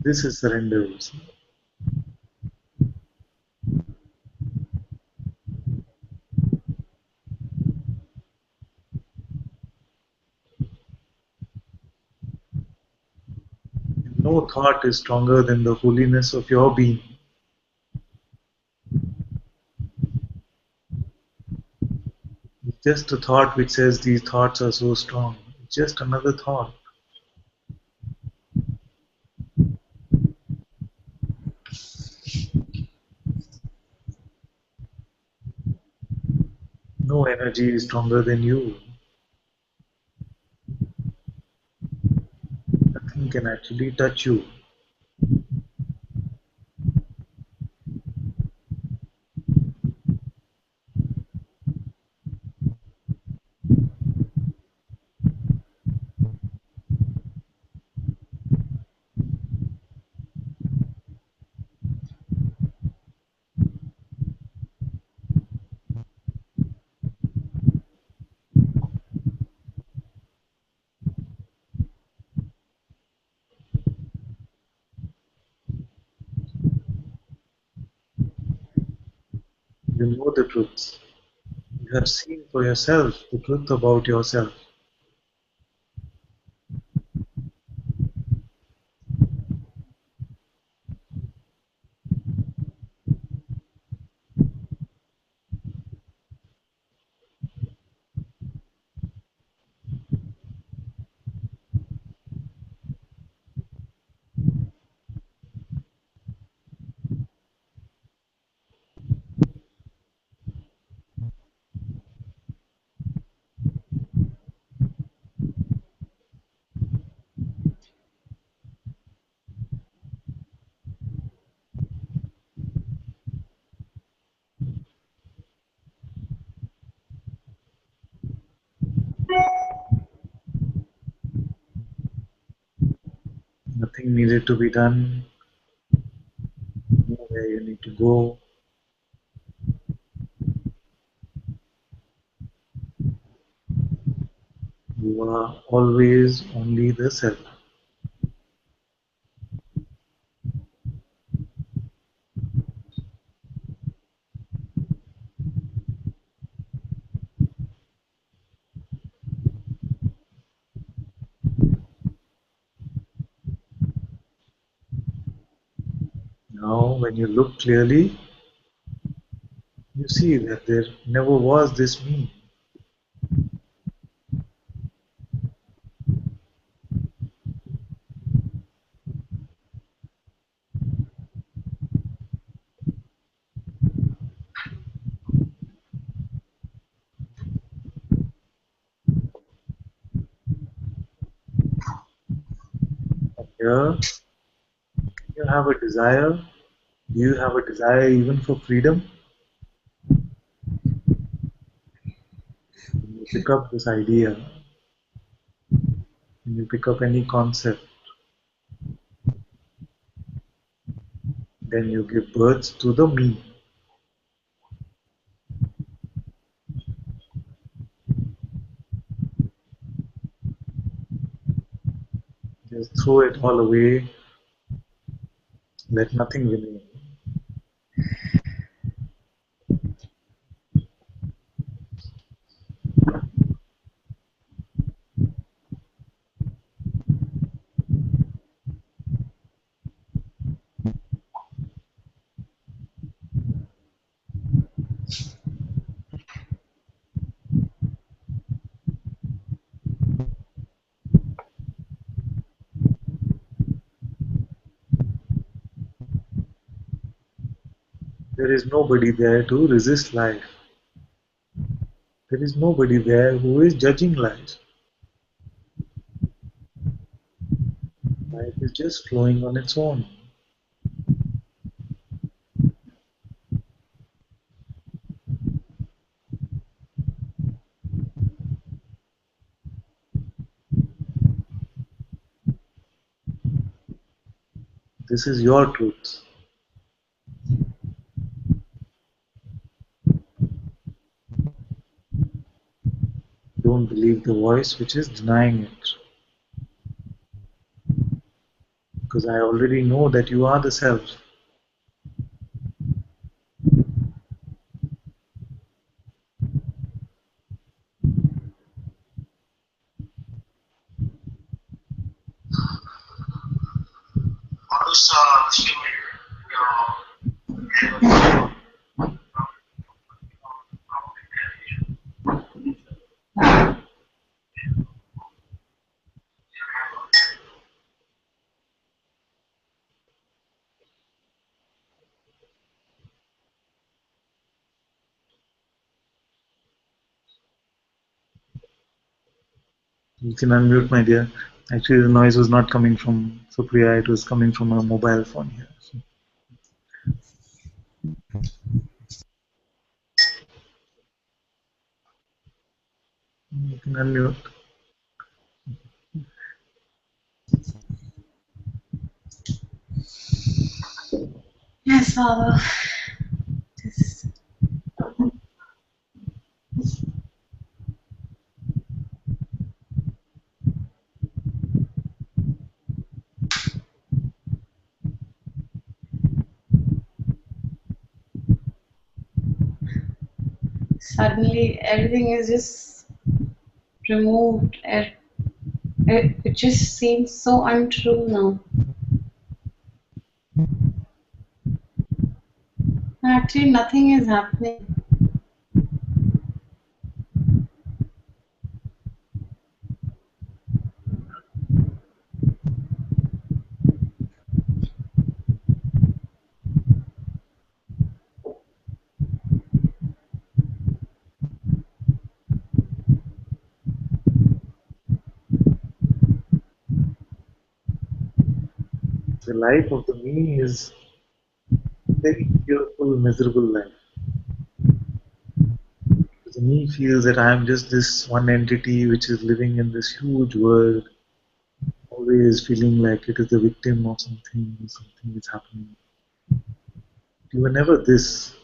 This is surrender. No thought is stronger than the holiness of your being. It's just a thought which says these thoughts are so strong. It's just another thought. No energy is stronger than you. Nothing can actually touch you. You know the truth. You have seen for yourself the truth about yourself. Nothing needed to be done. Nowhere you need to go. You are always only the self. Now, when you look clearly, you see that there never was this me. Here, you have a desire. Do you have a desire even for freedom? When you pick up this idea, when you pick up any concept, then you give birth to the me. Just throw it all away, let nothing remain. There is nobody there to resist life. There is nobody there who is judging life. Life is just flowing on its own. This is your truth. Don't believe the voice which is denying it. Because I already know that you are the self. You can unmute, my dear. Actually, the noise was not coming from Supriya, it was coming from a mobile phone here. You can unmute. Yes, Father. Just suddenly everything is just removed. It just seems so untrue now. Actually, nothing is happening. The life of the me is a very fearful, miserable life. The me feels that I am just this one entity which is living in this huge world, always feeling like it is the victim of something, something is happening. You were never this.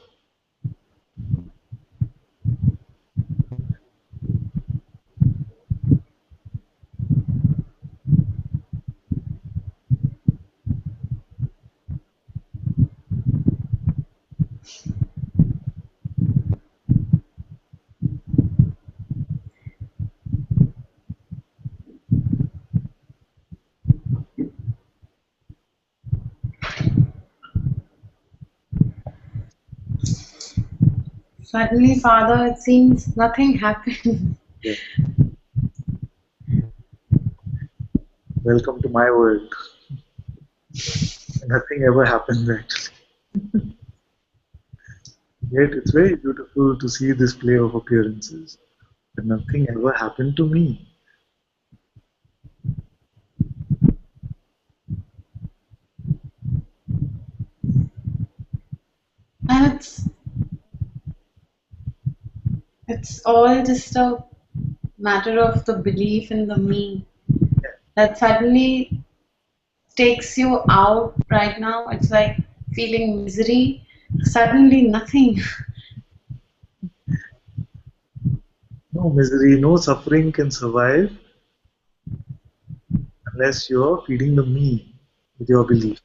Suddenly, Father, it seems nothing happened. Yeah. Welcome to my world. Nothing ever happens actually. Yet it's very beautiful to see this play of appearances. But nothing ever happened to me. And it's all just a matter of the belief in the me that suddenly takes you out right now. It's like feeling misery. Suddenly nothing. No misery, no suffering can survive unless you're feeding the me with your belief.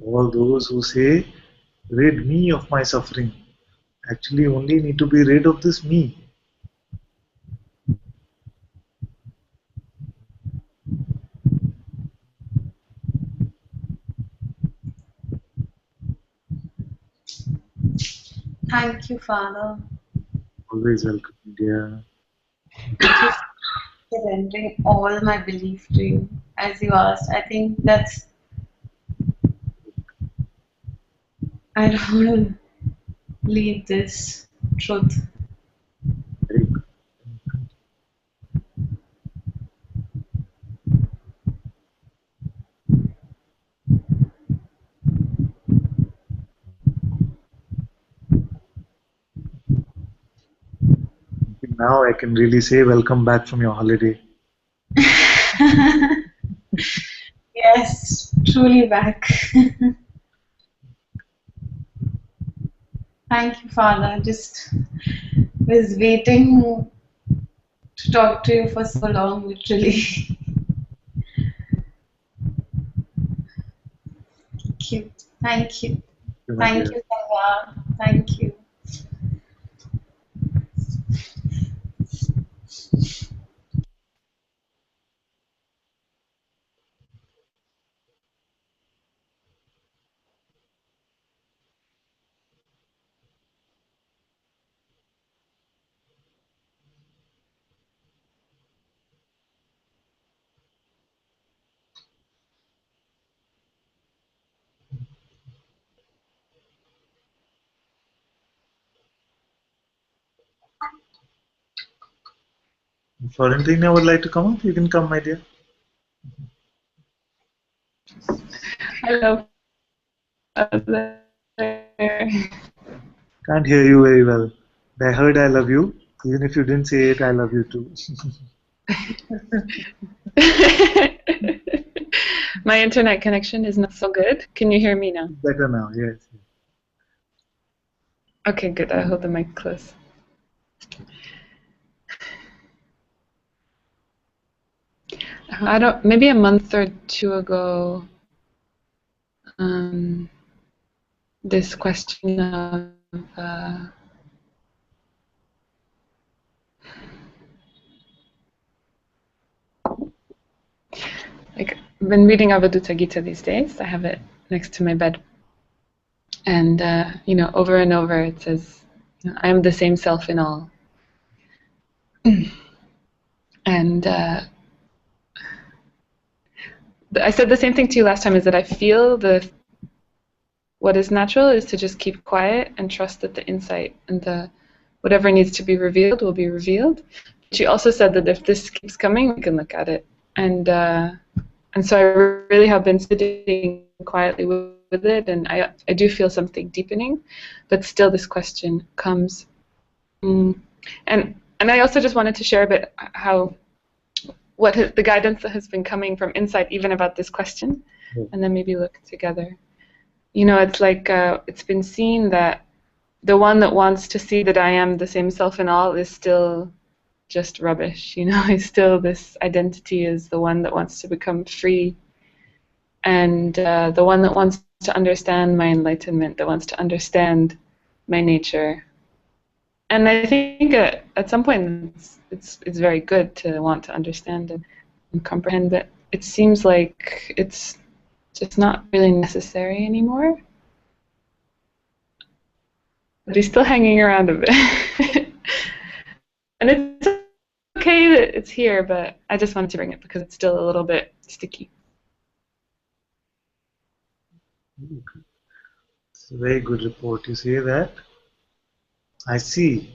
All those who say, rid me of my suffering, actually only need to be rid of this me. Thank you, Father. Always welcome, dear. Thank you. surrendering all my belief to you, as you asked. I think that's, I don't want to lead this truth. Very good. Now I can really say welcome back from your holiday. Yes, truly back. Thank you, Father. Just was waiting to talk to you for so long, literally. Cute. Thank you. My Thank dear. you, Sangha. Thank you. Florentina would like to come up. You can come, my dear. Hello, Father. Can't hear you very well. I heard I love you. Even if you didn't say it, I love you too. My internet connection is not so good. Can you hear me now? Better now, yes. Okay, good. I hold the mic close. I don't. Maybe a month or two ago, this question of like I've been reading Avadutta Gita these days. I have it next to my bed, and over and over it says, "I am the same self in all." And I said the same thing to you last time. Is that I feel what is natural is to just keep quiet and trust that the insight and the whatever needs to be revealed will be revealed. But you also said that if this keeps coming, we can look at it. And so I really have been sitting quietly with it, and I do feel something deepening, but still this question comes. And I also just wanted to share a bit the guidance that has been coming from insight, even about this question, and then maybe look together. It's like it's been seen that the one that wants to see that I am the same self in all is still just rubbish. Is still this identity is the one that wants to become free, and the one that wants to understand my enlightenment, that wants to understand my nature. And I think at some point it's very good to want to understand and comprehend, but it seems like it's just not really necessary anymore. But he's still hanging around a bit. And it's okay that it's here, but I just wanted to bring it because it's still a little bit sticky. It's a very good report. You say that. I see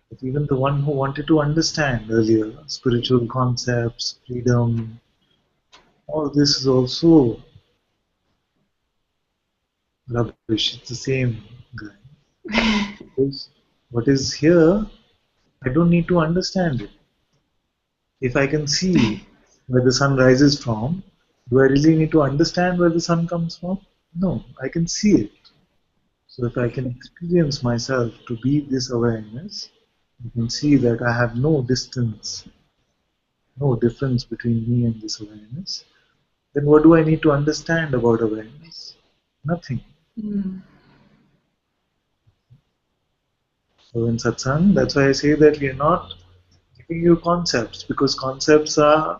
that even the one who wanted to understand earlier spiritual concepts, freedom, all this is also rubbish. It's the same guy. Because what is here, I don't need to understand it. If I can see where the sun rises from, do I really need to understand where the sun comes from? No, I can see it. So if I can experience myself to be this awareness, you can see that I have no distance, no difference between me and this awareness. Then what do I need to understand about awareness? Nothing. So in Satsang, that's why I say that we are not giving you concepts, because concepts are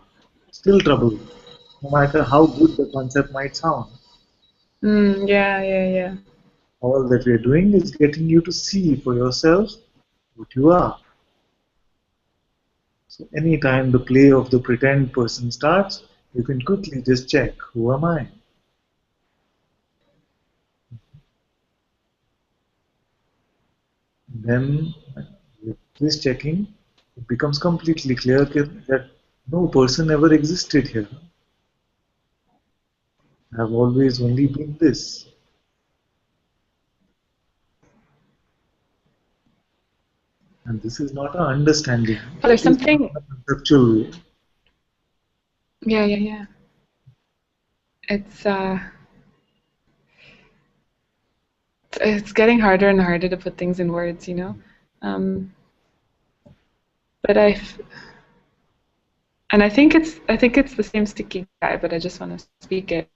still trouble, no matter how good the concept might sound. Yeah. All that we are doing is getting you to see for yourself what you are. So anytime the play of the pretend person starts, you can quickly just check, who am I? Then with this checking, it becomes completely clear that no person ever existed here. I have always only been this. And this is not an understanding. Well, there's It is something. not a conceptual way. Yeah. It's getting harder and harder to put things in words, you know. But I think it's the same sticky guy, but I just want to speak it.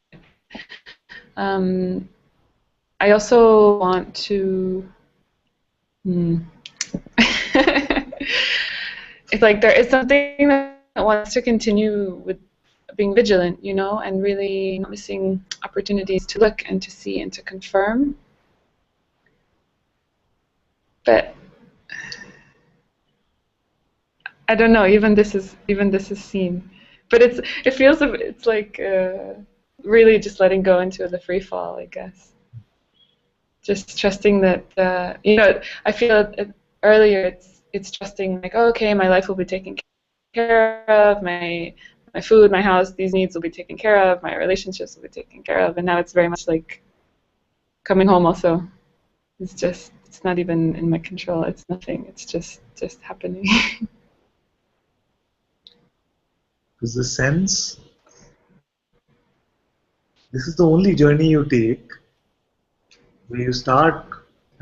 I also want to. It's like there is something that wants to continue with being vigilant, you know, and really not missing opportunities to look and to see and to confirm. But I don't know. Even this is seen, but it feels it's like really just letting go into the free fall, I guess. Just trusting that you know. I feel earlier it's trusting like, oh, okay, my life will be taken care of, my food, my house, these needs will be taken care of, my relationships will be taken care of, and now it's very much like coming home also. It's not even in my control. It's nothing. It's just happening. Because the sense, this is the only journey you take where you start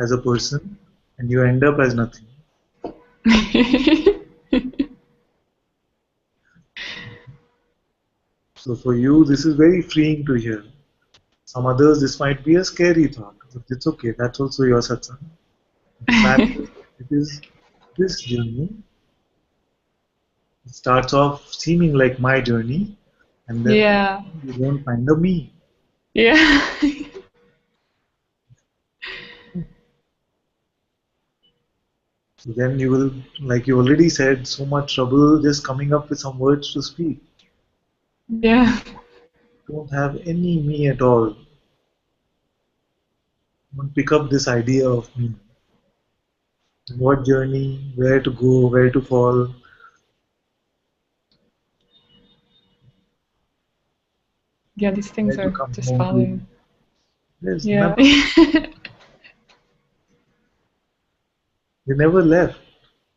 as a person and you end up as nothing. So for you, this is very freeing to hear. Some others, this might be a scary thought, but it's okay. That's also your satsang. In fact, it is this journey. It starts off seeming like my journey, and then Yeah. you won't find a me. Yeah. So then you will, like you already said, so much trouble just coming up with some words to speak. Yeah. Don't have any me at all. Don't pick up this idea of me. What journey, where to go, where to fall. Yeah, these things Where to are come just home to. following. There's Yeah. nothing. They never left.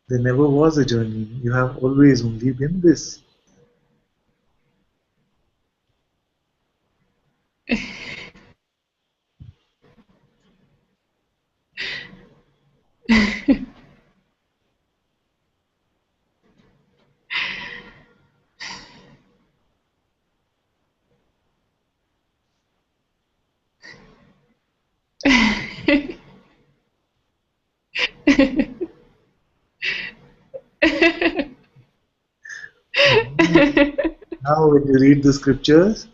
There never was a journey. You have always only been this. Now when you read the scriptures,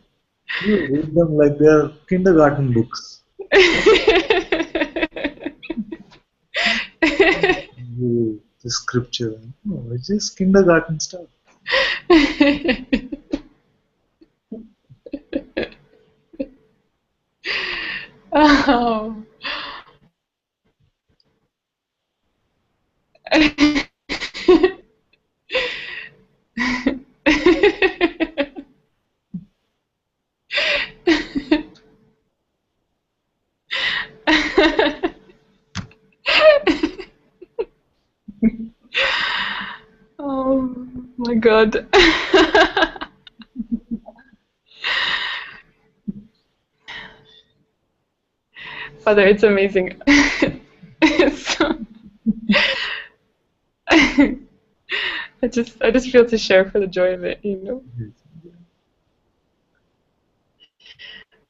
you read them like they're kindergarten books. The scripture. No, it's just kindergarten stuff. Oh. Oh my God. Father, it's amazing. It's so I just feel to share for the joy of it, you know.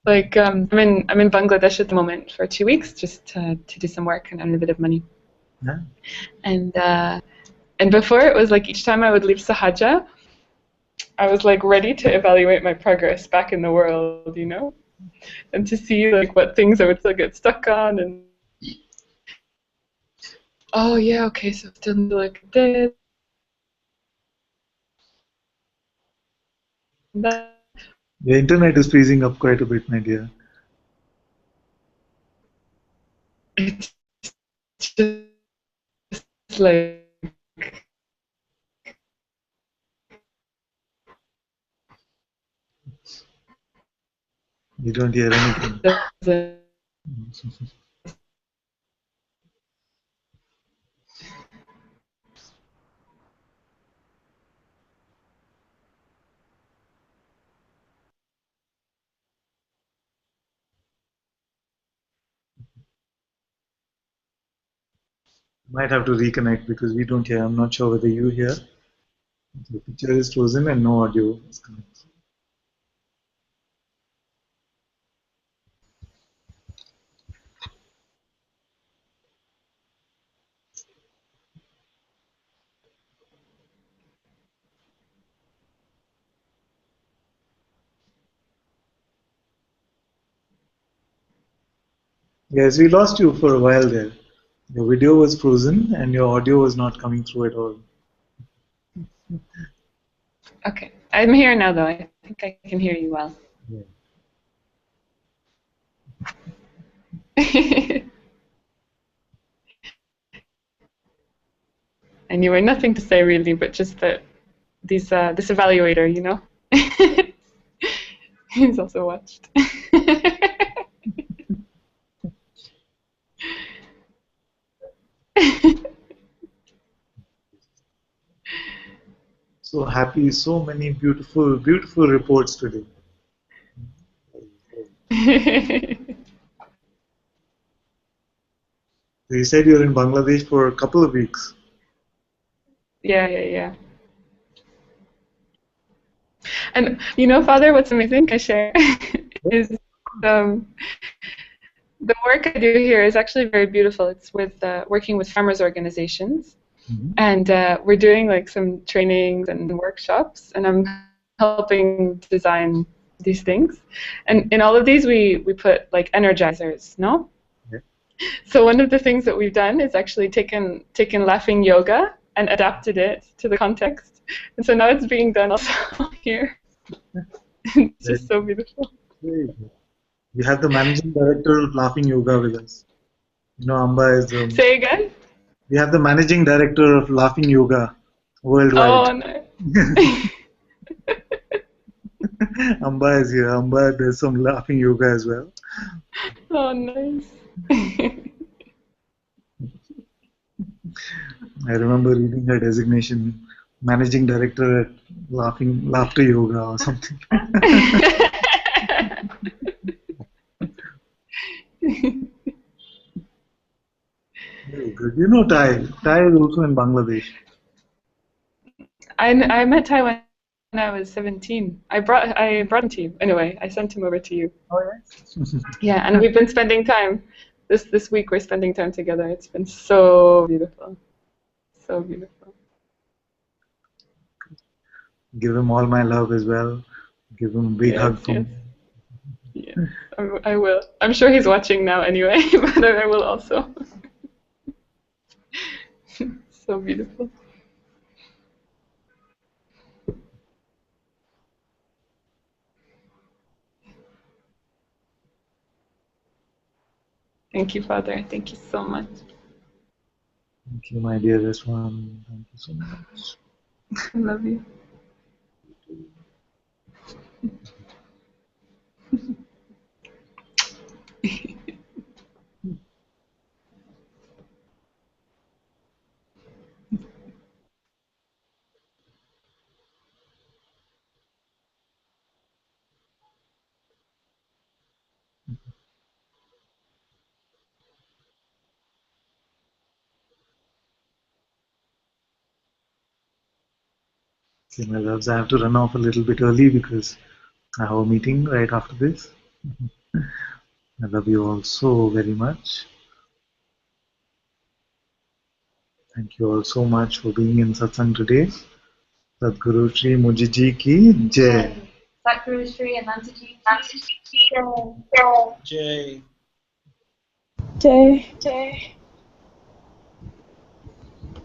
Like I'm in Bangladesh at the moment for 2 weeks just to do some work and earn a bit of money. Yeah. And before it was like each time I would leave Sahaja, I was like ready to evaluate my progress back in the world, you know, and to see like what things I would still get stuck on and oh yeah, okay, so still like this. That Your internet is freezing up quite a bit, my dear. it's just like You don't hear anything. doesn't. Might have to reconnect because we don't hear. I'm not sure whether you hear. The picture is frozen and no audio is coming. Yes, we lost you for a while there. Your video was frozen and your audio was not coming through at all. Okay, I'm here now though. I think I can hear you well. Yeah. And you were nothing to say really, but just that these this evaluator, you know, he's also watched. So happy, so many beautiful, beautiful reports today. You said you're in Bangladesh for a couple of weeks. Yeah. And you know, Father, what's amazing I share is the work I do here is actually very beautiful. It's with working with farmers organizations, and we're doing like some trainings and workshops, and I'm helping design these things. And in all of these, we put like energizers, no? Yeah. So one of the things that we've done is actually taken laughing yoga and adapted it to the context, and so now it's being done also here. It's just so beautiful. We have the managing director of Laughing Yoga with us. You know, Amba is the... Say again? We have the managing director of Laughing Yoga worldwide. Oh, no. Amba is here. Amba does some Laughing Yoga as well. Oh, nice. I remember reading her designation, managing director at Laughter Yoga or something. Very good. You know Thai. Thai is also in Bangladesh. I met Thai when I was 17. I brought him to you. Anyway, I sent him over to you. Oh, yes? Yeah, and we've been spending time. This week we're spending time together. It's been so beautiful. So beautiful. Give him all my love as well. Give him a big hug from me. Yes, I will. I'm sure he's watching now anyway, but I will also. So beautiful. Thank you, Father. Thank you so much. Thank you, my dearest one. Thank you so much. I love you. Okay, my loves, I have to run off a little bit early because I have a meeting right after this. I love you all so very much. Thank you all so much for being in Satsang today. Sadhguru Shri Mujiji ki Jai. Sadhguru Shri Ananta ji. Jai. Jai. Jai.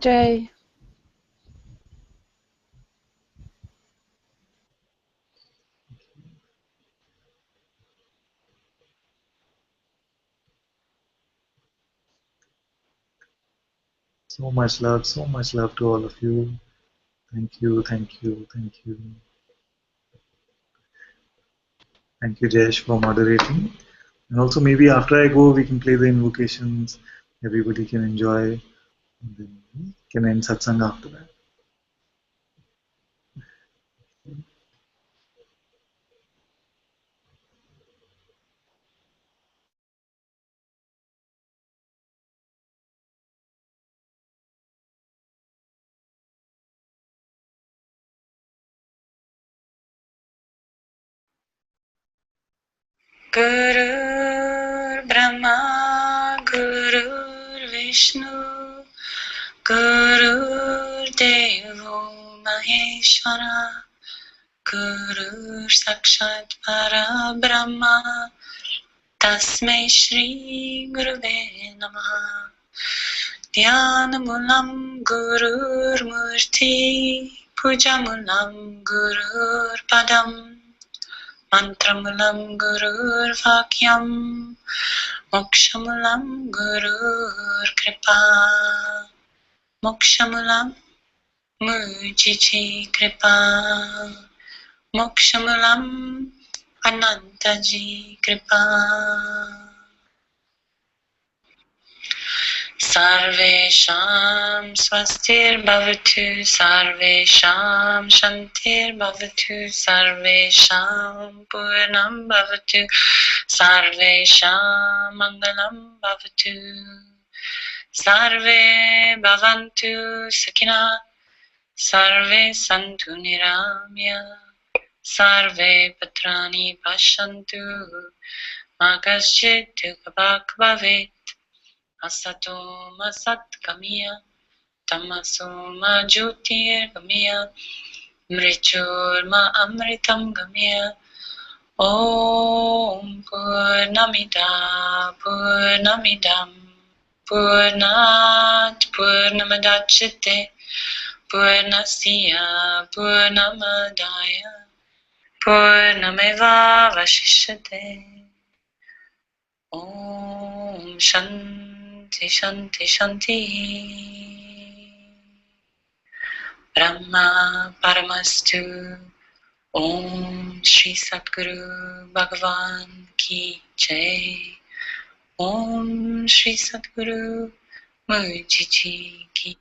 Jai. So much love to all of you. Thank you, thank you, thank you. Thank you, Jayesh, for moderating. And also, maybe after I go, we can play the invocations. Everybody can enjoy. And then we can end satsang after that. Gurur Brahma, Gurur Vishnu, Gurur Devo Maheshwara, Gurur Sakshat Para Brahma, Tasmai Shri Gurave Namaha. Dhyanamulam Gurur Murti, Pujamulam Gurur Padam, Mantramulam Gurur Vakyam, Mokshamulam Gurur Kripa, Mokshamulam Mujiji Kripa, Mokshamulam Anantaji Kripa. Sarvesham swastir bhavatu, sarvesham shantir bhavatu, sarvesham purnam bhavatu, sarvesham mangalam bhavatu, sarve bhavantu sakina, sarve santu niramya, sarve patrani pashantu, ma kaschit dukhabhak bhavet. Asato masat kamya, tamaso ma jyotir kamya, mrichur ma amritam kamya. Om Purnamida Purnamidam Purnat Purnamadachyate Purnasya Purnamadaya Purnameva Vashishyate. Om Shanti Shanti Shanti. Brahma Paramastu. Om Shri Satguru Bhagavan Ki Jai. Om Shri Satguru Mujiji Ki